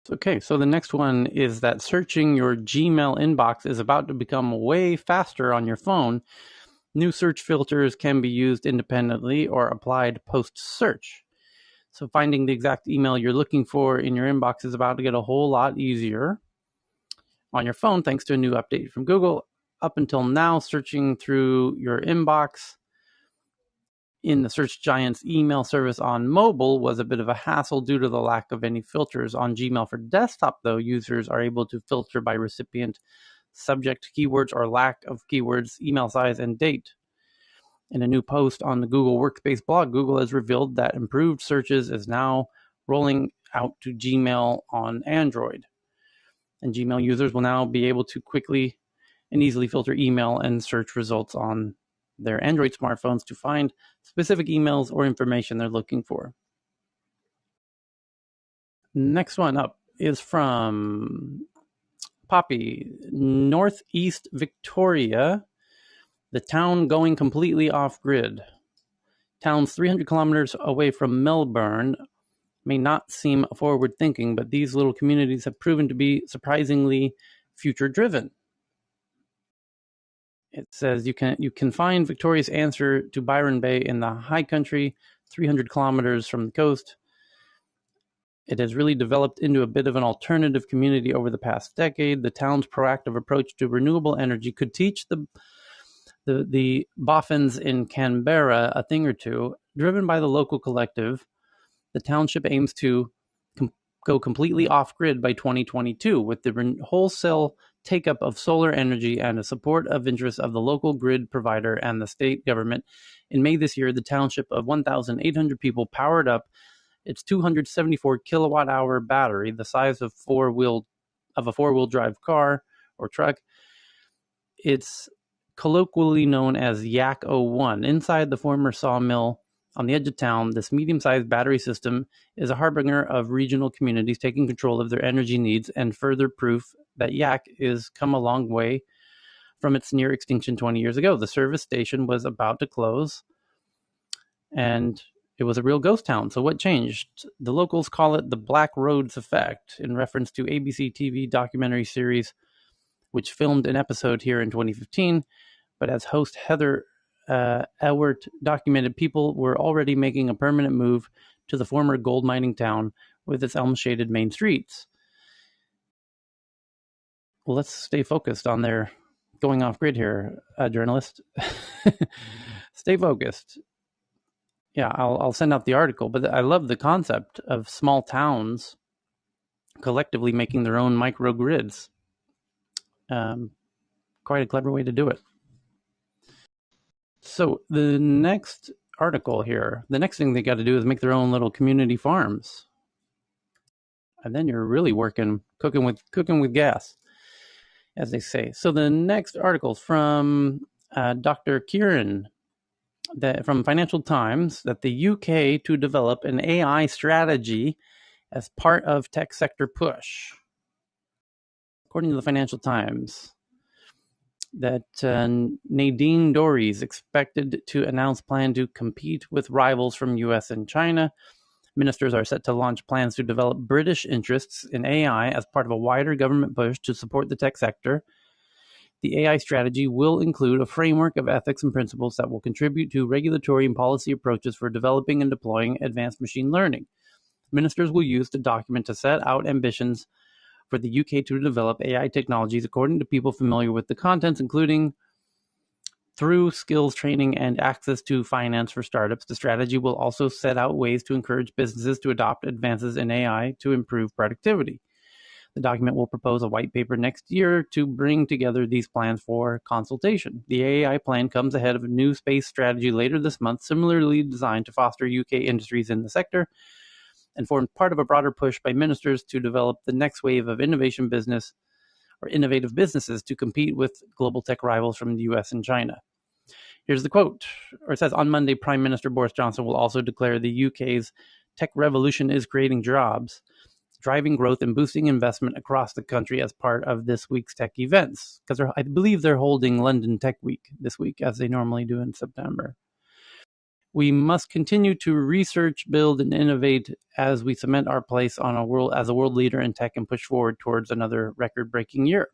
Okay, so the next one is that searching your Gmail inbox is about to become way faster on your phone. New search filters can be used independently or applied post-search. So finding the exact email you're looking for in your inbox is about to get a whole lot easier on your phone thanks to a new update from Google. Up until now, searching through your inbox in the search giant's email service on mobile was a bit of a hassle due to the lack of any filters. On Gmail for desktop, though, users are able to filter by recipient, subject, keywords, or lack of keywords, email size, and date. In a new post on the Google Workspace blog, Google has revealed that improved searches is now rolling out to Gmail on Android. And Gmail users will now be able to quickly and easily filter email and search results on their Android smartphones to find specific emails or information they're looking for. Next one up is from Poppy, Northeast Victoria, the town going completely off-grid. Towns 300 kilometers away from Melbourne may not seem forward-thinking, but these little communities have proven to be surprisingly future-driven. It says you can find Victoria's answer to Byron Bay in the high country, 300 kilometers from the coast. It has really developed into a bit of an alternative community over the past decade. The town's proactive approach to renewable energy could teach the boffins in Canberra a thing or two. Driven by the local collective, the township aims to go completely off-grid by 2022 with the wholesale take-up of solar energy and a support of interest of the local grid provider and the state government. In May this year, the township of 1,800 people powered up its 274 kilowatt-hour battery, the size of a four-wheel drive car or truck. It's colloquially known as Yak 01. Inside the former sawmill on the edge of town, this medium-sized battery system is a harbinger of regional communities taking control of their energy needs and further proof that Yak is come a long way from its near extinction 20 years ago. The service station was about to close, and it was a real ghost town. So what changed? The locals call it the Black Roads effect, in reference to ABC TV documentary series, which filmed an episode here in 2015. But as host Heather Ewert documented, people were already making a permanent move to the former gold mining town with its elm-shaded main streets. Well, let's stay focused on their going off-grid here, journalist. Stay focused. Yeah, I'll send out the article, but I love the concept of small towns collectively making their own microgrids. Quite a clever way to do it. So the next article here, the next thing they got to do is make their own little community farms. And then you're really cooking with gas, as they say. So the next article is from Dr. Kieran from Financial Times, that the UK to develop an AI strategy as part of tech sector push. According to the Financial Times, that Nadine Dorey is expected to announce plan to compete with rivals from US and China. Ministers are set to launch plans to develop British interests in AI as part of a wider government push to support the tech sector. The AI strategy will include a framework of ethics and principles that will contribute to regulatory and policy approaches for developing and deploying advanced machine learning. Ministers will use the document to set out ambitions for the UK to develop AI technologies according to people familiar with the contents, including through skills training and access to finance for startups. The strategy will also set out ways to encourage businesses to adopt advances in AI to improve productivity. The document will propose a white paper next year to bring together these plans for consultation. The AI plan comes ahead of a new space strategy later this month, similarly designed to foster UK industries in the sector, and formed part of a broader push by ministers to develop the next wave of innovative businesses to compete with global tech rivals from the US and China. Here's the quote, or it says, on Monday, Prime Minister Boris Johnson will also declare the UK's tech revolution is creating jobs, driving growth and boosting investment across the country as part of this week's tech events. Because I believe they're holding London Tech Week this week, as they normally do in September. We must continue to research, build, and innovate as we cement our place as a world leader in tech and push forward towards another record-breaking year.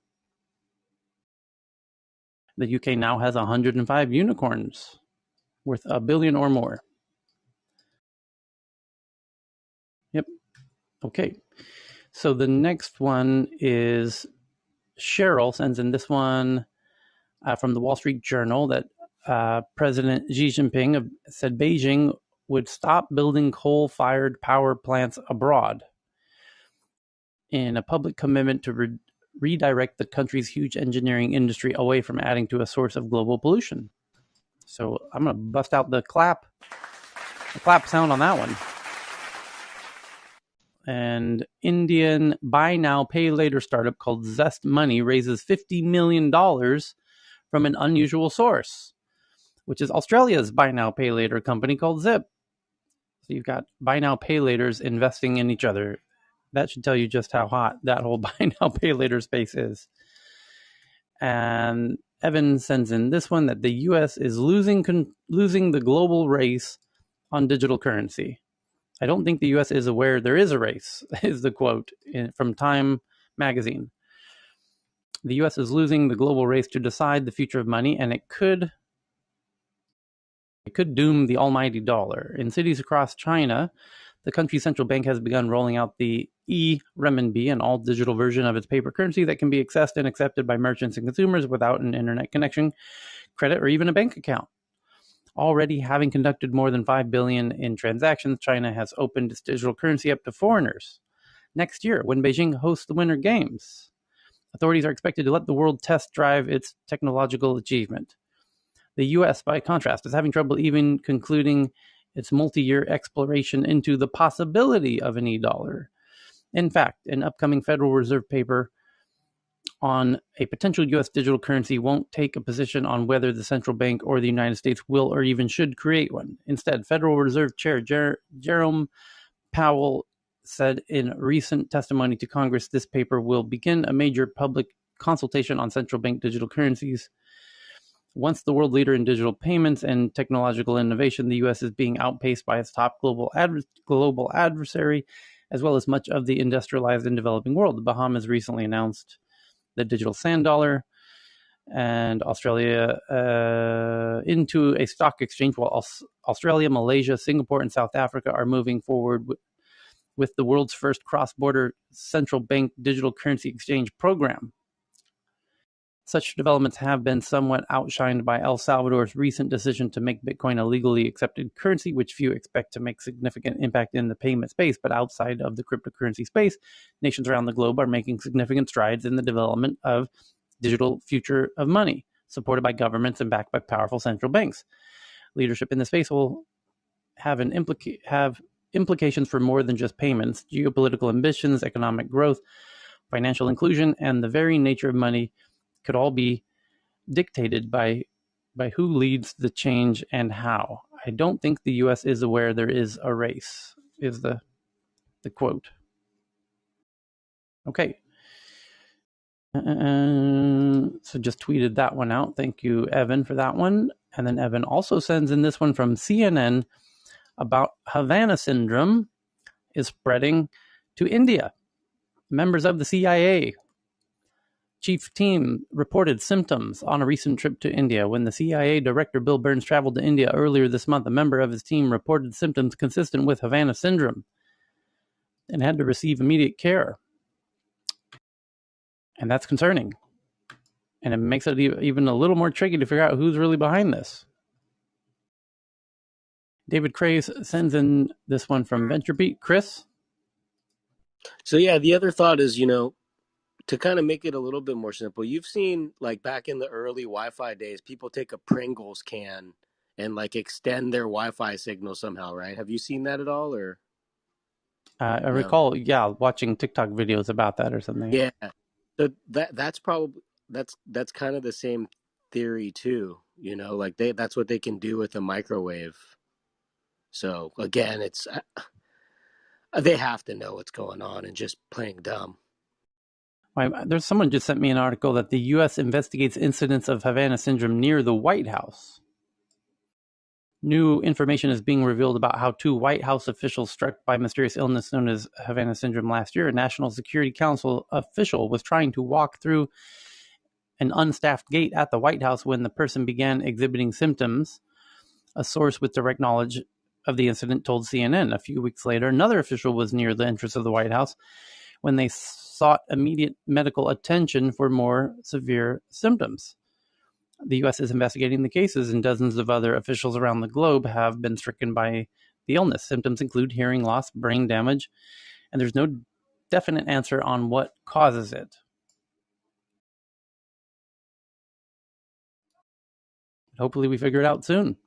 The UK now has 105 unicorns worth $1 billion or more. Yep. Okay. So the next one is Cheryl sends in this one from the Wall Street Journal that President Xi Jinping said Beijing would stop building coal-fired power plants abroad in a public commitment to redirect the country's huge engineering industry away from adding to a source of global pollution. So I'm going to bust out the clap sound on that one. And Indian buy now, pay later startup called Zest Money raises $50 million from an unusual source. which is Australia's buy now, pay later company called Zip. So you've got buy now, pay laters investing in each other. That should tell you just how hot that whole buy now, pay later space is. And Evan sends in this one that the U.S. is losing the global race on digital currency. I don't think the U.S. is aware there is a race, is the quote from Time magazine. The U.S. is losing the global race to decide the future of money, and it could doom the almighty dollar. In cities across China, the country's central bank has begun rolling out the e-renminbi, an all-digital version of its paper currency that can be accessed and accepted by merchants and consumers without an internet connection, credit, or even a bank account. Already having conducted more than 5 billion in transactions, China has opened its digital currency up to foreigners. Next year, when Beijing hosts the Winter Games, authorities are expected to let the world test drive its technological achievement. The U.S., by contrast, is having trouble even concluding its multi-year exploration into the possibility of an e-dollar. In fact, an upcoming Federal Reserve paper on a potential U.S. digital currency won't take a position on whether the central bank or the United States will or even should create one. Instead, Federal Reserve Chair Jerome Powell said in recent testimony to Congress this paper will begin a major public consultation on central bank digital currencies. Once the world leader in digital payments and technological innovation, the U.S. is being outpaced by its top global adversary, as well as much of the industrialized and developing world. The Bahamas recently announced the digital sand dollar, and Australia into a stock exchange, while Australia, Malaysia, Singapore, and South Africa are moving forward with the world's first cross-border central bank digital currency exchange program. Such developments have been somewhat outshined by El Salvador's recent decision to make Bitcoin a legally accepted currency, which few expect to make significant impact in the payment space. But outside of the cryptocurrency space, nations around the globe are making significant strides in the development of digital future of money, supported by governments and backed by powerful central banks. Leadership in the space will have implications for more than just payments. Geopolitical ambitions, economic growth, financial inclusion, and the very nature of money could all be dictated by who leads the change and how. I don't think the U.S. is aware there is a race, is the quote. Okay. So just tweeted that one out. Thank you, Evan, for that one. And then Evan also sends in this one from CNN about Havana syndrome is spreading to India. Members of the CIA chief team reported symptoms on a recent trip to India. When the CIA director Bill Burns traveled to India earlier this month, a member of his team reported symptoms consistent with Havana syndrome and had to receive immediate care. And that's concerning. And it makes it even a little more tricky to figure out who's really behind this. David Craze sends in this one from VentureBeat. Chris? So yeah, the other thought is, to kind of make it a little bit more simple, you've seen like back in the early Wi-Fi days, people take a Pringles can and like extend their Wi-Fi signal somehow, right? Have you seen that at all, or? I recall, watching TikTok videos about that or something. Yeah, so that's probably that's kind of the same theory too. Like that's what they can do with a microwave. So again, it's they have to know what's going on and just playing dumb. There's someone just sent me an article that the U.S. investigates incidents of Havana syndrome near the White House. New information is being revealed about how 2 White House officials struck by mysterious illness known as Havana syndrome last year. A National Security Council official was trying to walk through an unstaffed gate at the White House when the person began exhibiting symptoms. A source with direct knowledge of the incident told CNN. A few weeks later, another official was near the entrance of the White House when they sought immediate medical attention for more severe symptoms. The U.S. is investigating the cases, and dozens of other officials around the globe have been stricken by the illness. Symptoms include hearing loss, brain damage, and there's no definite answer on what causes it. Hopefully we figure it out soon.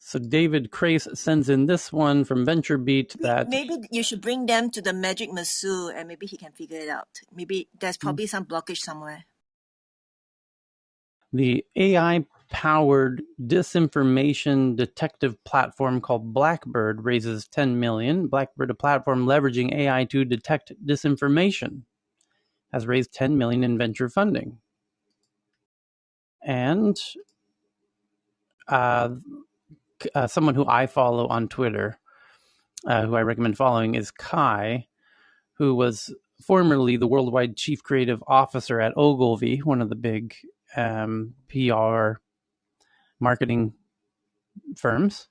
So David Crace sends in this one from VentureBeat that maybe you should bring them to the Magic Masu and maybe he can figure it out. Maybe there's probably some blockage somewhere. The AI powered disinformation detective platform called Blackbird raises $10 million. Blackbird, a platform leveraging AI to detect disinformation, has raised $10 million in venture funding. And someone who I follow on Twitter, who I recommend following, is Kai, who was formerly the worldwide chief creative officer at Ogilvy, one of the big PR marketing firms.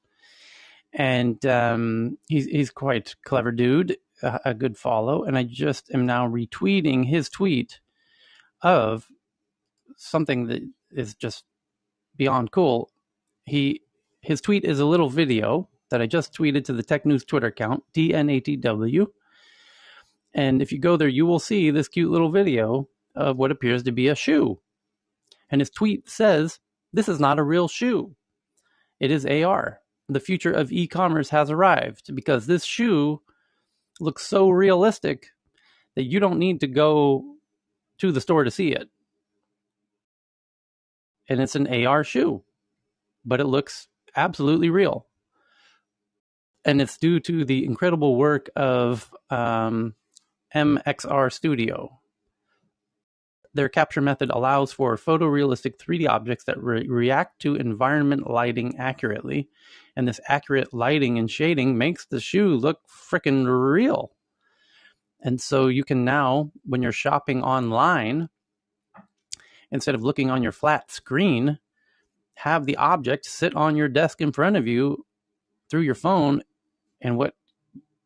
And he's quite clever dude, a good follow. And I just am now retweeting his tweet of something that is just beyond cool. His tweet is a little video that I just tweeted to the Tech News Twitter account, TNATW. And if you go there, you will see this cute little video of what appears to be a shoe. And his tweet says, "This is not a real shoe. It is AR. The future of e-commerce has arrived because this shoe looks so realistic that you don't need to go to the store to see it. And it's an AR shoe, but it looks absolutely real." And it's due to the incredible work of MXR Studio. Their capture method allows for photorealistic 3D objects that react to environment lighting accurately. And this accurate lighting and shading makes the shoe look freaking real. And so you can now, when you're shopping online, instead of looking on your flat screen, have the object sit on your desk in front of you through your phone, and what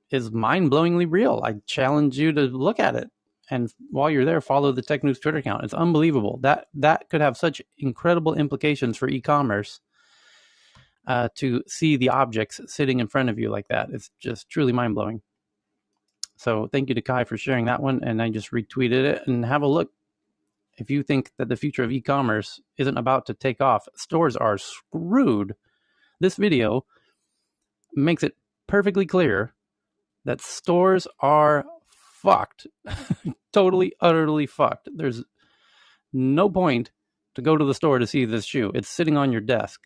is mind-blowingly real. I challenge you to look at it. And while you're there, follow the Tech News Twitter account. It's unbelievable. That could have such incredible implications for e-commerce, to see the objects sitting in front of you like that. It's just truly mind-blowing. So thank you to Kai for sharing that one. And I just retweeted it. And have a look. If you think that the future of e-commerce isn't about to take off, stores are screwed. This video makes it perfectly clear that stores are fucked. Totally, utterly fucked. There's no point to go to the store to see this shoe. It's sitting on your desk.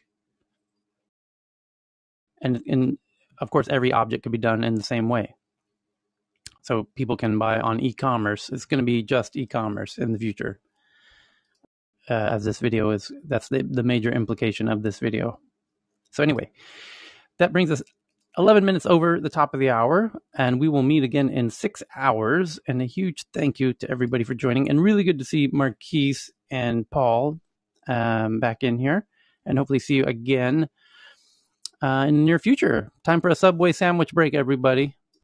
And of course, every object can be done in the same way. So people can buy on e-commerce. It's going to be just e-commerce in the future. As this video is, that's the major implication of this video. So anyway, that brings us 11 minutes over the top of the hour, and we will meet again in 6 hours. And a huge thank you to everybody for joining, and really good to see Marquise and Paul back in here, and hopefully see you again in the near future. Time for a Subway sandwich break, everybody.